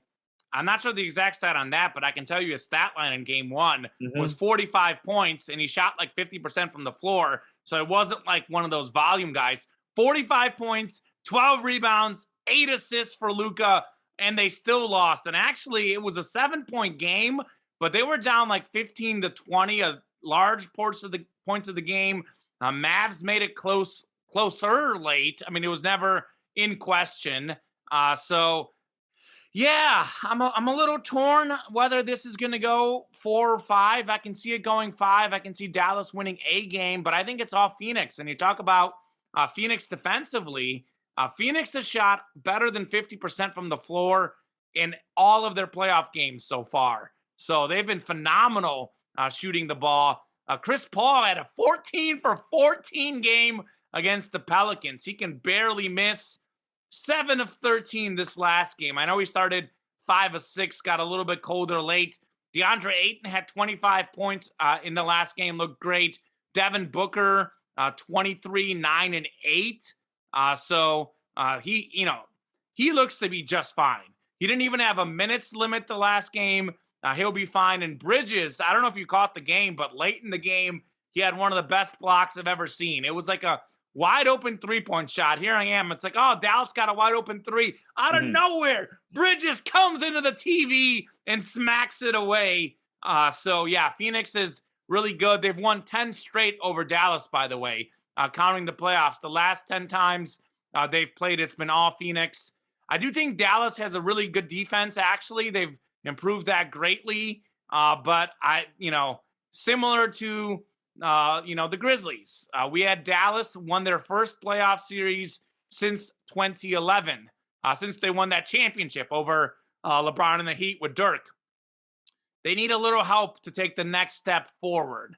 Speaker 1: I'm not sure the exact stat on that, but I can tell you his stat line in game one was 45 points, and he shot like 50% from the floor. So it wasn't like one of those volume guys. 45 points, 12 rebounds, 8 assists for Luka, and they still lost. And actually, it was a 7-point game, but they were down like 15 to 20, a large points of the game. Mavs made it closer late. I mean, it was never in question. Yeah, I'm a little torn whether this is going to go 4 or 5. I can see it going 5. I can see Dallas winning a game, but I think it's all Phoenix. And you talk about Phoenix defensively. Phoenix has shot better than 50% from the floor in all of their playoff games so far. So they've been phenomenal shooting the ball. Chris Paul had a 14 for 14 game against the Pelicans. He can barely miss. 7 of 13 this last game. I know he started 5 of 6, got a little bit colder late. DeAndre Ayton had 25 points in the last game, looked great. Devin Booker, 23, 9, and 8. He looks to be just fine. He didn't even have a minutes limit the last game. He'll be fine. And Bridges, I don't know if you caught the game, but late in the game, he had one of the best blocks I've ever seen. It was like a wide open 3-point shot. Here I am. It's like, oh, Dallas got a wide open 3 out of nowhere. Bridges comes into the TV and smacks it away. Phoenix is really good. They've won 10 straight over Dallas, by the way, counting the playoffs. The last 10 times they've played, it's been all Phoenix. I do think Dallas has a really good defense, actually. They've improved that greatly. Similar to the Grizzlies. We had Dallas won their first playoff series since 2011, since they won that championship over LeBron and the Heat with Dirk. They need a little help to take the next step forward.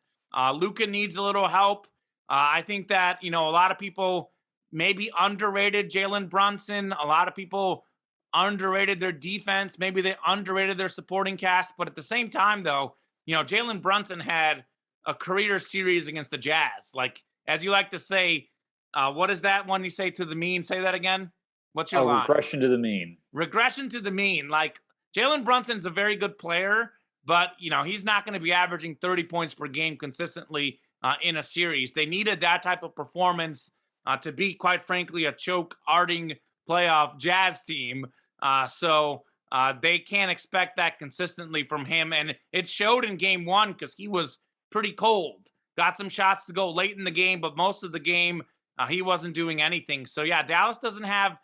Speaker 1: Luka needs a little help. I think that, a lot of people maybe underrated Jalen Brunson. A lot of people underrated their defense. Maybe they underrated their supporting cast. But at the same time, though, Jalen Brunson had a career series against the Jazz. Like, as you like to say, what is that one you say to the mean? Say that again. What's your line?
Speaker 2: Regression to the mean.
Speaker 1: Regression to the mean. Like, Jalen Brunson's a very good player, but, he's not going to be averaging 30 points per game consistently in a series. They needed that type of performance to beat, quite frankly, a choke-arting playoff Jazz team. They can't expect that consistently from him. And it showed in game one because he was pretty cold. Got some shots to go late in the game, but most of the game, he wasn't doing anything. So, yeah, Dallas doesn't have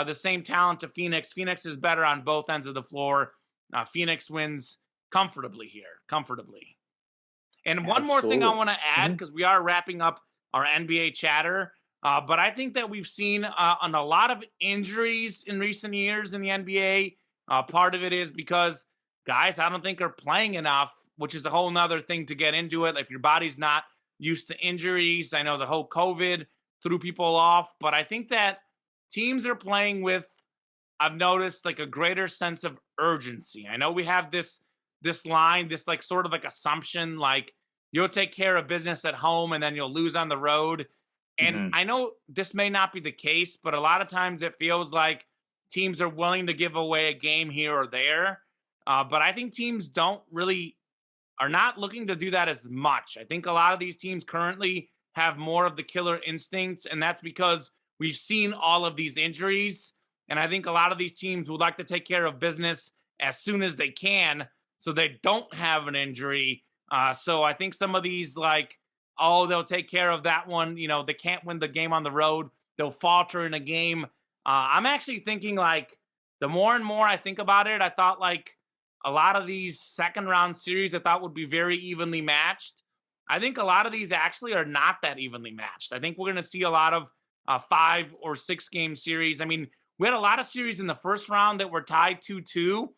Speaker 1: the same talent to Phoenix. Phoenix is better on both ends of the floor. Phoenix wins comfortably here, comfortably. And one more thing I want to add, because we are wrapping up our NBA chatter, but I think that we've seen on a lot of injuries in recent years in the NBA. Part of it is because guys, I don't think are playing enough, which is a whole nother thing to get into it. If your body's not used to injuries, I know the whole COVID threw people off, but I think that teams are playing with, I've noticed, like a greater sense of urgency. I know we have this line, this like sort of like assumption, like you'll take care of business at home and then you'll lose on the road. And I know this may not be the case, but a lot of times it feels like teams are willing to give away a game here or there. But I think teams are not looking to do that as much. I think a lot of these teams currently have more of the killer instincts, and that's because we've seen all of these injuries. And I think a lot of these teams would like to take care of business as soon as they can so they don't have an injury. So I think some of these, like, they'll take care of that one. They can't win the game on the road. They'll falter in a game. I'm actually thinking, like, the more and more I think about it, I thought, like, a lot of these second-round series I thought would be very evenly matched. I think a lot of these actually are not that evenly matched. I think we're going to see a lot of 5 or 6 game series. I mean, we had a lot of series in the first round that were tied 2-2,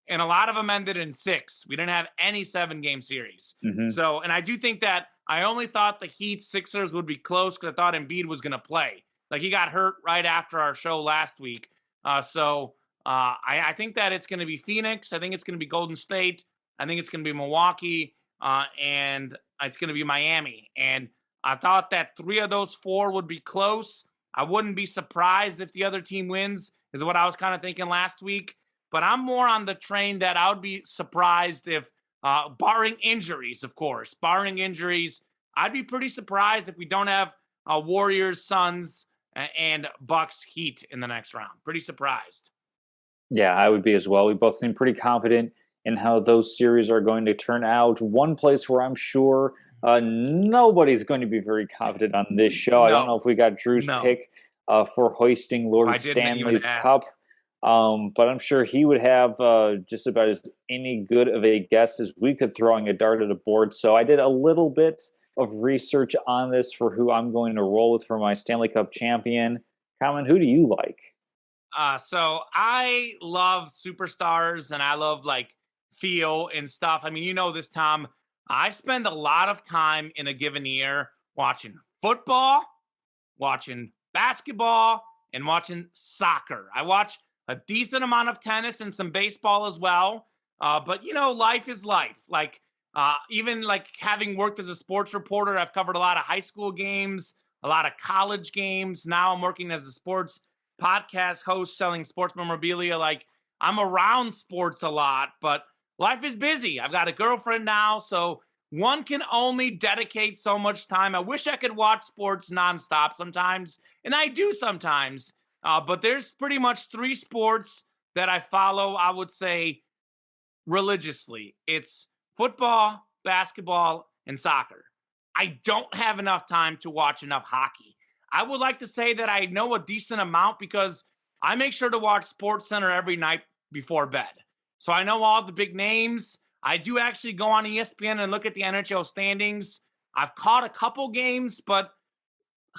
Speaker 1: and a lot of them ended in 6. We didn't have any 7-game series.
Speaker 2: Mm-hmm.
Speaker 1: So, and I do think that I only thought the Heat Sixers would be close because I thought Embiid was going to play. Like, he got hurt right after our show last week. I think that it's going to be Phoenix. I think it's going to be Golden State. I think it's going to be Milwaukee. And it's going to be Miami. And I thought that 3 of those 4 would be close. I wouldn't be surprised if the other team wins, is what I was kind of thinking last week. But I'm more on the train that I would be surprised if, barring injuries, of course, I'd be pretty surprised if we don't have Warriors, Suns, and Bucks Heat in the next round. Pretty surprised.
Speaker 2: Yeah, I would be as well. We both seem pretty confident in how those series are going to turn out. One place where I'm sure nobody's going to be very confident on this show. I don't know if we got Drew's pick for hoisting Lord Stanley's Cup. But I'm sure he would have just about as any good of a guess as we could throwing a dart at a board. So I did a little bit of research on this for who I'm going to roll with for my Stanley Cup champion. Common, who do you like?
Speaker 1: So I love superstars and I love like feel and stuff. I mean, you know this, Tom. I spend a lot of time in a given year watching football, watching basketball, and watching soccer. I watch a decent amount of tennis and some baseball as well. But, you know, life is life. Like, even like having worked as a sports reporter, I've covered a lot of high school games, a lot of college games. Now I'm working as a sports podcast host selling sports memorabilia. Like, I'm around sports a lot, but life is busy. I've got a girlfriend now, so one can only dedicate so much time. I wish I could watch sports nonstop sometimes, and I do sometimes. But there's pretty much 3 sports that I follow, I would say, religiously. It's football, basketball, and soccer. I don't have enough time to watch enough hockey. I would like to say that I know a decent amount because I make sure to watch SportsCenter every night before bed. So I know all the big names. I do actually go on ESPN and look at the NHL standings. I've caught a couple games, but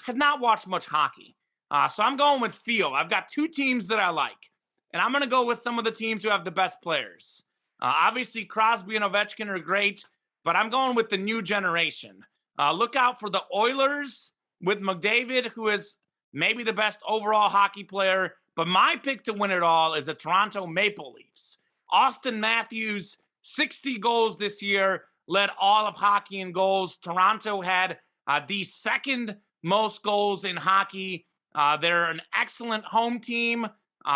Speaker 1: have not watched much hockey. So I'm going with feel. I've got 2 teams that I like, and I'm going to go with some of the teams who have the best players. Obviously, Crosby and Ovechkin are great, but I'm going with the new generation. Look out for the Oilers with McDavid, who is maybe the best overall hockey player. But my pick to win it all is the Toronto Maple Leafs. Austin Matthews, 60 goals this year, led all of hockey in goals. Toronto had the second most goals in hockey. They're an excellent home team.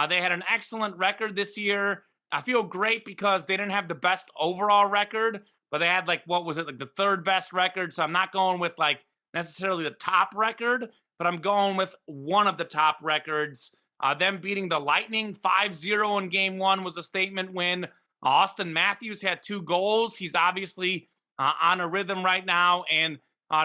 Speaker 1: They had an excellent record this year. I feel great because they didn't have the best overall record, but they had like the 3rd best record. So I'm not going with like necessarily the top record, but I'm going with one of the top records. Them beating the Lightning 5-0 in game 1 was a statement win. Austin Matthews had 2 goals. He's obviously on a rhythm right now. And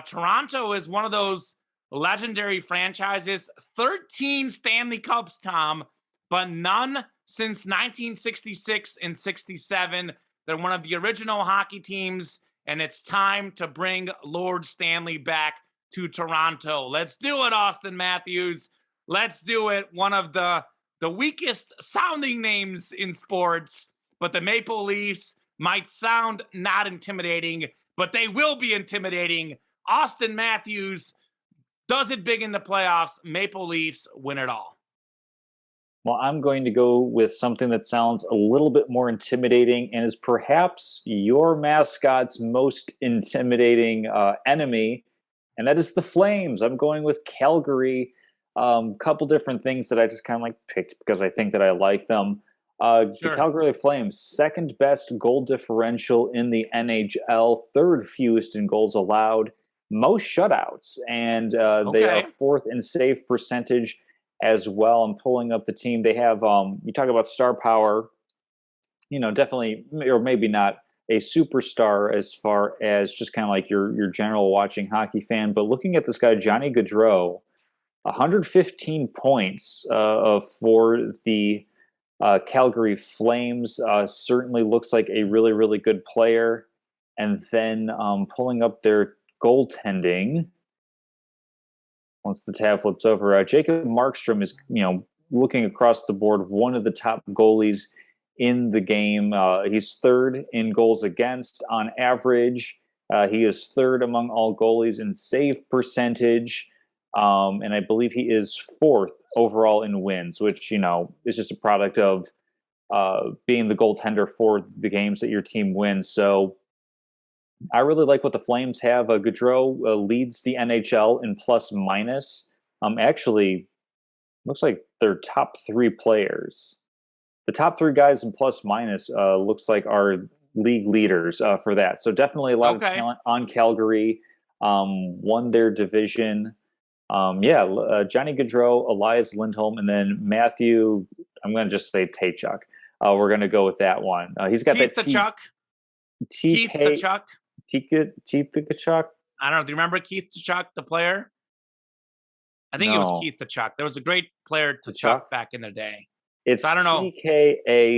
Speaker 1: Toronto is one of those legendary franchises. 13 Stanley Cups, Tom, but none since 1966 and 67. They're one of the original hockey teams, and it's time to bring Lord Stanley back to Toronto. Let's do it, Austin Matthews. Let's do it. One of the weakest sounding names in sports, but the Maple Leafs might sound not intimidating, but they will be intimidating. Austin Matthews does it big in the playoffs. Maple Leafs win it all.
Speaker 2: Well, I'm going to go with something that sounds a little bit more intimidating and is perhaps your mascot's most intimidating enemy, and that is the Flames. I'm going with Calgary. Couple different things that I just kind of like picked because I think that I like them. The Calgary Flames, 2nd best goal differential in the NHL, 3rd fewest in goals allowed, most shutouts, and they are 4th in save percentage as well. I'm pulling up the team. They have, you talk about star power, you know, definitely, or maybe not a superstar as far as just kind of like your general watching hockey fan, but looking at this guy, Johnny Gaudreau, 115 points for the Calgary Flames. Certainly looks like a really, really good player. And then pulling up their goaltending, once the tab flips over, Jacob Markstrom is, you know, looking across the board, one of the top goalies in the game. He's third in goals against on average. He is third among all goalies in save percentage. And I believe he is fourth overall in wins, which, is just a product of being the goaltender for the games that your team wins. So I really like what the Flames have. Gaudreau leads the NHL in plus minus. Actually, looks like their top three players. The top three guys in plus minus looks like are league leaders for that. So definitely a lot of talent on Calgary. Won their division. Johnny Gaudreau, Elias Lindholm, and then Matthew, I'm going to just say Tkachuk. We're going to go with that one. He's got
Speaker 1: Keith
Speaker 2: that
Speaker 1: Tkachuk. Keith Tkachuk.
Speaker 2: Tkachuk?
Speaker 1: I don't know. Do you remember Keith Tkachuk, the player? I think it was Keith Tkachuk. There was a great player, Tkachuk, back in the day.
Speaker 2: It's
Speaker 1: I don't know.
Speaker 2: Tkachuk.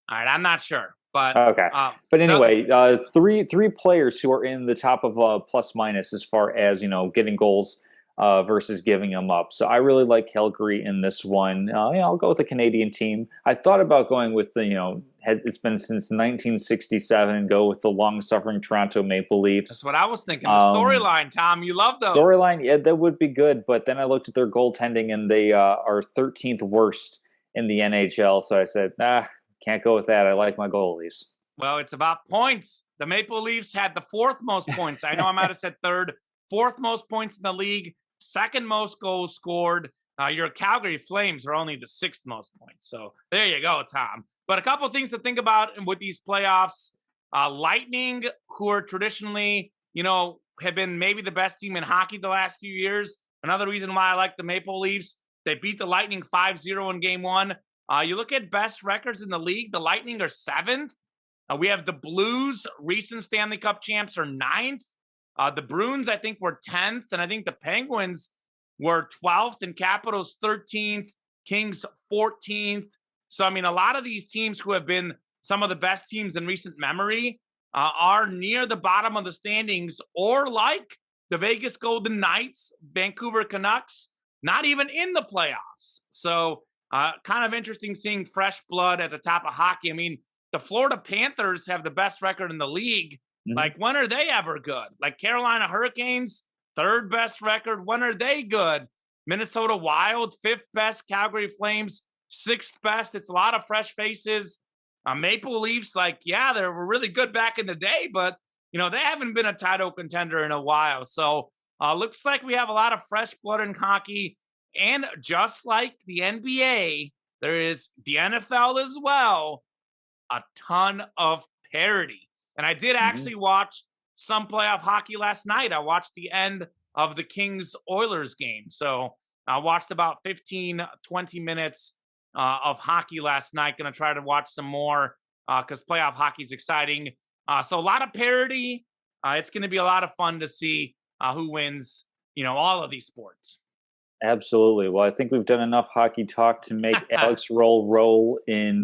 Speaker 1: All right, I'm not sure. But
Speaker 2: okay. But anyway, three players who are in the top of plus minus as far as, getting goals versus giving them up. So I really like Calgary in this one. I'll go with the Canadian team. I thought about going with the, it's been since 1967, and go with the long-suffering Toronto Maple Leafs.
Speaker 1: That's what I was thinking. The storyline, Tom. You love those.
Speaker 2: Storyline, yeah, that would be good. But then I looked at their goaltending, and they are 13th worst in the NHL. So I said, can't go with that. I like my goalies.
Speaker 1: Well, it's about points. The Maple Leafs had the fourth most points. I know I might have said third. Fourth most points in the league. Second most goals scored. Your Calgary Flames are only the sixth most points. So there you go, Tom. But a couple things to think about with these playoffs. Lightning, who are traditionally, have been maybe the best team in hockey the last few years. Another reason why I like the Maple Leafs. They beat the Lightning 5-0 in game one. You look at best records in the league, the Lightning are seventh. We have the Blues, recent Stanley Cup champs, are ninth. The Bruins, I think, were 10th. And I think the Penguins were 12th, and Capitals 13th, Kings 14th. So, a lot of these teams who have been some of the best teams in recent memory are near the bottom of the standings, or like the Vegas Golden Knights, Vancouver Canucks, not even in the playoffs. So, kind of interesting seeing fresh blood at the top of hockey. The Florida Panthers have the best record in the league. Mm-hmm. Like, when are they ever good? Like, Carolina Hurricanes, third best record. When are they good? Minnesota Wild, fifth best. Calgary Flames, sixth best. It's a lot of fresh faces. Maple Leafs, they were really good back in the day, but, they haven't been a title contender in a while. So, looks like we have a lot of fresh blood in hockey. And just like the NBA, there is the NFL as well, a ton of parity. And I did actually watch some playoff hockey last night. I watched the end of the Kings-Oilers game. So I watched about 15, 20 minutes of hockey last night. Going to try to watch some more because playoff hockey is exciting. So a lot of parity. It's going to be a lot of fun to see who wins, all of these sports.
Speaker 2: Absolutely. Well, I think we've done enough hockey talk to make Alex roll in.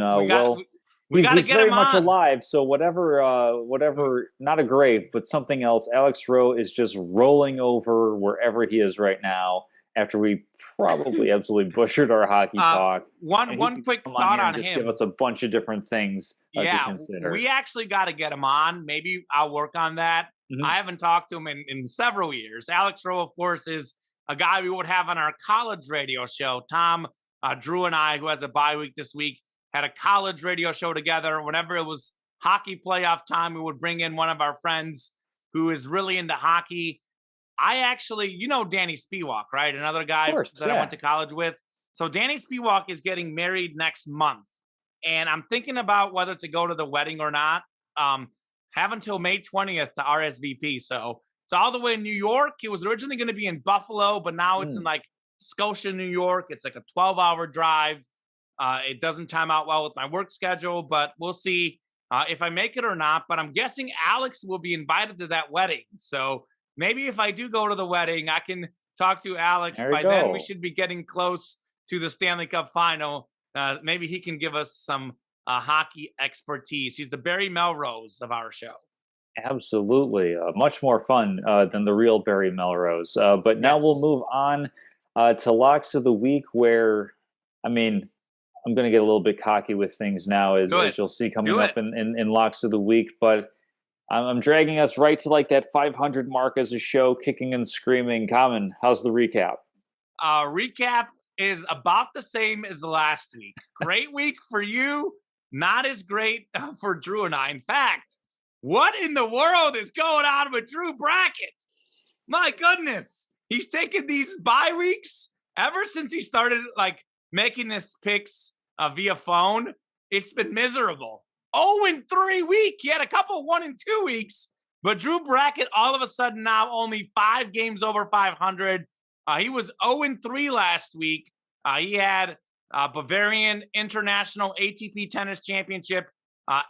Speaker 2: He's very much alive. So whatever, not a grave, but something else. Alex Rowe is just rolling over wherever he is right now. After we probably absolutely butchered our hockey talk.
Speaker 1: One quick thought on him.
Speaker 2: Just give us a bunch of different things to consider.
Speaker 1: We actually got to get him on. Maybe I'll work on that. Mm-hmm. I haven't talked to him in several years. Alex Rowe, of course, is a guy we would have on our college radio show. Tom, Drew, and I, who has a bye week this week, had a college radio show together. Whenever it was hockey playoff time, we would bring in one of our friends who is really into hockey. I actually, Danny Spiewak, right? Another guy I went to college with. So Danny Spiewak is getting married next month. And I'm thinking about whether to go to the wedding or not. Have until May 20th to RSVP. So it's all the way in New York. It was originally going to be in Buffalo, but now it's in Scotia, New York. It's like a 12-hour drive. It doesn't time out well with my work schedule, but we'll see if I make it or not. But I'm guessing Alex will be invited to that wedding. So maybe if I do go to the wedding, I can talk to Alex. By then, we should be getting close to the Stanley Cup final. Maybe he can give us some hockey expertise. He's the Barry Melrose of our show.
Speaker 2: Absolutely. Much more fun than the real Barry Melrose. But now we'll move on to Locks of the Week, where, I'm going to get a little bit cocky with things now, as you'll see coming up in locks of the week. But I'm dragging us right to like that 500 mark as a show, kicking and screaming. Common, how's the recap?
Speaker 1: Recap is about the same as last week. Great week for you, not as great for Drew and I. In fact, what in the world is going on with Drew Brackett? My goodness, he's taken these bye weeks ever since he started like making his picks via phone. It's been miserable. 0-3 week. He had a couple 1-2 weeks, but Drew Brackett all of a sudden now only 5 games over 500. He was 0-3 last week. He had Bavarian International ATP Tennis Championship,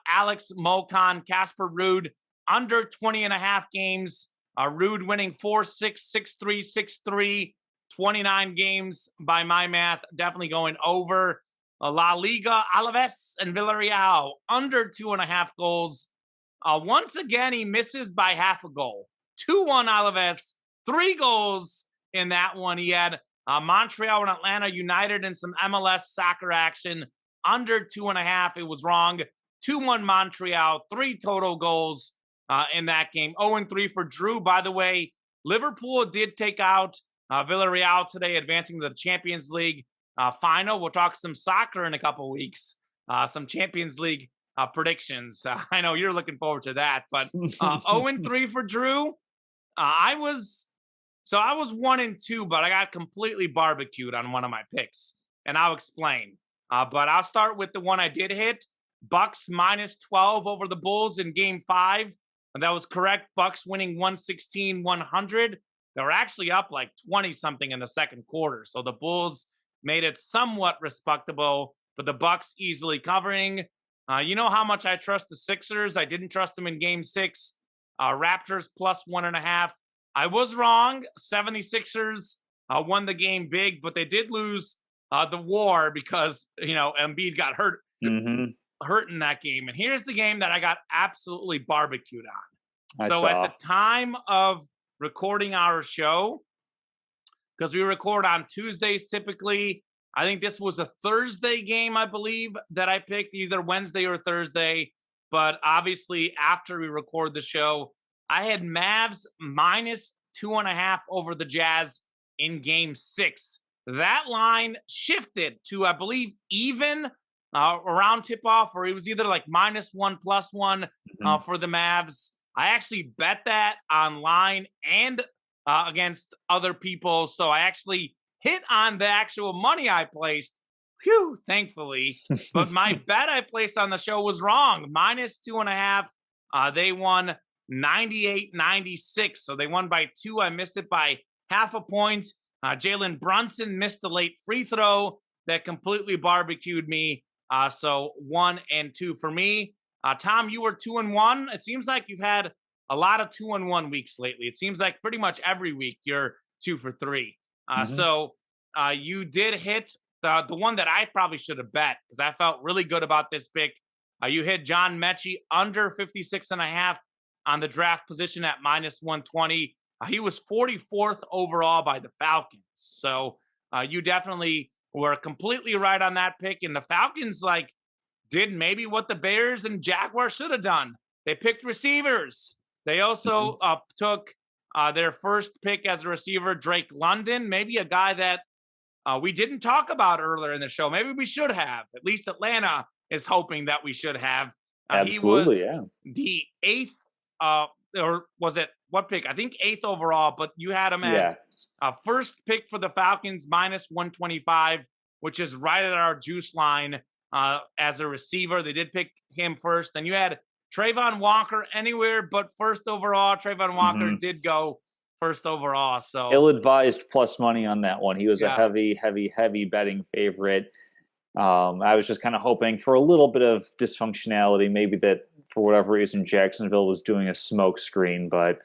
Speaker 1: Alex Molcan, Casper Ruud, under 20.5 games. Ruud winning 4-6, 6-3, 6-3, 29 games by my math. Definitely going over. La Liga, Alaves and Villarreal, under 2.5 goals. Once again, he misses by half a goal. 2-1 Alaves, 3 goals in that one. He had Montreal and Atlanta United in some MLS soccer action, under 2.5. It was wrong. 2-1 Montreal, 3 total goals in that game. 0-3 for Drew. By the way, Liverpool did take out Villarreal today, advancing to the Champions League final. We'll talk some soccer in a couple weeks, some Champions League predictions. I know you're looking forward to that, but 0-3 for Drew. I was 1-2, but I got completely barbecued on one of my picks, and I'll explain. But I'll start with the one I did hit. Bucks -12 over the Bulls in Game 5. And that was correct. Bucks winning 116-100. They were actually up like 20-something in the second quarter. So the Bulls made it somewhat respectable, but the Bucks easily covering. You know how much I trust the Sixers. I didn't trust them in Game 6. Raptors +1.5. I was wrong. 76ers won the game big, but they did lose the war because, Embiid got hurt. Hurt in that game. And here's the game that I got absolutely barbecued on. At the time of recording our show, because we record on Tuesdays typically, I think this was a Thursday game, I believe, that I picked, either Wednesday or Thursday. But obviously, after we record the show, I had Mavs -2.5 over the Jazz in Game 6. That line shifted to, I believe, even around tip-off, or it was either like -1, +1 for the Mavs. I actually bet that online and against other people, so I actually hit on the actual money I placed. Whew, thankfully. But my bet I placed on the show was wrong. -2.5. They won 98-96, so they won by 2. I missed it by half a point. Jalen Brunson missed a late free throw that completely barbecued me. So 1 and 2 for me. Tom, you were 2-1. It seems like you've had a lot of 2-1 weeks lately. It seems like pretty much every week you're 2 for 3. So you did hit the one that I probably should have bet, because I felt really good about this pick. You hit John Mechie under 56.5 on the draft position at -120. He was 44th overall by the Falcons. So you definitely were completely right on that pick. And the Falcons did maybe what the Bears and Jaguars should have done. They picked receivers. They also took their first pick as a receiver, Drake London, maybe a guy that we didn't talk about earlier in the show. Maybe we should have. At least Atlanta is hoping that we should have.
Speaker 2: Absolutely,
Speaker 1: he was the 8th, or was it what pick? I think 8th overall, but you had him as first pick for the Falcons, -125, which is right at our juice line as a receiver. They did pick him first. And you had Trayvon Walker anywhere but first overall. Trayvon Walker did go first overall. So
Speaker 2: ill-advised plus money on that one. He was a heavy betting favorite. I was just kind of hoping for a little bit of dysfunctionality, maybe that for whatever reason Jacksonville was doing a smoke screen, but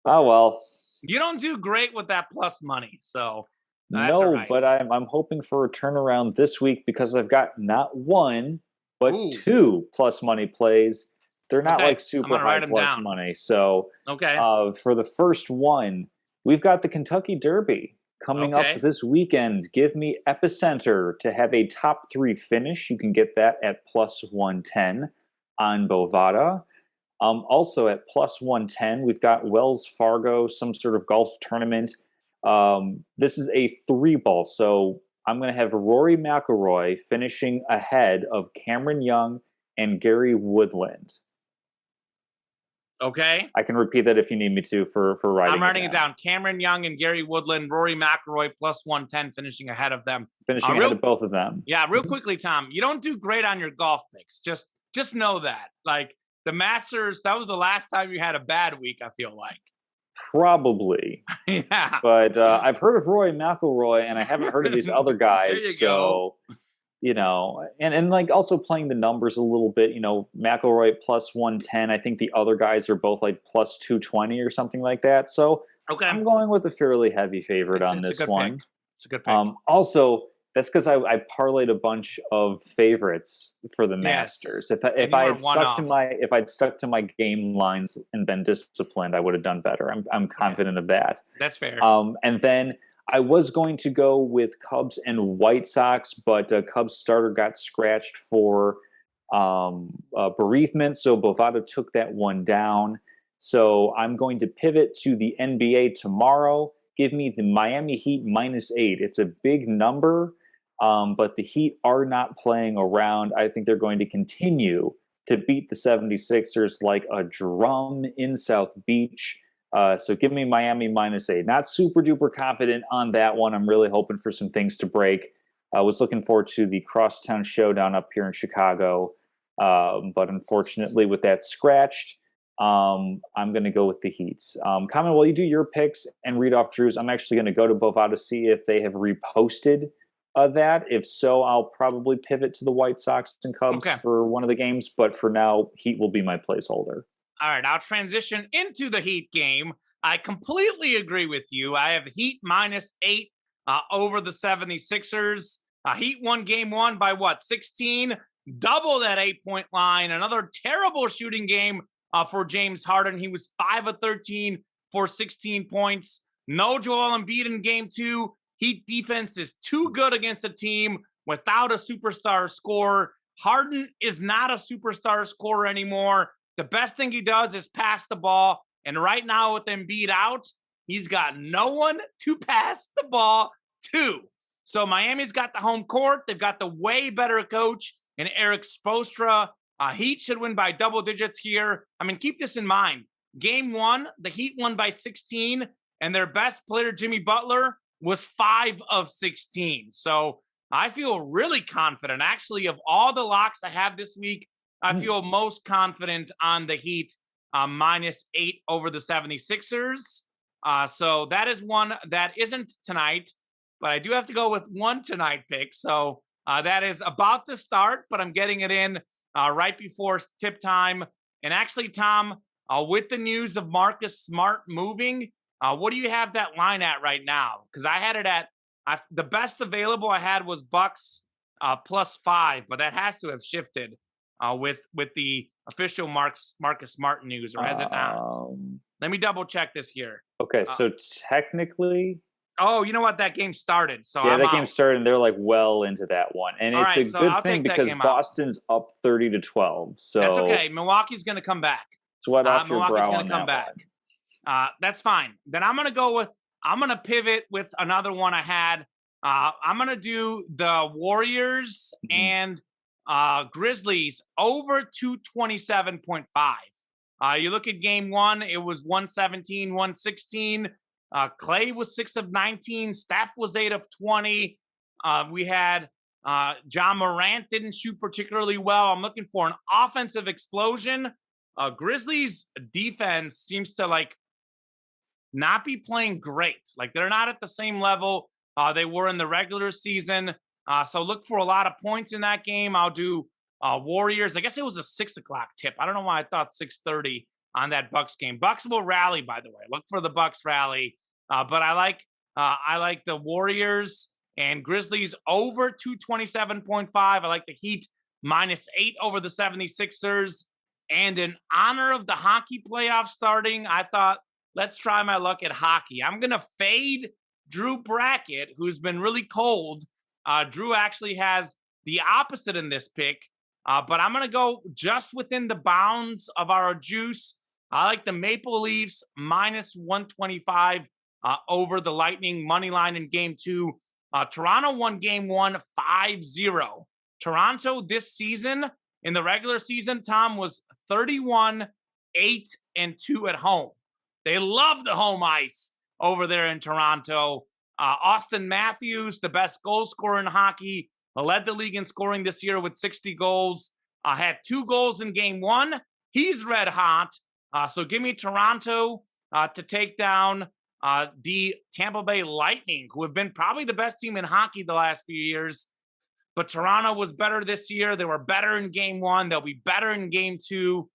Speaker 2: oh well.
Speaker 1: You don't do great with that plus money, so
Speaker 2: that's no, right. But I'm hoping for a turnaround this week because I've got not one but 2 plus money plays. They're not super high plus money. So for the first one, we've got the Kentucky Derby. Coming up this weekend, give me Epicenter to have a top 3 finish. You can get that at plus 110 on Bovada. Also at plus 110, we've got Wells Fargo, some sort of golf tournament. This is a 3-ball, so I'm going to have Rory McIlroy finishing ahead of Cameron Young and Gary Woodland.
Speaker 1: Okay.
Speaker 2: I can repeat that if you need me to for writing.
Speaker 1: I'm writing it down. Cameron Young and Gary Woodland, Rory McIlroy plus 110 finishing ahead of them.
Speaker 2: Finishing ahead of both of them.
Speaker 1: Yeah, real quickly, Tom, you don't do great on your golf picks. Just know that. Like the Masters, that was the last time you had a bad week, I feel like.
Speaker 2: Probably.
Speaker 1: Yeah.
Speaker 2: But I've heard of Rory McIlroy and I haven't heard of these other guys.
Speaker 1: Go.
Speaker 2: You know, and like also playing the numbers a little bit, you know, McIlroy plus 110. I think the other guys are both like plus 220 or something like that. So I'm going with a fairly heavy favorite on this one.
Speaker 1: Pick. It's a good pick.
Speaker 2: Also, that's because I parlayed a bunch of favorites for the Masters. If I'd stuck to my game lines and been disciplined, I would have done better. I'm confident of that.
Speaker 1: That's fair.
Speaker 2: And then I was going to go with Cubs and White Sox, but Cubs starter got scratched for bereavement, so Bovada took that one down. So I'm going to pivot to the NBA tomorrow. Give me the Miami Heat -8. It's a big number, but the Heat are not playing around. I think they're going to continue to beat the 76ers like a drum in South Beach. So give me Miami -8. Not super duper confident on that one. I'm really hoping for some things to break. I was looking forward to the Crosstown Showdown up here in Chicago. But unfortunately with that scratched, I'm going to go with the Heat. Common, while you do your picks and read off Drew's, I'm actually going to go to Bovada to see if they have reposted that. If so, I'll probably pivot to the White Sox and Cubs for one of the games. But for now, Heat will be my placeholder.
Speaker 1: All right, I'll transition into the Heat game. I completely agree with you. I have Heat -8 over the 76ers. Heat won game 1 by 16? Double that 8-point line. Another terrible shooting game for James Harden. He was 5 of 13 for 16 points. No Joel Embiid in game 2. Heat defense is too good against a team without a superstar scorer. Harden is not a superstar scorer anymore. The best thing he does is pass the ball. And right now with Embiid out, he's got no one to pass the ball to. So Miami's got the home court. They've got the way better coach in Eric Spoelstra. Heat should win by double digits here. I mean, keep this in mind. Game 1, the Heat won by 16, and their best player, Jimmy Butler, was 5 of 16. So I feel really confident. Actually, of all the locks I have this week, I feel most confident on the Heat -8 over the 76ers. So that is one that isn't tonight, but I do have to go with one tonight pick. So that is about to start, but I'm getting it in right before tip time. And actually, Tom, with the news of Marcus Smart moving, what do you have that line at right now? Because I had it at the best available I had was Bucks +5, but that has to have shifted. With the official Marcus Smart news, or has it not? Let me double check this here.
Speaker 2: Okay, so technically...
Speaker 1: Oh, you know what? That game started. So
Speaker 2: yeah, that game started, and they're like well into that one. And it's a good thing because Boston's up 30-12. So
Speaker 1: that's okay. Milwaukee's going to come back.
Speaker 2: Sweat off your brow.
Speaker 1: Milwaukee's going to come back. That's fine. Then I'm going to pivot with another one I had. I'm going to do the Warriors and Grizzlies over 227.5. You look at game 1, it was 117, 116. Clay was 6 of 19. Steph was 8 of 20. We had John Morant didn't shoot particularly well. I'm looking for an offensive explosion. Grizzlies defense seems to not be playing great. Like they're not at the same level they were in the regular season. So look for a lot of points in that game. I'll do Warriors. I guess it was a 6 o'clock tip. I don't know why I thought 6:30 on that Bucks game. Bucks will rally, by the way. Look for the Bucks rally. But I like the Warriors and Grizzlies over 227.5. I like the Heat -8 over the 76ers. And in honor of the hockey playoffs starting, I thought, let's try my luck at hockey. I'm going to fade Drew bracket, who's been really cold. Drew actually has the opposite in this pick, but I'm going to go just within the bounds of our juice. I like the Maple Leafs minus 125 over the Lightning money line in game 2. Toronto won game 1 5-0. Toronto this season in the regular season, Tom, was 31-8-2 at home. They love the home ice over there in Toronto. Austin Matthews, the best goal scorer in hockey, led the league in scoring this year with 60 goals. Had 2 goals in game 1. He's red hot. So give me Toronto to take down the Tampa Bay Lightning, who have been probably the best team in hockey the last few years. But Toronto was better this year. They were better in game 1. They'll be better in game 2.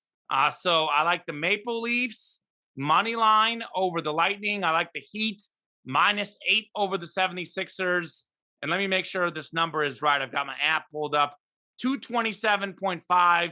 Speaker 1: So I like the Maple Leafs money line over the Lightning. I like the Heat minus 8 over the 76ers. And let me make sure this number is right. I've got my app pulled up. 227.5.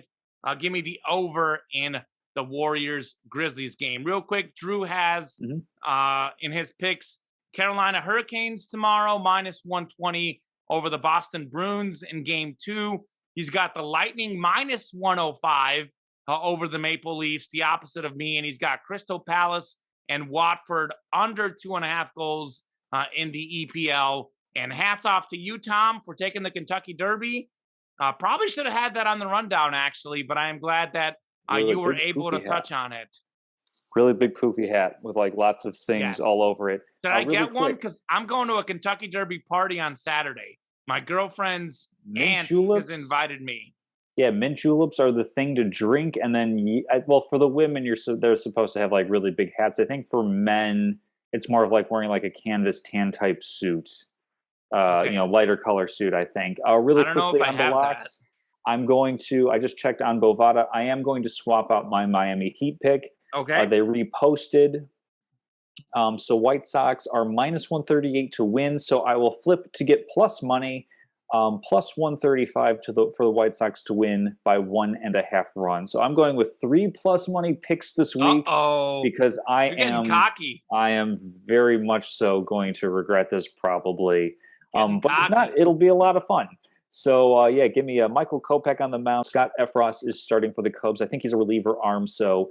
Speaker 1: Give me the over in the Warriors-Grizzlies game. Real quick, Drew has in his picks Carolina Hurricanes tomorrow, minus 120 over the Boston Bruins in game 2. He's got the Lightning minus 105 over the Maple Leafs, the opposite of me. And he's got Crystal Palace and Watford under 2.5 goals in the EPL. And hats off to you, Tom, for taking the Kentucky Derby. Probably should have had that on the rundown, actually, but I am glad that you were able to touch on it.
Speaker 2: Really big poofy hat with like lots of things all over it.
Speaker 1: Did I get one? Because I'm going to a Kentucky Derby party on Saturday. My girlfriend's aunt has invited me.
Speaker 2: Yeah, mint juleps are the thing to drink. And then, well, for the women, they're supposed to have like really big hats. I think for men, it's more of like wearing like a canvas tan type suit. Lighter color suit, I think. Really quickly on the locks, I just checked on Bovada. I am going to swap out my Miami Heat pick.
Speaker 1: Okay.
Speaker 2: They reposted. So White Sox are minus 138 to win. So I will flip to get plus money, plus 135 for the White Sox to win by 1.5 runs. So I'm going with 3 plus money picks this week because
Speaker 1: You're getting cocky.
Speaker 2: I am very much so going to regret this probably. But if not, it'll be a lot of fun. So, give me Michael Kopech on the mound. Scott Efros is starting for the Cubs. I think he's a reliever arm. So,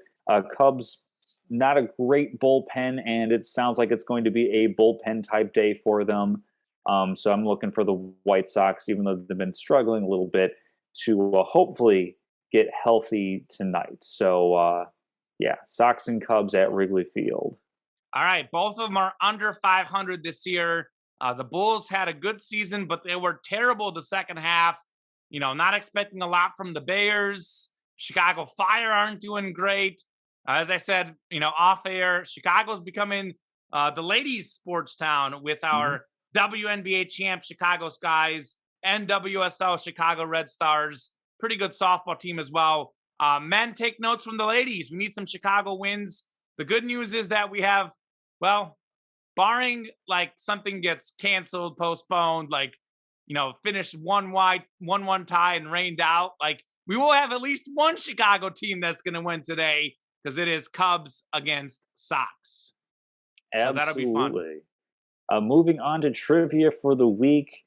Speaker 2: Cubs, not a great bullpen, and it sounds like it's going to be a bullpen-type day for them. So I'm looking for the White Sox, even though they've been struggling a little bit, to hopefully get healthy tonight. So, Sox and Cubs at Wrigley Field.
Speaker 1: All right, both of them are under 500 this year. The Bulls had a good season, but they were terrible the second half. Not expecting a lot from the Bears. Chicago Fire aren't doing great. As I said, off air, Chicago's becoming the ladies' sports town with our WNBA champ Chicago Skies and WSL Chicago Red Stars. Pretty good softball team as well. Men, take notes from the ladies. We need some Chicago wins. The good news is that we have, barring like something gets canceled, postponed, finished 1-1 tie and rained out, we will have at least one Chicago team that's going to win today because it is Cubs against Sox.
Speaker 2: Absolutely.
Speaker 1: So that'll be fun.
Speaker 2: Moving on to trivia for the week.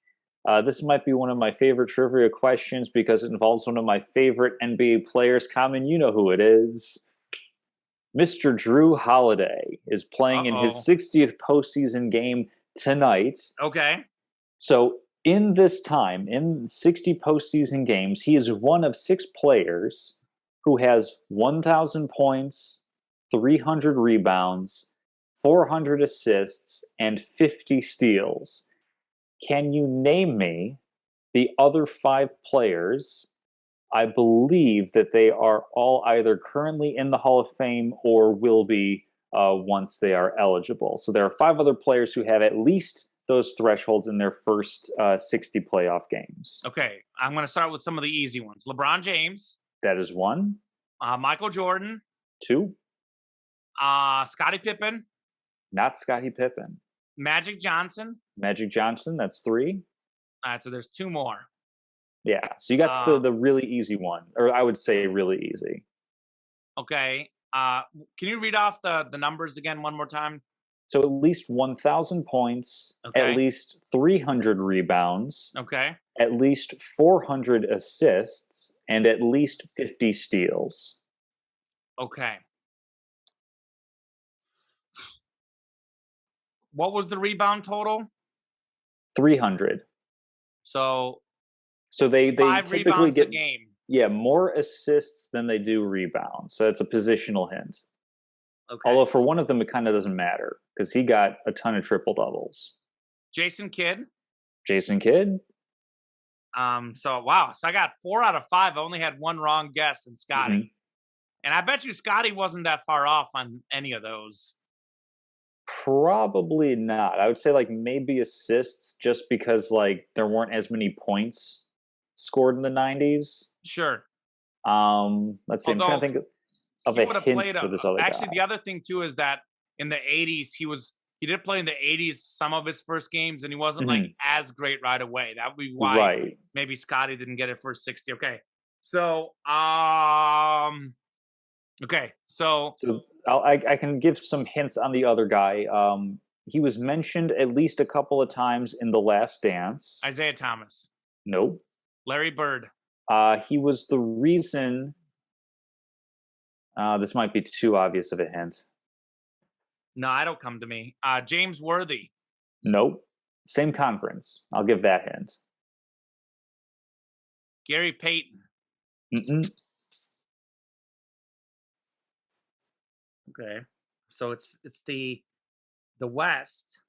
Speaker 2: This might be one of my favorite trivia questions because it involves one of my favorite NBA players. Common, you know who it is. Mr. Drew Holiday is playing in his 60th postseason game tonight.
Speaker 1: Okay.
Speaker 2: So in this time, in 60 postseason games, he is one of 6 players who has 1,000 points, 300 rebounds, 400 assists, and 50 steals. Can you name me the other 5 players? I believe that they are all either currently in the Hall of Fame or will be once they are eligible. So there are 5 other players who have at least those thresholds in their first 60 playoff games.
Speaker 1: Okay, I'm going to start with some of the easy ones. LeBron James.
Speaker 2: That is 1.
Speaker 1: Michael Jordan.
Speaker 2: 2.
Speaker 1: Scottie Pippen.
Speaker 2: Not Scottie Pippen.
Speaker 1: Magic Johnson.
Speaker 2: Magic Johnson, that's 3.
Speaker 1: All right, so there's 2 more.
Speaker 2: Yeah, so you got the really easy one, or I would say really easy.
Speaker 1: Okay. Can you read off the numbers again one more time?
Speaker 2: So at least 1,000 points, at
Speaker 1: Okay.
Speaker 2: least 300 rebounds,
Speaker 1: Okay.
Speaker 2: at least 400 assists, and at least 50 steals.
Speaker 1: Okay. What was the rebound total?
Speaker 2: 300.
Speaker 1: So
Speaker 2: So they
Speaker 1: 5
Speaker 2: typically
Speaker 1: rebounds a
Speaker 2: get
Speaker 1: game.
Speaker 2: more assists than they do rebounds. So that's a positional hint.
Speaker 1: Okay.
Speaker 2: Although for one of them it kind of doesn't matter because he got a ton of triple doubles.
Speaker 1: Jason Kidd.
Speaker 2: Jason Kidd.
Speaker 1: So wow. So I got 4 out of 5. I only had one wrong guess in Scotty.
Speaker 2: Mhm.
Speaker 1: And I bet you Scotty wasn't that far off on any of those.
Speaker 2: Probably not. I would say like maybe assists just because like there weren't as many points scored in the 90s.
Speaker 1: Sure.
Speaker 2: Let's see. I'm trying to think of
Speaker 1: He
Speaker 2: a
Speaker 1: would have
Speaker 2: hint
Speaker 1: played
Speaker 2: for this other
Speaker 1: actually
Speaker 2: guy.
Speaker 1: the other thing too is that in the 80s he did play in the 80s some of his first games and he wasn't like as great right away. That would be why
Speaker 2: Right.
Speaker 1: maybe Scotty didn't get it for 60. Okay. So okay. So
Speaker 2: I can give some hints on the other guy. He was mentioned at least a couple of times in The Last Dance.
Speaker 1: Isaiah Thomas.
Speaker 2: Nope.
Speaker 1: Larry Bird.
Speaker 2: He was the reason. This might be too obvious of a hint.
Speaker 1: No, I don't come to me. James Worthy.
Speaker 2: Nope. Same conference. I'll give that hint.
Speaker 1: Gary Payton.
Speaker 2: Mm-mm.
Speaker 1: Okay. So it's the West.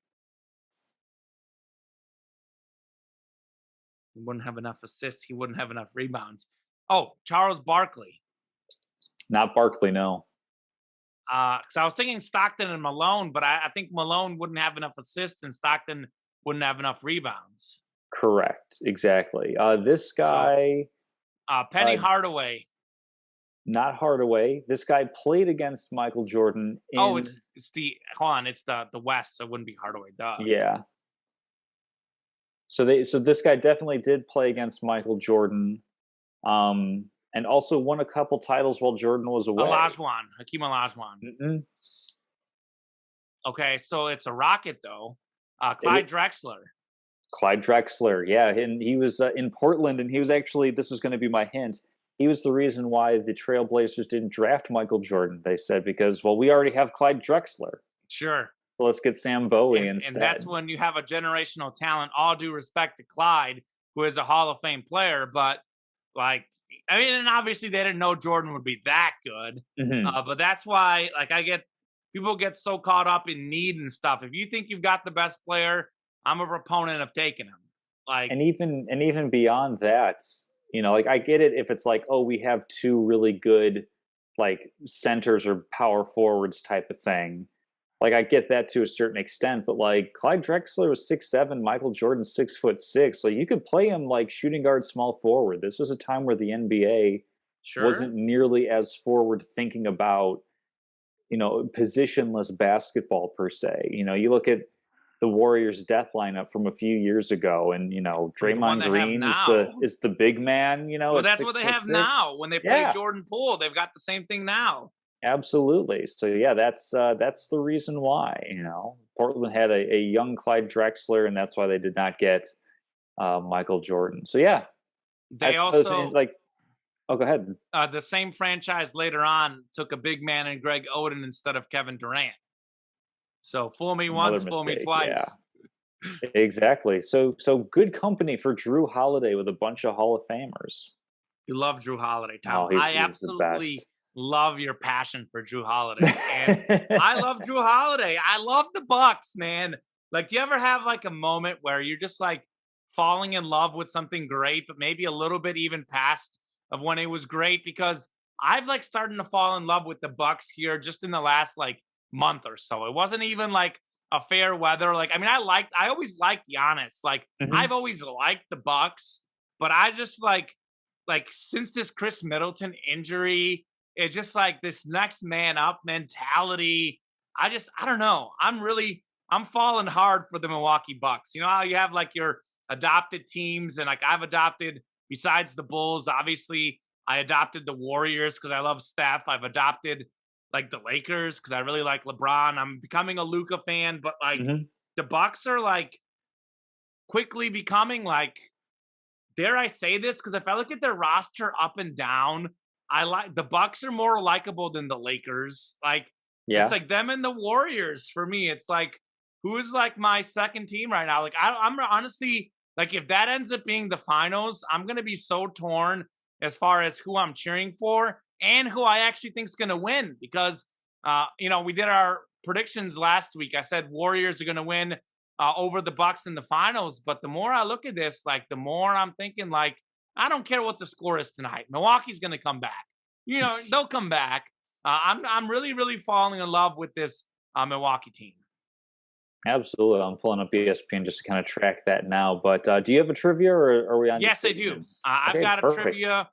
Speaker 1: He wouldn't have enough assists. He wouldn't have enough rebounds. Oh, Charles Barkley.
Speaker 2: Not Barkley, no.
Speaker 1: Because I was thinking Stockton and Malone, but I think Malone wouldn't have enough assists and Stockton wouldn't have enough rebounds.
Speaker 2: Correct. Exactly. This guy.
Speaker 1: Penny Hardaway.
Speaker 2: Not Hardaway. This guy played against Michael Jordan.
Speaker 1: It's the West, so it wouldn't be Hardaway. Duh.
Speaker 2: Yeah. So this guy definitely did play against Michael Jordan, and also won a couple titles while Jordan was away.
Speaker 1: Hakeem Olajuwon.
Speaker 2: Mm-mm.
Speaker 1: Okay, so it's a Rocket though. Clyde Drexler.
Speaker 2: Clyde Drexler, yeah, and he was in Portland, and he was actually, this was going to be my hint, he was the reason why the Trailblazers didn't draft Michael Jordan, they said, because, well, we already have Clyde Drexler.
Speaker 1: Sure.
Speaker 2: So let's get Sam Bowie instead.
Speaker 1: And that's when you have a generational talent, all due respect to Clyde, who is a Hall of Fame player, but, like, I mean, and obviously they didn't know Jordan would be that good, but that's why, like, people get so caught up in need and stuff. If you think you've got the best player, I'm a proponent of taking him. Like,
Speaker 2: and even beyond that, you know, like I get it if it's like, oh, we have two really good like centers or power forwards type of thing. Like I get that to a certain extent, but like Clyde Drexler was 6'7", Michael Jordan 6'6". So you could play him like shooting guard, small forward. This was a time where the NBA wasn't nearly as forward thinking about, you know, positionless basketball per se. You know, you look at the Warriors' death lineup from a few years ago, and you know, Draymond Green is the big man. You know,
Speaker 1: well, that's what they have now. When they play Jordan Poole, they've got the same thing now.
Speaker 2: Absolutely. So yeah, that's the reason why. You know, Portland had a young Clyde Drexler, and that's why they did not get Michael Jordan. So yeah,
Speaker 1: they also
Speaker 2: like. Oh, go ahead.
Speaker 1: The same franchise later on took a big man in Greg Oden instead of Kevin Durant. So fool me once, fool me twice.
Speaker 2: Yeah. Exactly. So good company for Drew Holiday with a bunch of Hall of Famers.
Speaker 1: You love Drew Holiday, Tom.
Speaker 2: Oh,
Speaker 1: I absolutely love your passion for Drew Holiday. And I love Drew Holiday. I love the Bucks, man. Like, do you ever have like a moment where you're just like falling in love with something great, but maybe a little bit even past of when it was great? Because I've like starting to fall in love with the Bucks here just in the last like month or so. It wasn't even like a fair weather. Like, I mean, I always liked Giannis. Like, I've always liked the Bucks, but I just like since this Chris Middleton injury, it's just like this next man up mentality. I don't know. I'm falling hard for the Milwaukee Bucks. You know how you have like your adopted teams, and like I've adopted, besides the Bulls, obviously I adopted the Warriors because I love Steph. I've adopted like the Lakers because I really like LeBron. I'm becoming a Luka fan, but like
Speaker 2: Hmm.
Speaker 1: the Bucks are like quickly becoming like, dare I say this? Because if I look at their roster up and down, I like the Bucks are more likable than the Lakers. Like it's
Speaker 2: Yeah.
Speaker 1: like them and the Warriors for me. It's like who is like my second team right now? Like I'm honestly like if that ends up being the finals, I'm gonna be so torn as far as who I'm cheering for and who I actually think is gonna win because we did our predictions last week. I said Warriors are gonna win over the Bucks in the finals. But the more I look at this, like the more I'm thinking, like I don't care what the score is tonight. Milwaukee's going to come back. They'll come back. I'm really really falling in love with this Milwaukee team.
Speaker 2: Absolutely. I'm pulling up ESPN just to kind of track that now. But do you have a trivia, or are we on?
Speaker 1: Yes, I do. I've
Speaker 2: Okay,
Speaker 1: got a
Speaker 2: perfect.
Speaker 1: trivia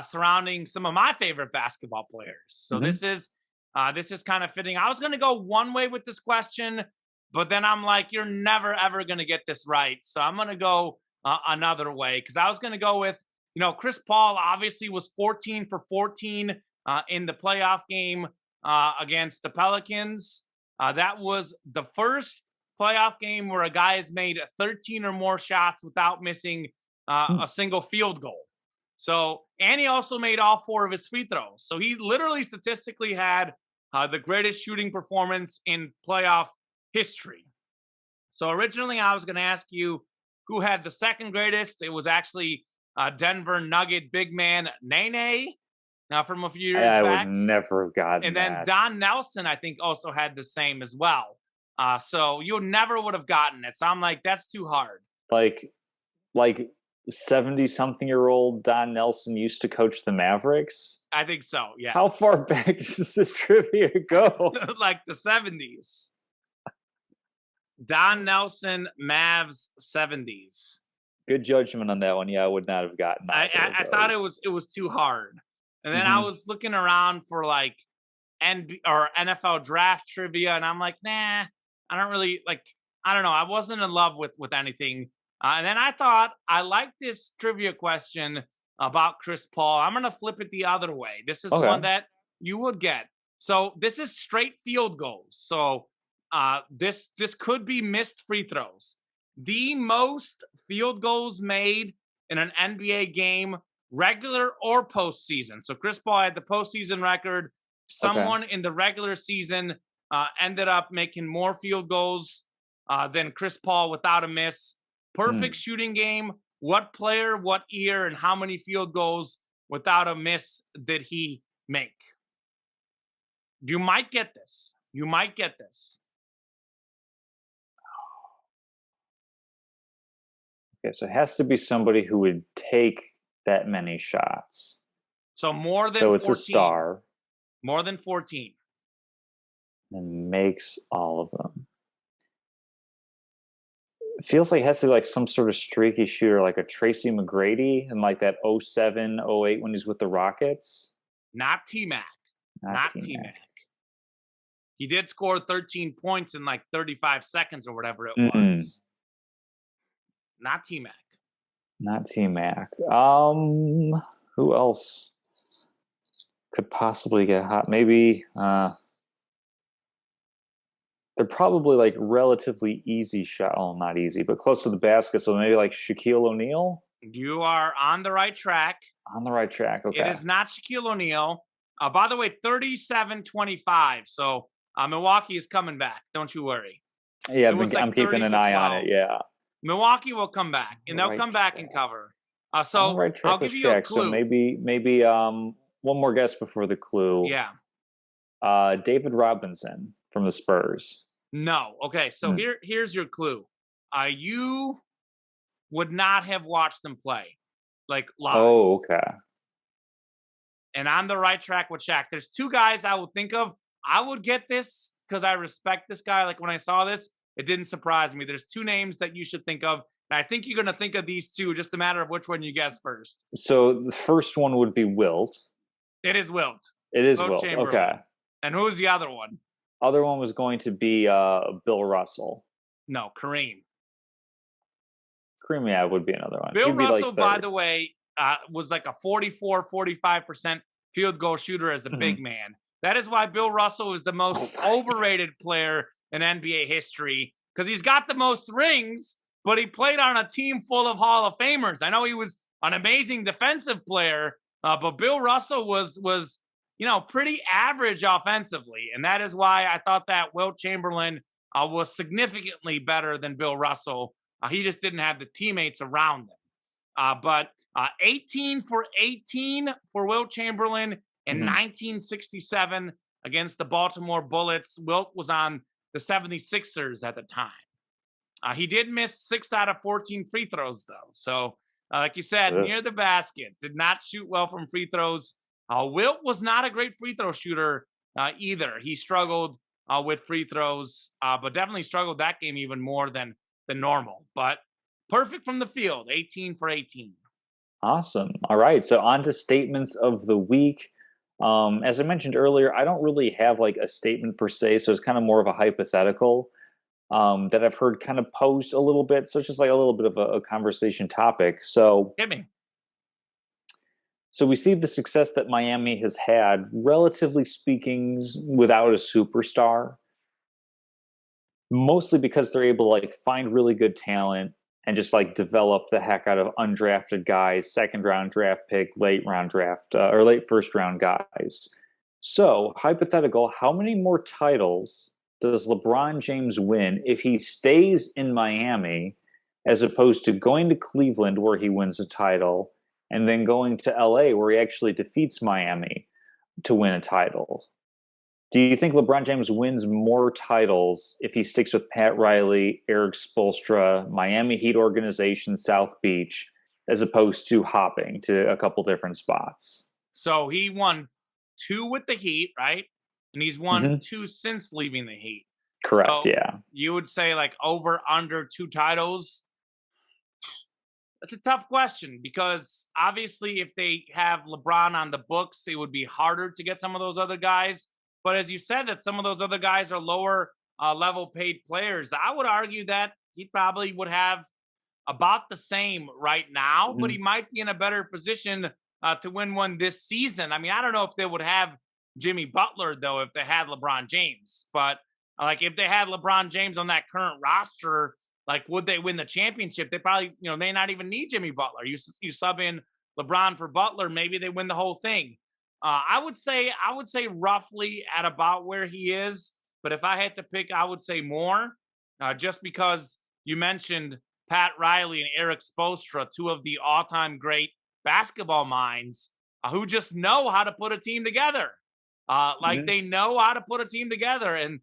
Speaker 1: surrounding some of my favorite basketball players. So
Speaker 2: Mhm.
Speaker 1: this is kind of fitting. I was going to go one way with this question, but then I'm like, you're never ever going to get this right. So I'm going to go another way because I was going to go with, Chris Paul obviously was 14 for 14 in the playoff game against the Pelicans. That was the first playoff game where a guy has made 13 or more shots without missing a single field goal. So, and he also made all 4 of his free throws. So he literally statistically had the greatest shooting performance in playoff history. So originally I was going to ask you who had the second greatest. It was actually Denver Nugget big man Nene from a few years
Speaker 2: I would
Speaker 1: back.
Speaker 2: never have gotten
Speaker 1: And then
Speaker 2: that.
Speaker 1: Don Nelson, I think, also had the same as well. So you never would have gotten it. So I'm like, that's too hard.
Speaker 2: Like 70-something-year-old Don Nelson used to coach the Mavericks.
Speaker 1: I think so, yeah.
Speaker 2: How far back does this trivia go?
Speaker 1: Like the 70s. Don Nelson, Mavs, 70s.
Speaker 2: Good judgment on that one. Yeah, I would not have gotten that.
Speaker 1: I thought it was too hard. And then I was looking around for like NFL draft trivia, and I'm like, nah, I don't really like. I don't know. I wasn't in love with anything. And then I thought I like this trivia question about Chris Paul. I'm gonna flip it the other way. This is one that you would get. So this is straight field goals. So this could be missed free throws. The most field goals made in an NBA game, regular or postseason. So Chris Paul had the postseason record. Someone in the regular season ended up making more field goals than Chris Paul without a miss. Perfect shooting game. What player, what year, and how many field goals without a miss did he make? You might get this. You might get this.
Speaker 2: Okay, so it has to be somebody who would take that many shots.
Speaker 1: So more than 14.
Speaker 2: So it's a star.
Speaker 1: More than 14.
Speaker 2: And makes all of them. It feels like it has to be like some sort of streaky shooter, like a Tracy McGrady in like that 07, 08 when he's with the Rockets.
Speaker 1: Not T-Mac. Not T-Mac. He did score 13 points in like 35 seconds or whatever it was. Not T-Mac.
Speaker 2: Not T-Mac. Who else could possibly get hot? Maybe they're probably like relatively easy shot. Oh, not easy, but close to the basket. So maybe like Shaquille O'Neal.
Speaker 1: You are on the right track.
Speaker 2: On the right track. Okay.
Speaker 1: It is not Shaquille O'Neal. By the way, 37-25. So Milwaukee is coming back. Don't you worry.
Speaker 2: Yeah, I'm keeping an eye on it. Yeah.
Speaker 1: Milwaukee will come back, and they'll come back and cover. So I'll give you a clue.
Speaker 2: So maybe one more guess before the clue.
Speaker 1: Yeah.
Speaker 2: David Robinson from the Spurs.
Speaker 1: No. Okay. So here's your clue. You would not have watched them play, like live.
Speaker 2: Oh, okay.
Speaker 1: And on the right track with Shaq. There's 2 guys I would think of. I would get this because I respect this guy. Like when I saw this, it didn't surprise me. There's 2 names that you should think of. And I think you're going to think of these 2, just a matter of which one you guess first.
Speaker 2: So the first one would be Wilt.
Speaker 1: It is Wilt.
Speaker 2: It is Wilt. Okay.
Speaker 1: And who's the other one?
Speaker 2: Other one was going to be Bill Russell.
Speaker 1: No, Kareem.
Speaker 2: Kareem, yeah, would be another one.
Speaker 1: Bill Russell, by the way, was like a 44, 45% field goal shooter as a big man. That is why Bill Russell is the most overrated player in NBA history, because he's got the most rings, but he played on a team full of Hall of Famers. I know he was an amazing defensive player, but Bill Russell was pretty average offensively, and that is why I thought that Wilt Chamberlain was significantly better than Bill Russell. He just didn't have the teammates around him. But 18 for 18 for Wilt Chamberlain in 1967 against the Baltimore Bullets. Wilt was on the 76ers at the time. He did miss 6 out of 14 free throws, though. So, like you said, near the basket. Did not shoot well from free throws. Wilt was not a great free throw shooter either. He struggled with free throws, but definitely struggled that game even more than normal. But perfect from the field, 18 for 18.
Speaker 2: Awesome. All right. So on to statements of the week. As I mentioned earlier, I don't really have like a statement per se, so it's kind of more of a hypothetical that I've heard kind of posed a little bit. So it's just like a little bit of a conversation topic. So
Speaker 1: hit me.
Speaker 2: So we see the success that Miami has had, relatively speaking, without a superstar, mostly because they're able to like find really good talent and just like develop the heck out of undrafted guys, second round draft pick, late round draft or late first round guys. So hypothetical, how many more titles does LeBron James win if he stays in Miami as opposed to going to Cleveland where he wins a title and then going to LA where he actually defeats Miami to win a title? Do you think LeBron James wins more titles if he sticks with Pat Riley, Eric Spoelstra, Miami Heat organization, South Beach, as opposed to hopping to a couple different spots?
Speaker 1: So he won 2 with the Heat, right? And he's won 2 since leaving the Heat.
Speaker 2: Correct,
Speaker 1: so
Speaker 2: yeah.
Speaker 1: You would say like over, under 2 titles? That's a tough question because obviously if they have LeBron on the books, it would be harder to get some of those other guys. But as you said, that some of those other guys are lower level paid players. I would argue that he probably would have about the same right now, but he might be in a better position to win one this season. I mean, I don't know if they would have Jimmy Butler, though, if they had LeBron James. But like if they had LeBron James on that current roster, like would they win the championship? They probably, may not even need Jimmy Butler. You sub in LeBron for Butler, maybe they win the whole thing. I would say roughly at about where he is, but if I had to pick, I would say more, just because you mentioned Pat Riley and Eric Spoelstra, 2 of the all-time great basketball minds who just know how to put a team together. They know how to put a team together, and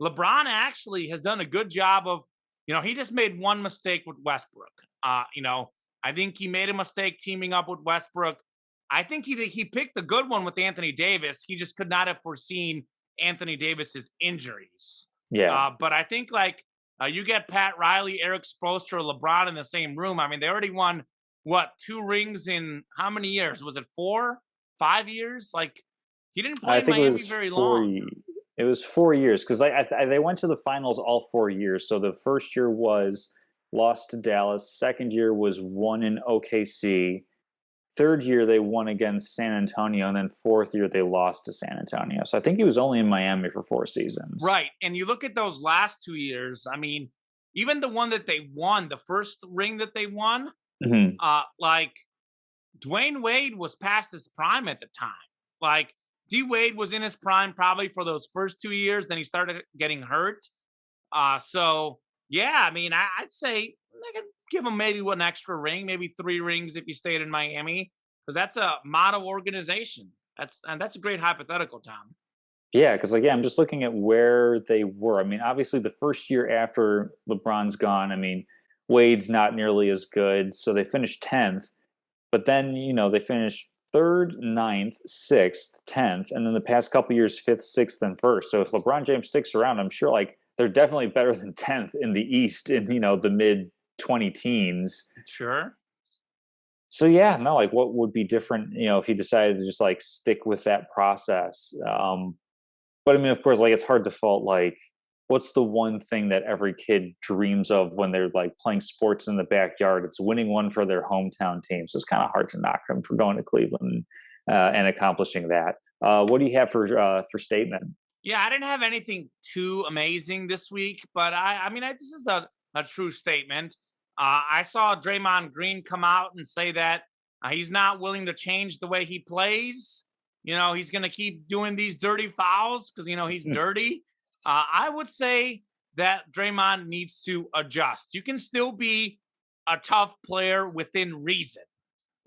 Speaker 1: LeBron actually has done a good job of, he just made one mistake with Westbrook. I think he made a mistake teaming up with Westbrook. I think he picked the good one with Anthony Davis. He just could not have foreseen Anthony Davis's injuries.
Speaker 2: Yeah.
Speaker 1: But I think you get Pat Riley, Eric Spoelstra, LeBron in the same room. I mean, they already won 2 rings in how many years? Was it 4, 5 years? Like he didn't play in Miami very long.
Speaker 2: It was 4 years because they went to the finals all 4 years. So the first year was lost to Dallas. Second year was won in OKC. Third year, they won against San Antonio, and then fourth year, they lost to San Antonio. So I think he was only in Miami for 4 seasons.
Speaker 1: Right. And you look at those last 2 years, I mean, even the one that they won, the first ring that they won, Dwayne Wade was past his prime at the time. Like, D-Wade was in his prime probably for those first 2 years, then he started getting hurt. So, yeah, I mean, I'd say I could give him maybe one extra ring, maybe 3 rings if he stayed in Miami, because that's a motto organization. That's a great hypothetical, Tom.
Speaker 2: Yeah, because I'm just looking at where they were. I mean, obviously the first year after LeBron's gone, I mean, Wade's not nearly as good, so they finished 10th. But then, they finished 3rd, 9th, 6th, 10th, and then the past couple years, 5th, 6th, and 1st. So if LeBron James sticks around, I'm sure they're definitely better than 10th in the East in, the mid 20 teens.
Speaker 1: Sure.
Speaker 2: So yeah, no, what would be different, if he decided to just stick with that process. But I mean, of course, it's hard to fault, what's the one thing that every kid dreams of when they're playing sports in the backyard? It's winning one for their hometown team. So it's kind of hard to knock them for going to Cleveland and accomplishing that. What do you have for statement?
Speaker 1: Yeah, I didn't have anything too amazing this week, but I mean, this is a true statement. I saw Draymond Green come out and say that he's not willing to change the way he plays. He's going to keep doing these dirty fouls because, he's dirty. I would say that Draymond needs to adjust. You can still be a tough player within reason.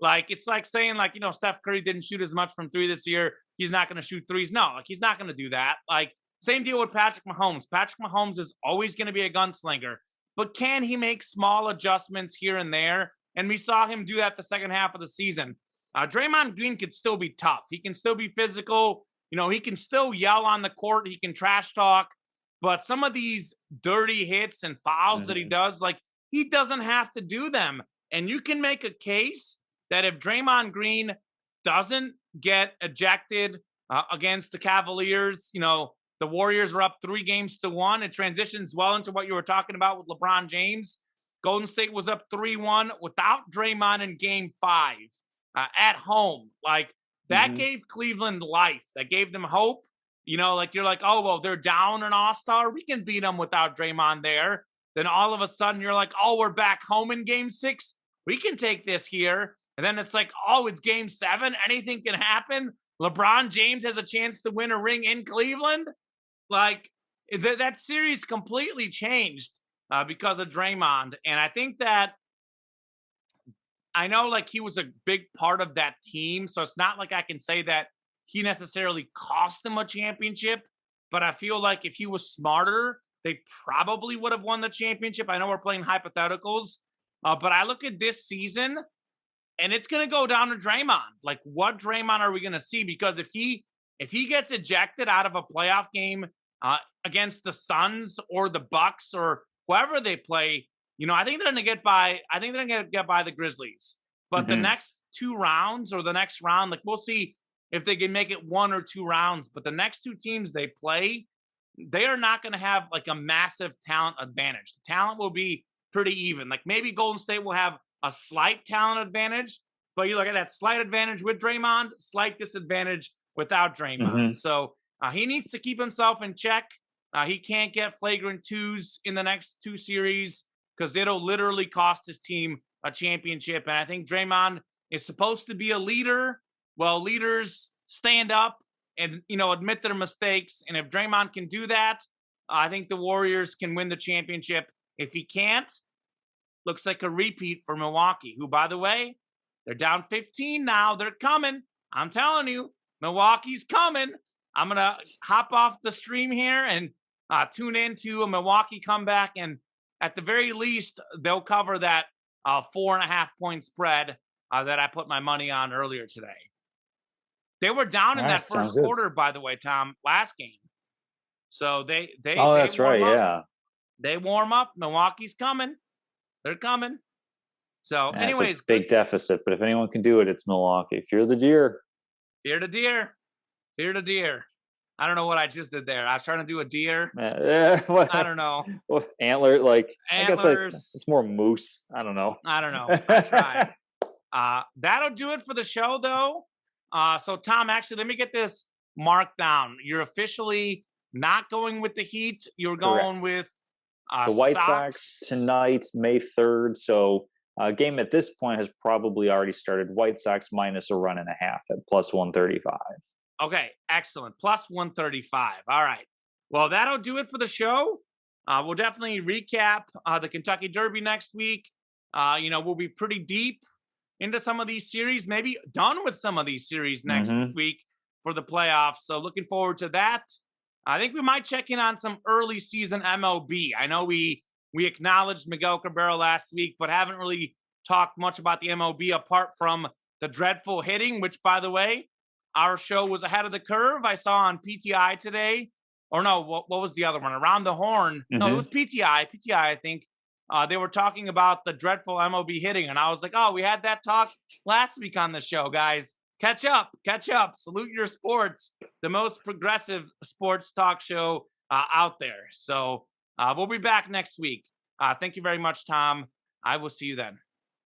Speaker 1: Like, it's like saying, like, Steph Curry didn't shoot as much from three this year. He's not going to shoot threes. No, like, he's not going to do that. Like, same deal with Patrick Mahomes. Patrick Mahomes is always going to be a gunslinger. But can he make small adjustments here and there? And we saw him do that the second half of the season. Draymond Green could still be tough. He can still be physical. He can still yell on the court. He can trash talk. But some of these dirty hits and fouls that he does, like, he doesn't have to do them. And you can make a case that if Draymond Green doesn't get ejected against the Cavaliers, the Warriors are up 3-1. It transitions well into what you were talking about with LeBron James. Golden State was up 3-1 without Draymond in Game 5 at home. Like, that gave Cleveland life. That gave them hope. Like, you're like, oh, well, they're down an all-star. We can beat them without Draymond there. Then all of a sudden you're like, oh, we're back home in Game 6. We can take this here. And then it's like, oh, it's Game 7. Anything can happen. LeBron James has a chance to win a ring in Cleveland. Like, that series completely changed because of Draymond. And I think that I know, like, he was a big part of that team. So it's not like I can say that he necessarily cost them a championship. But I feel like if he was smarter, they probably would have won the championship. I know we're playing hypotheticals. But I look at this season, and it's going to go down to Draymond. Like, what Draymond are we going to see? Because if he gets ejected out of a playoff game against the Suns or the Bucks or whoever they play, I think they're going to get by. I think they're going to get by the Grizzlies. But the next 2 rounds or the next round, like, we'll see if they can make it 1 or 2 rounds. But the next 2 teams they play, they are not going to have like a massive talent advantage. The talent will be pretty even. Like, maybe Golden State will have a slight talent advantage, but you look at that slight advantage with Draymond, slight disadvantage without Draymond. So he needs to keep himself in check. He can't get flagrant 2s in the next 2 series because it'll literally cost his team a championship. And I think Draymond is supposed to be a leader. Well, leaders stand up and, admit their mistakes. And if Draymond can do that, I think the Warriors can win the championship. If he can't, looks like a repeat for Milwaukee, who, by the way, they're down 15 now. They're coming. I'm telling you, Milwaukee's coming. I'm going to hop off the stream here and tune into a Milwaukee comeback. And at the very least, they'll cover that 4.5-point spread that I put my money on earlier today. They were down in that first quarter, by the way, Tom, last game. So they
Speaker 2: that's right, yeah.
Speaker 1: They warm up. Milwaukee's coming. They're coming. So, anyways.
Speaker 2: It's a big deficit, but if anyone can do it, it's Milwaukee. Fear the deer.
Speaker 1: Fear the deer. Fear the deer. I don't know what I just did there. I was trying to do a deer. I don't know.
Speaker 2: Antler, like,
Speaker 1: antlers.
Speaker 2: I guess it's more moose. I don't know.
Speaker 1: I tried. That'll do it for the show, though. So, Tom, actually, let me get this marked down. You're officially not going with the Heat. You're going with
Speaker 2: the White Sox tonight, May 3rd. So game at this point has probably already started. White Sox minus a run and a half at plus 135.
Speaker 1: Okay, excellent. Plus 135. All right. Well, that'll do it for the show. We'll definitely recap the Kentucky Derby next week. We'll be pretty deep into some of these series, maybe done with some of these series next week for the playoffs. So looking forward to that. I think we might check in on some early season MLB. I know we acknowledged Miguel Cabrera last week, but haven't really talked much about the MLB apart from the dreadful hitting, which, by the way, our show was ahead of the curve. I saw on PTI today. Or no, what was the other one? Around the Horn. No, it was PTI. PTI, I think. They were talking about the dreadful MLB hitting. And I was like, oh, we had that talk last week on the show, guys. Catch up. Salute your sports. The most progressive sports talk show out there. So we'll be back next week. Thank you very much, Tom. I will see you then.